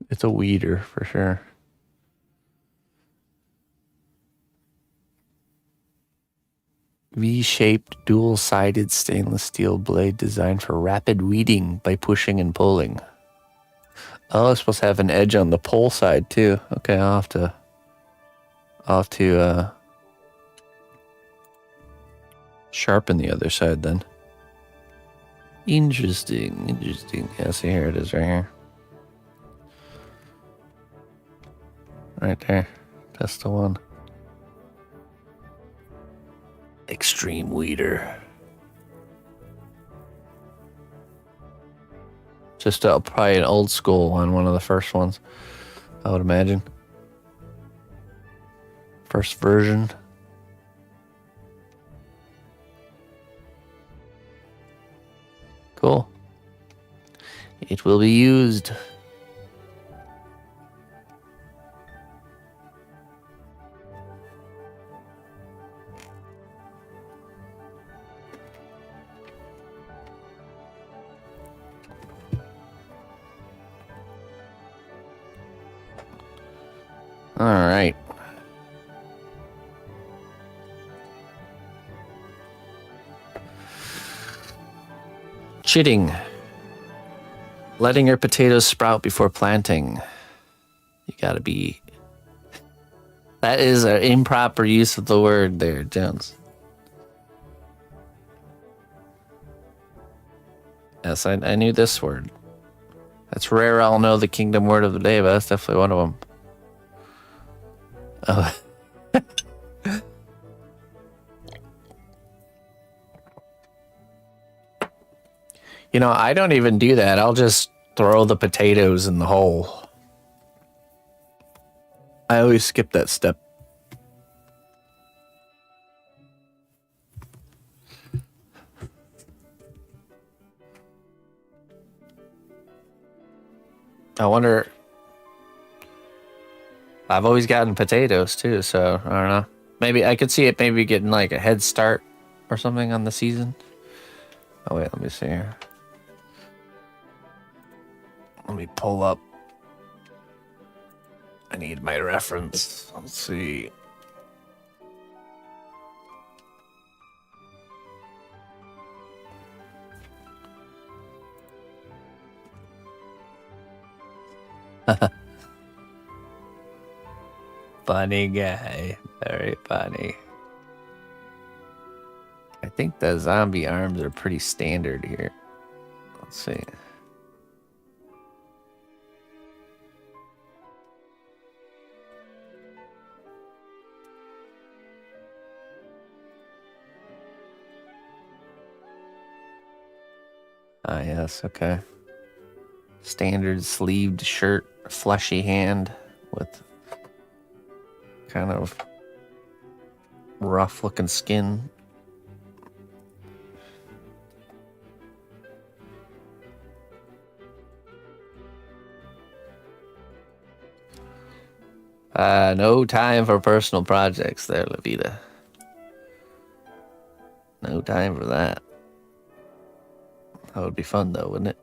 It's a weeder for sure. V-shaped, dual-sided stainless steel blade designed for rapid weeding by pushing and pulling. Oh, it's supposed to have an edge on the pull side too. Okay, I'll have to sharpen the other side then. Interesting. Yeah, see, here it is right here. Right there. That's the one. Extreme weeder. Just probably an old school one of the first ones, I would imagine. First version. Cool. It will be used. All right. Chitting. Letting your potatoes sprout before planting. You gotta be... That is an improper use of the word there, Jones. Yes, I knew this word. That's rare. I'll know the kingdom word of the day, but that's definitely one of them. Oh. You know, I don't even do that. I'll just throw the potatoes in the hole. I always skip that step. I wonder. I've always gotten potatoes too, so I don't know. Maybe I could see it maybe getting like a head start or something on the season. Oh wait, let me see here. Let me pull up. I need my reference. Let's see. Funny guy. Very funny. I think the zombie arms are pretty standard here. Let's see. Ah, yes, okay. Standard sleeved shirt, fleshy hand with kind of rough looking skin. No time for personal projects there, Levita. No time for that. That would be fun though, wouldn't it?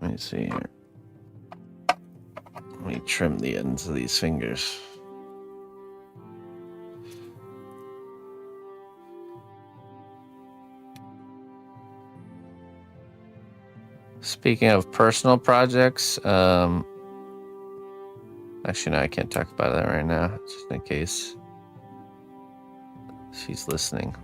Let me see here. Let me trim the ends of these fingers. Speaking of personal projects, actually no, I can't talk about that right now, just in case she's listening.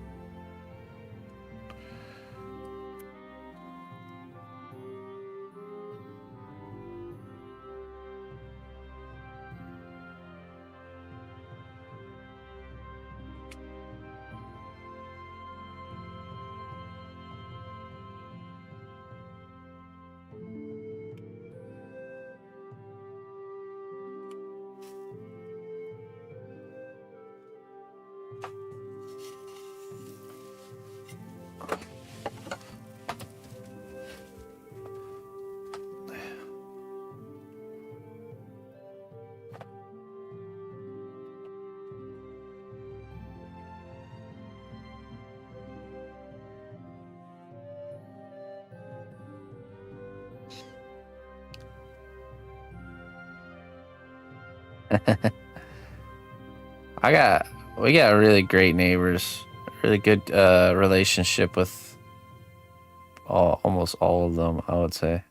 We got really great neighbors, really good relationship with almost all of them, I would say.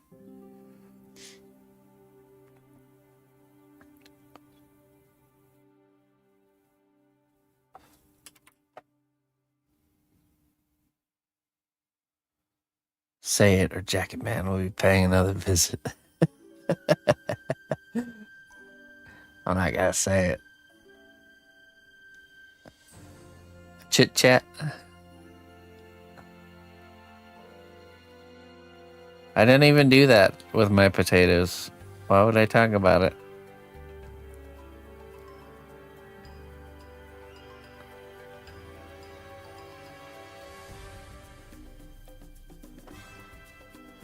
Say it or Jacket Man will be paying another visit. I'm not gonna say it. Chit chat. I didn't even do that with my potatoes. Why would I talk about it?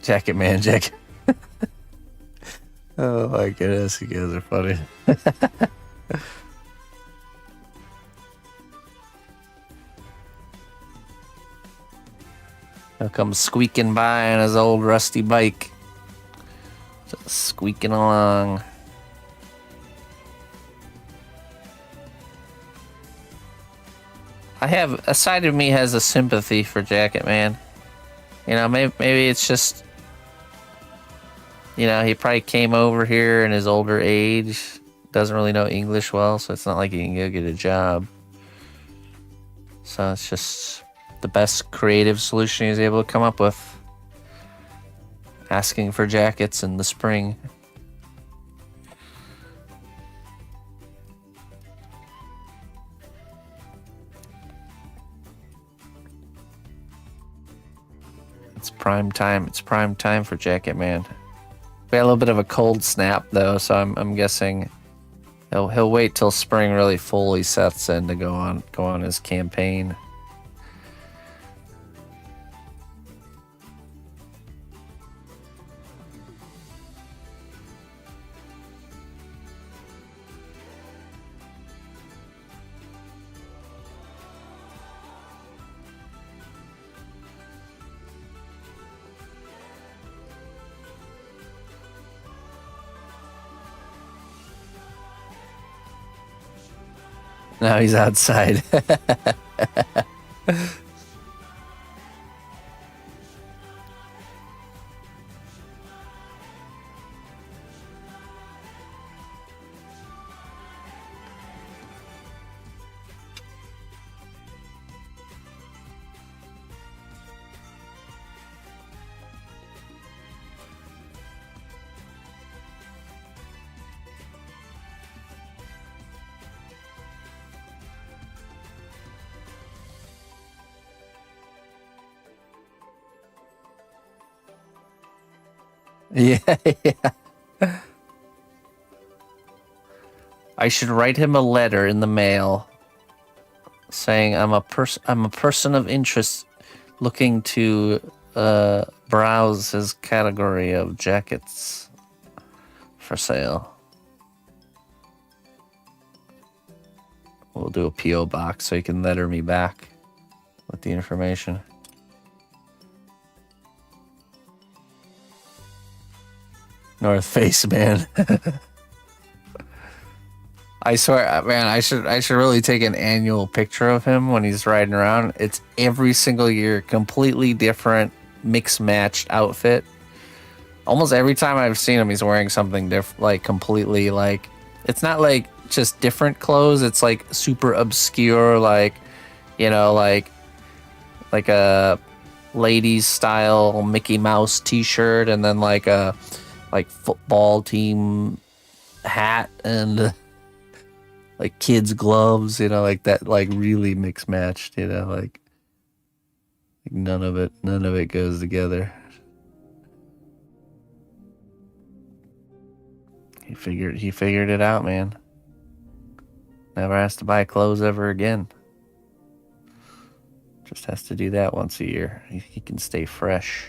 Jacket Man, Jacket. Oh my goodness, you guys are funny. He'll come squeaking by on his old rusty bike. Just squeaking along. A side of me has a sympathy for Jacket Man. You know, maybe it's just You know, he probably came over here in his older age, doesn't really know English well, so it's not like he can go get a job. So it's just the best creative solution he was able to come up with. Asking for jackets in the spring. It's prime time. It's prime time for Jacket Man. We had a little bit of a cold snap though, so I'm guessing he'll wait till spring really fully sets in to go on his campaign. Now he's outside. Yeah, yeah. I should write him a letter in the mail saying I'm a person of interest looking to browse his category of jackets for sale. We'll do a P.O. box so he can letter me back with the information. North Face, man. I swear, man, I should really take an annual picture of him when he's riding around. It's every single year, completely different, mixed matched outfit. Almost every time I've seen him, he's wearing something different, like completely like, it's not like just different clothes. It's like super obscure, like, you know, like a ladies style Mickey Mouse t-shirt and then like a football team hat and like kids gloves, you know, like that, like really mixed matched, you know, like none of it goes together. He figured it out, man. Never has to buy clothes ever again. Just has to do that once a year. He can stay fresh.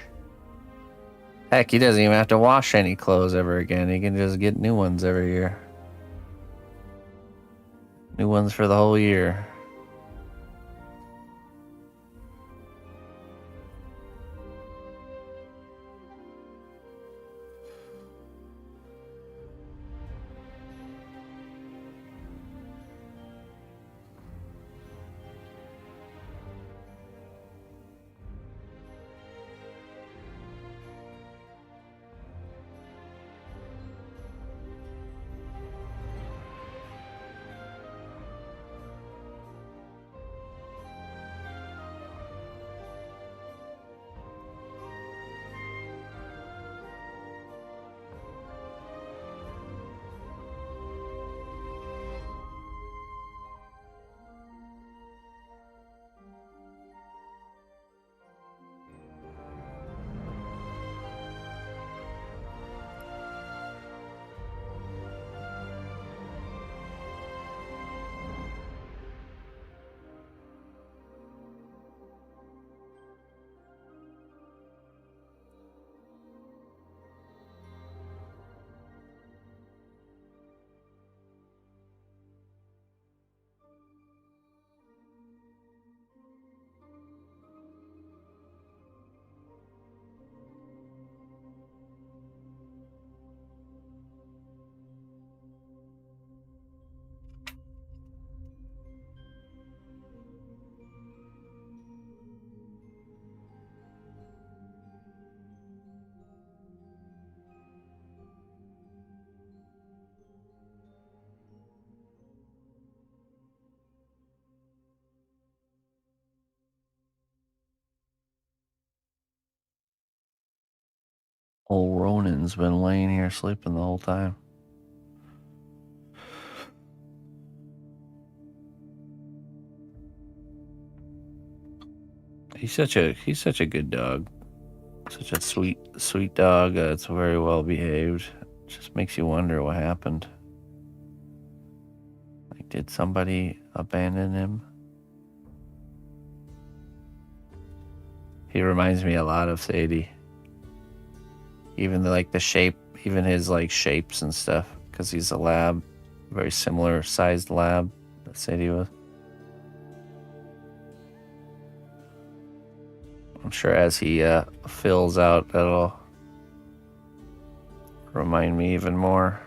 Heck, he doesn't even have to wash any clothes ever again. He can just get new ones every year. New ones for the whole year. Old Ronan's been laying here sleeping the whole time. He's such a good dog. Such a sweet dog. It's very well behaved. Just makes you wonder what happened. Like, did somebody abandon him? He reminds me a lot of Sadie. Even the shape, even his like shapes and stuff, because he's a lab, very similar sized lab that Sadie was. I'm sure as he fills out, that'll remind me even more.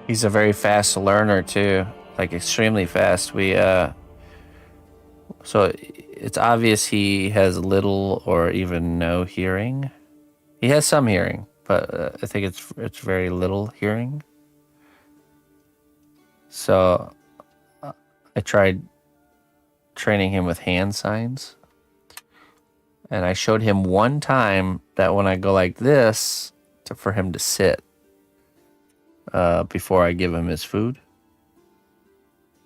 He's a very fast learner too, like extremely fast. So it's obvious he has little or even no hearing. He has some hearing, but I think it's very little hearing. So I tried training him with hand signs, and I showed him one time that when I go like this for him to sit before I give him his food.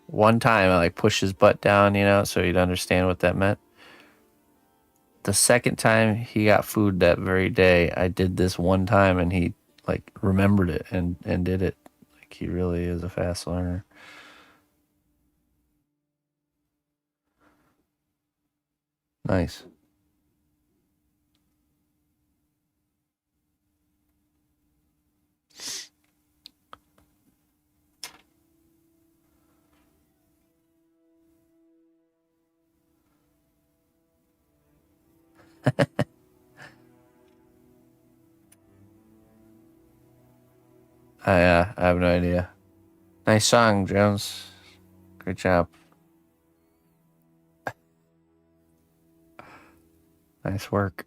One time I like push his butt down, so he'd understand what that meant. The second time he got food that very day, I did this one time and he like remembered it and did it. Like, he really is a fast learner. Nice. I have no idea. Nice song, Jones. Great job. Nice work.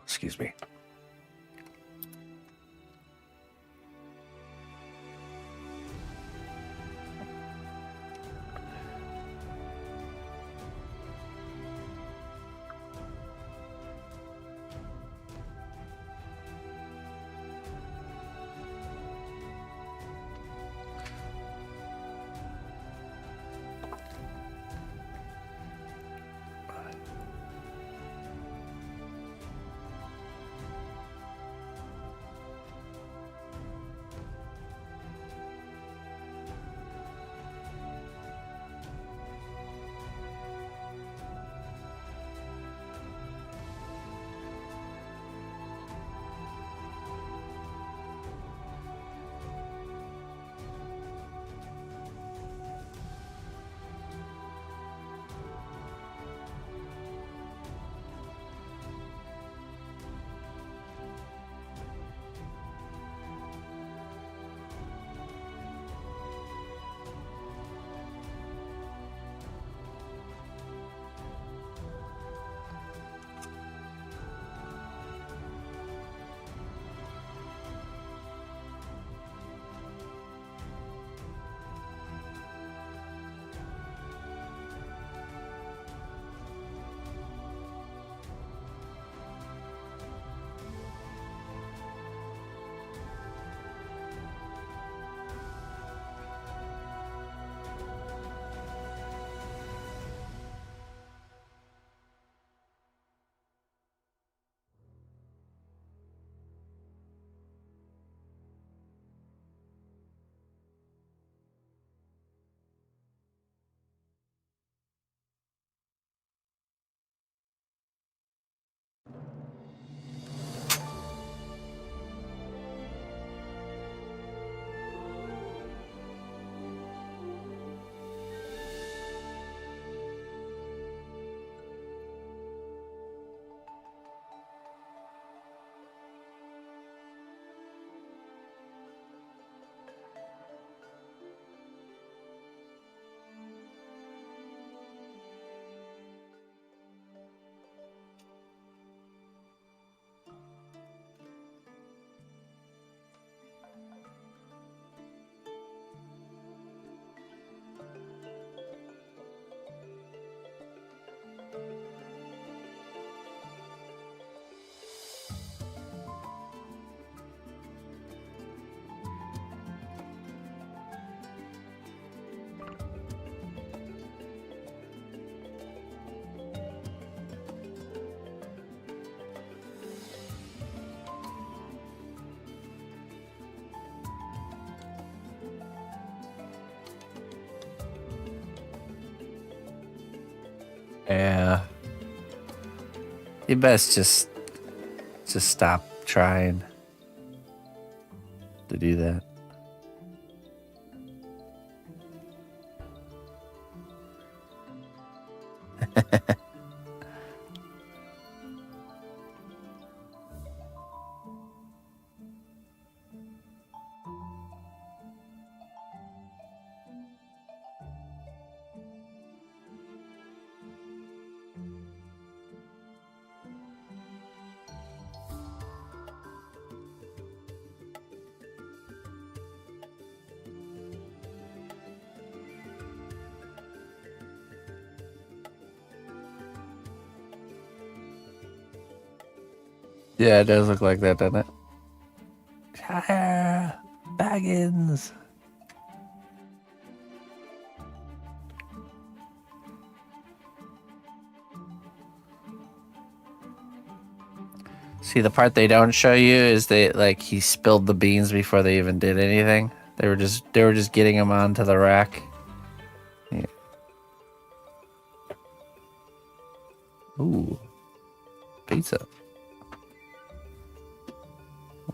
Excuse me. Yeah. You best just stop trying to do that. Yeah, it does look like that, doesn't it? Higher Baggins. See, the part they don't show you is he spilled the beans before they even did anything. They were just getting them onto the rack. Yeah. Ooh, pizza.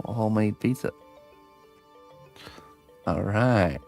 Homemade pizza. All right.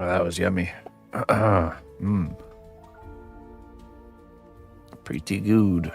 Oh, that was yummy. Pretty good.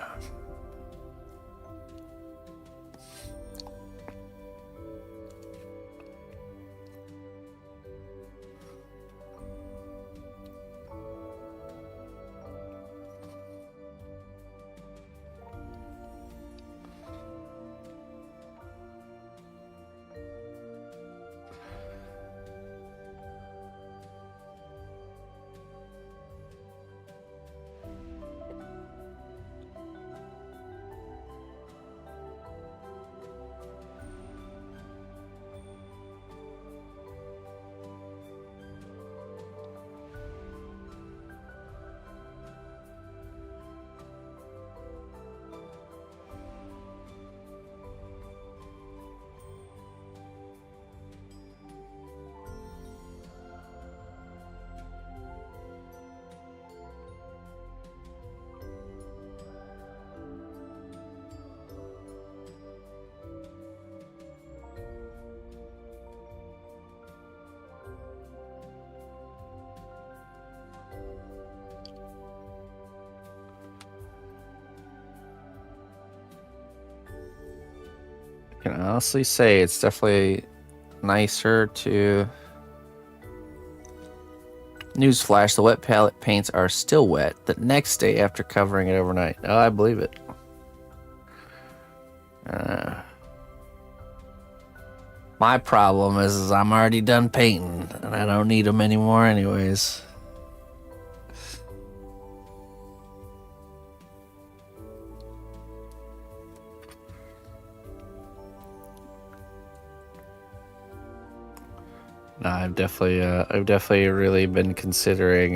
I can honestly say it's definitely nicer to... Newsflash, the wet palette paints are still wet the next day after covering it overnight. Oh, I believe it. My problem is I'm already done painting, and I don't need them anymore anyways. No, I've definitely really been considering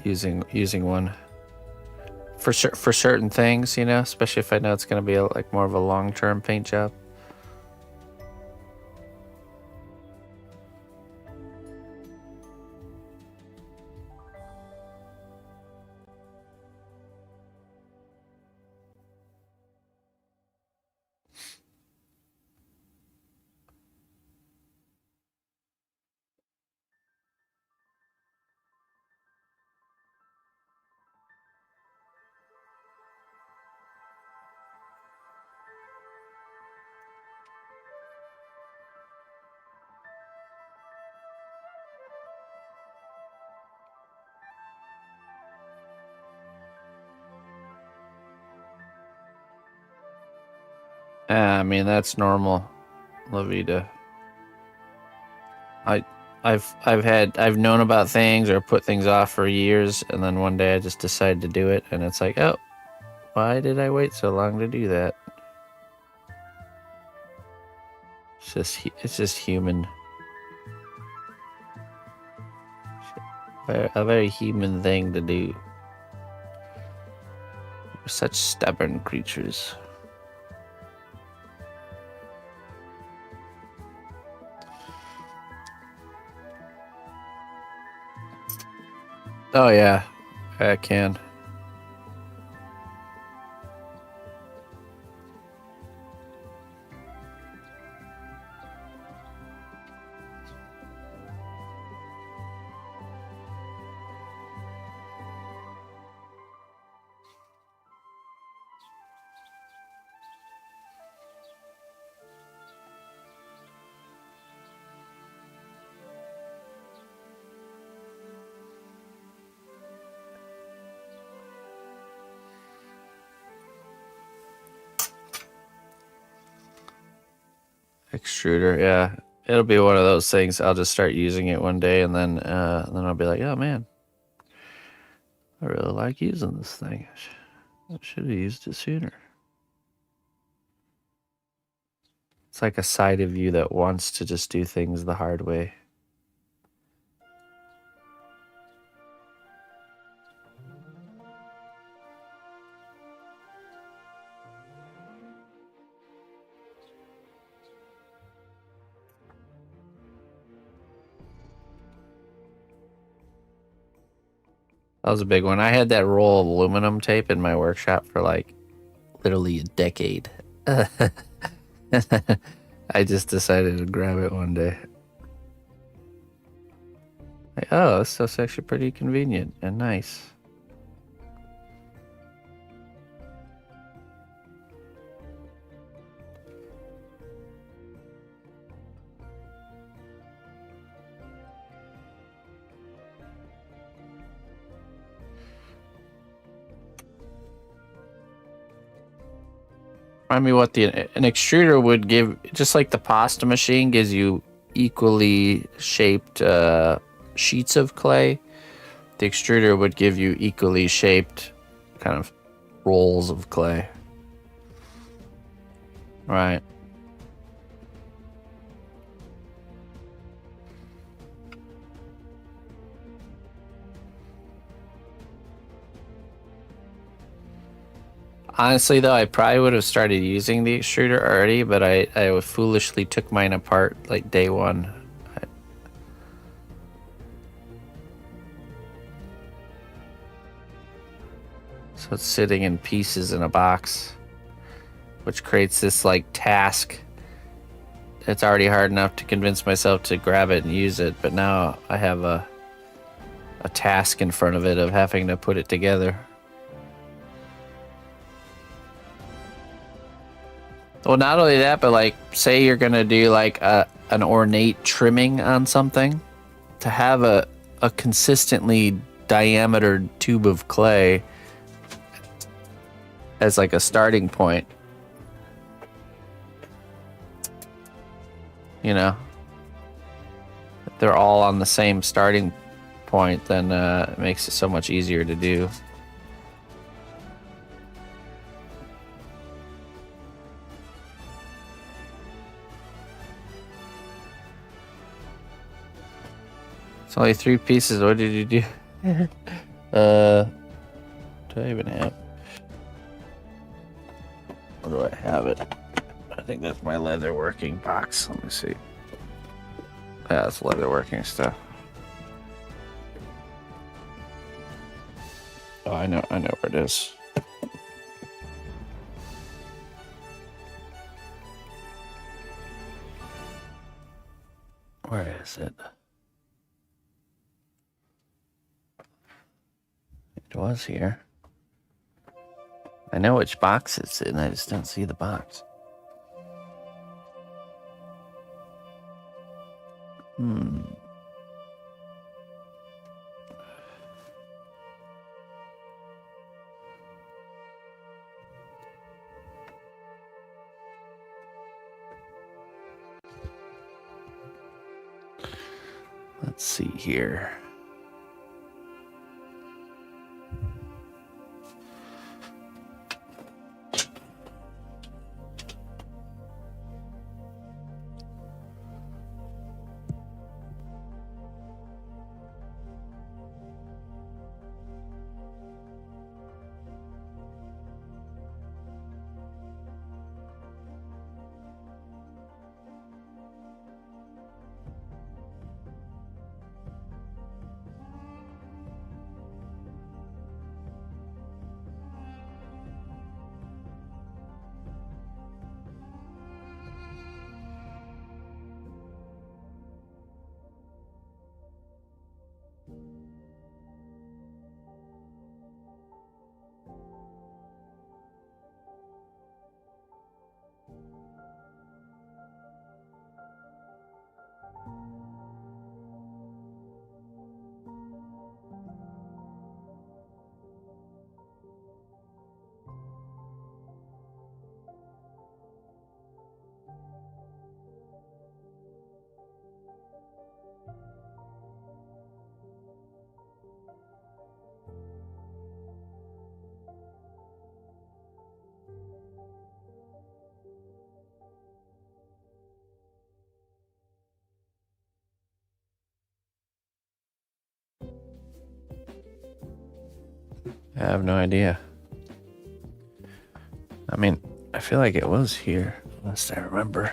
using one for certain things, you know, especially if I know it's going to be like more of a long-term paint job. I mean, that's normal, Lavita. I've known about things or put things off for years, and then one day I just decided to do it, and it's like, oh, why did I wait so long to do that? It's just human. A very human thing to do. We're such stubborn creatures. Oh yeah, I can. Extruder, yeah. It'll be one of those things. I'll just start using it one day, and then I'll be like, oh man, I really like using this thing. I should have used it sooner. It's like a side of you that wants to just do things the hard way. That was a big one. I had that roll of aluminum tape in my workshop for like literally a decade. I just decided to grab it one day. Like, oh, this stuff's actually pretty convenient and nice. I mean, what an extruder would give, just like the pasta machine gives you equally shaped sheets of clay, the extruder would give you equally shaped kind of rolls of clay. Right. Honestly, though, I probably would have started using the extruder already, but I foolishly took mine apart like day one. So it's sitting in pieces in a box, which creates this like task. It's already hard enough to convince myself to grab it and use it, but now I have a task in front of it of having to put it together. Well, not only that, but like, say you're gonna do like an ornate trimming on something, to have a consistently diametered tube of clay as like a starting point, you know, if they're all on the same starting point, then it makes it so much easier to do. It's only 3 pieces. What did you do? Do I even have? Where do I have it? I think that's my leather working box. Let me see. Yeah, that's leather working stuff. Oh, I know where it is. Where is it? It was here. I know which box it's in, I just don't see the box. Let's see here. I have no idea. I mean, I feel like it was here, unless I remember.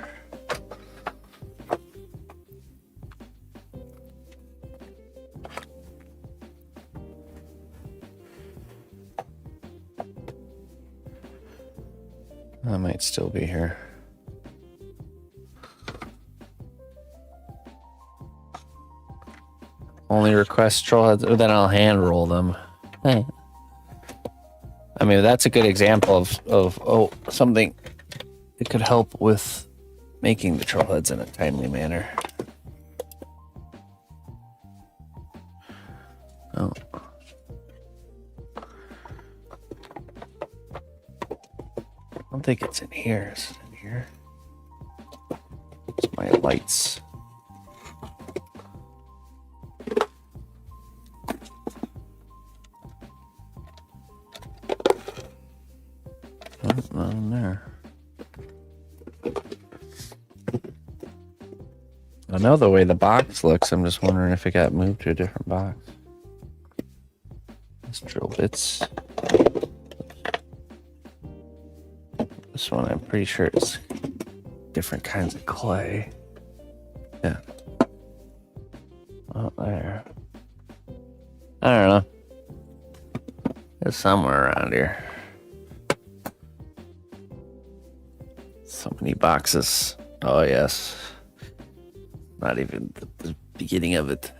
That might still be here. Only request troll heads, then I'll hand roll them. Hey. I mean, that's a good example of something that could help with making the troll heads in a timely manner. Oh. I don't think it's in here. Is it in here? It's my lights. Oh, not in there. I know the way the box looks. I'm just wondering if it got moved to a different box. Let's drill bits. This one, I'm pretty sure it's different kinds of clay. Yeah. Oh, there. I don't know. It's somewhere around here. So many boxes. Oh, yes. Not even the beginning of it.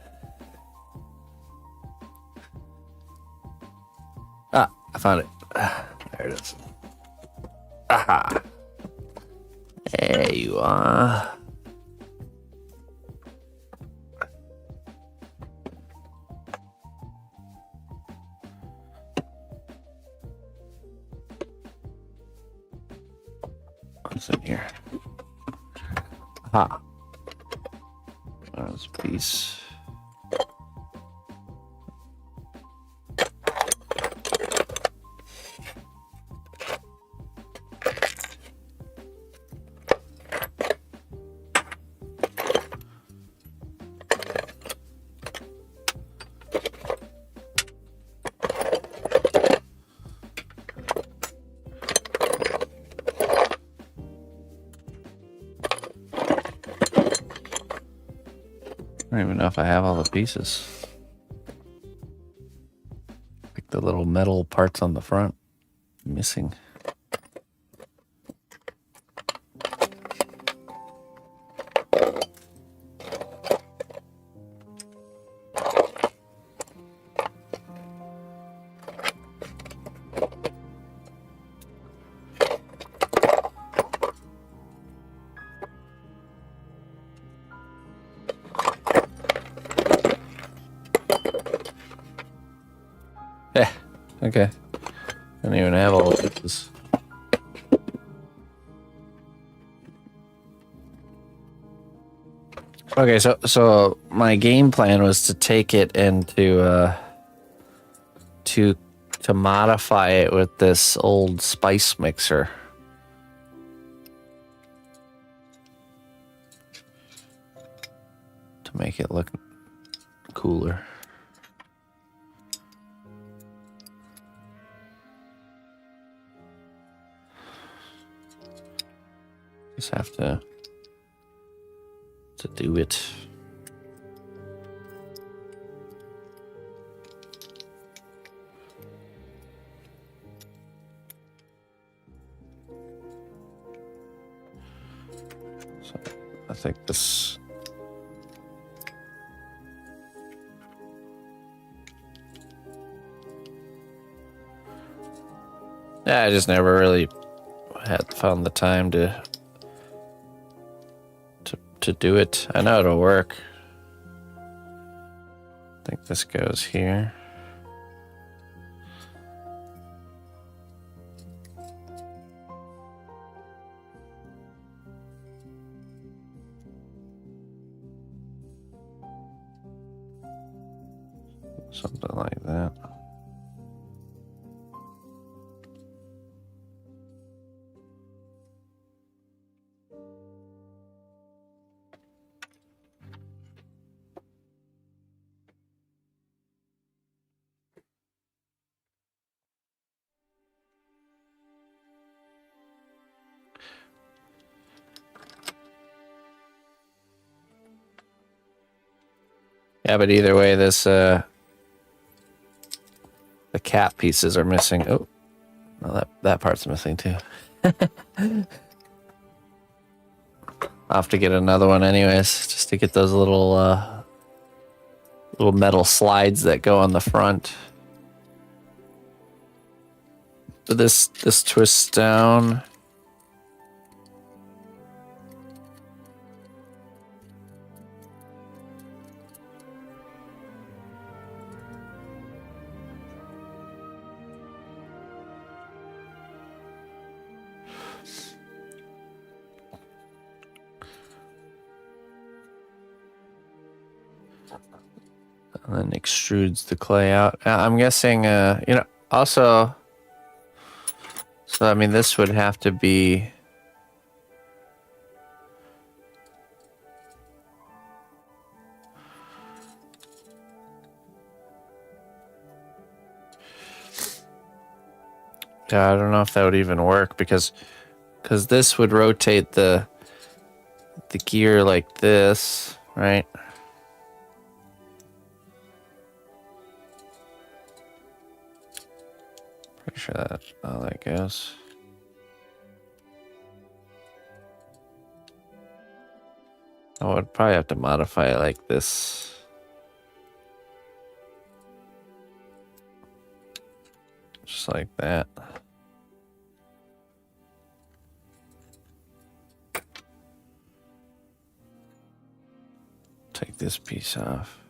Ah, I found it. There it is. Aha. There you are. What's in here? Aha. That's a piece. I don't even know if I have all the pieces. Like the little metal parts on the front. Missing. Yeah, okay. I don't even have all the pieces. Okay, so my game plan was to take it and to modify it with this old spice mixer. To make it look cooler. Just have to do it. So I think this. Yeah, I just never really had found the time to do it. I know it'll work. I think this goes here. Something like that. Yeah, but either way, this the cap pieces are missing. Oh, well, that part's missing too. I'll have to get another one anyways, just to get those little little metal slides that go on the front. So this twists down. And then extrudes the clay out. I'm guessing, also, so I mean, this would have to be, yeah, I don't know if that would even work because this would rotate the gear like this, right? Pretty sure that's how that goes. I would probably have to modify it like this. Just like that. Take this piece off.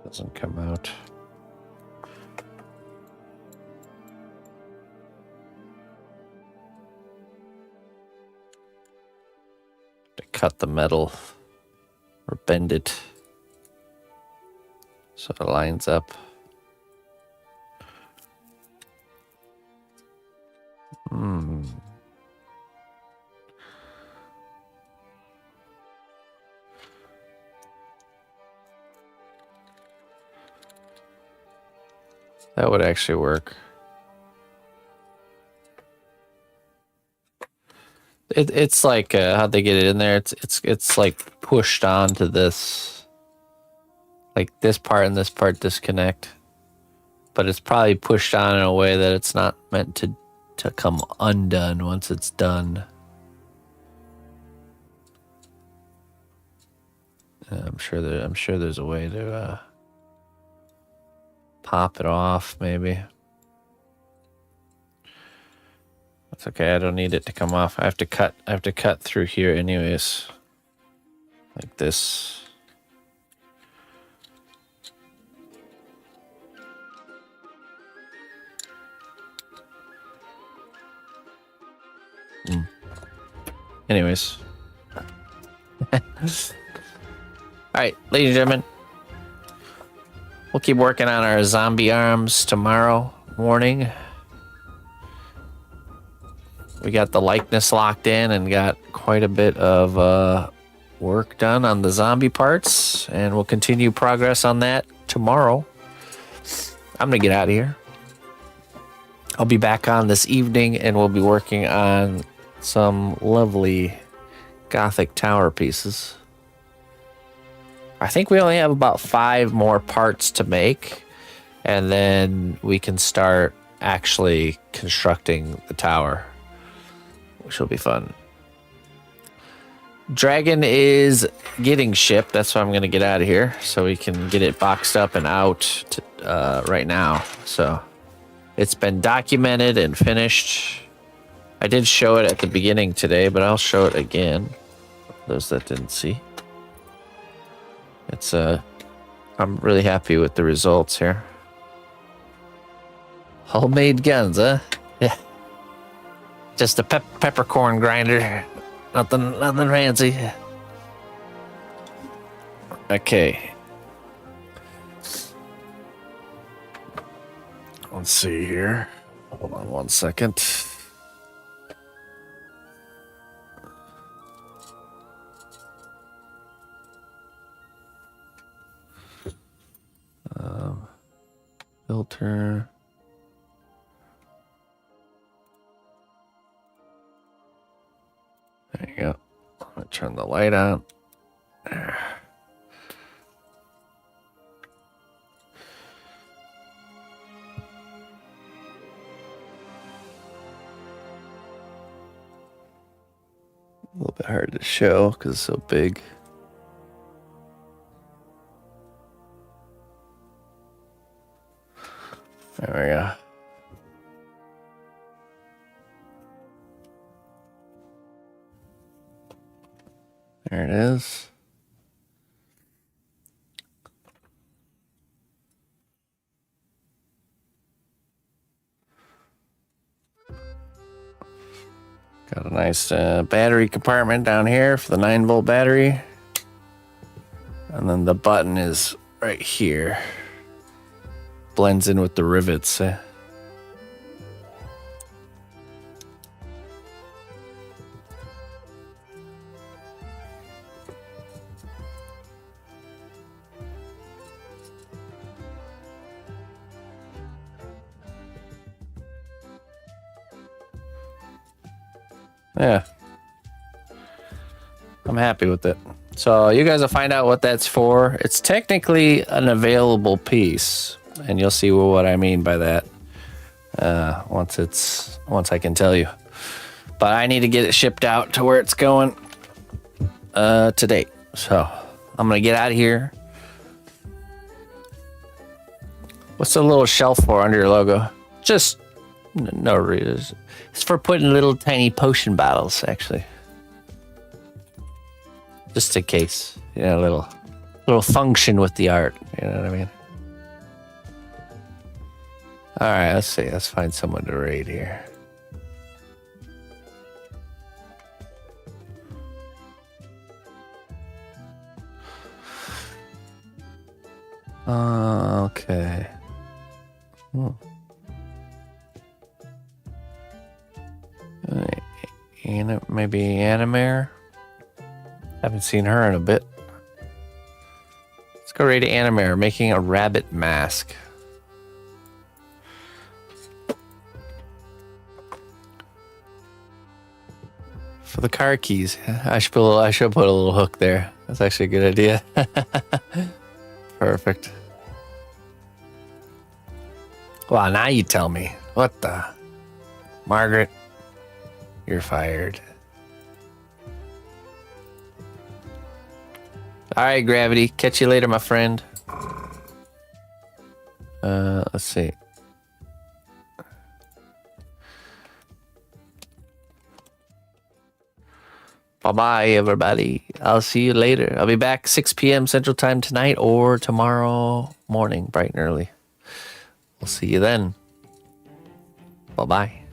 Doesn't come out. To cut the metal or bend it so it lines up. That would actually work. It's like how'd they get it in there? It's like pushed onto this, like this part and this part disconnect, but it's probably pushed on in a way that it's not meant to come undone once it's done. I'm sure there's a way to pop it off, maybe. That's okay. I don't need it to come off. I have to cut through here anyways. Like this. Anyways. All right, ladies and gentlemen. We'll keep working on our zombie arms tomorrow morning. We got the likeness locked in and got quite a bit of work done on the zombie parts, and we'll continue progress on that tomorrow. I'm gonna get out of here. I'll be back on this evening, and we'll be working on some lovely Gothic tower pieces. I think we only have about 5 more parts to make, and then we can start actually constructing the tower, which will be fun. Dragon is getting shipped. That's why I'm going to get out of here, so we can get it boxed up and out right now. So it's been documented and finished. I did show it at the beginning today, but I'll show it again. Those that didn't see. It's I'm really happy with the results here. Homemade guns, huh? Yeah. Just a peppercorn grinder. Nothing fancy. Okay. Let's see here. Hold on 1 second. Filter. Turn the light on. There. A little bit hard to show because it's so big. There we go. There it is. Got a nice battery compartment down here for the 9-volt battery. And then the button is right here. Blends in with the rivets. Yeah. I'm happy with it. So you guys will find out what that's for. It's technically an available piece, and you'll see what I mean by that once I can tell you. But I need to get it shipped out to where it's going today. So I'm gonna get out of here. What's the little shelf for under your logo? Just no reason. It's for putting little tiny potion bottles, actually. Just in case, you know, a little function with the art. You know what I mean? All right, let's see. Let's find someone to raid here. Okay. Maybe Animare. Haven't seen her in a bit. Let's go raid Animare, making a rabbit mask. For the car keys, I should put a little hook there. That's actually a good idea. Perfect. Well, now you tell me. What the? Margaret, you're fired. All right, Gravity. Catch you later, my friend. Let's see. Bye-bye, everybody. I'll see you later. I'll be back 6 p.m. Central Time tonight or tomorrow morning, bright and early. We'll see you then. Bye-bye.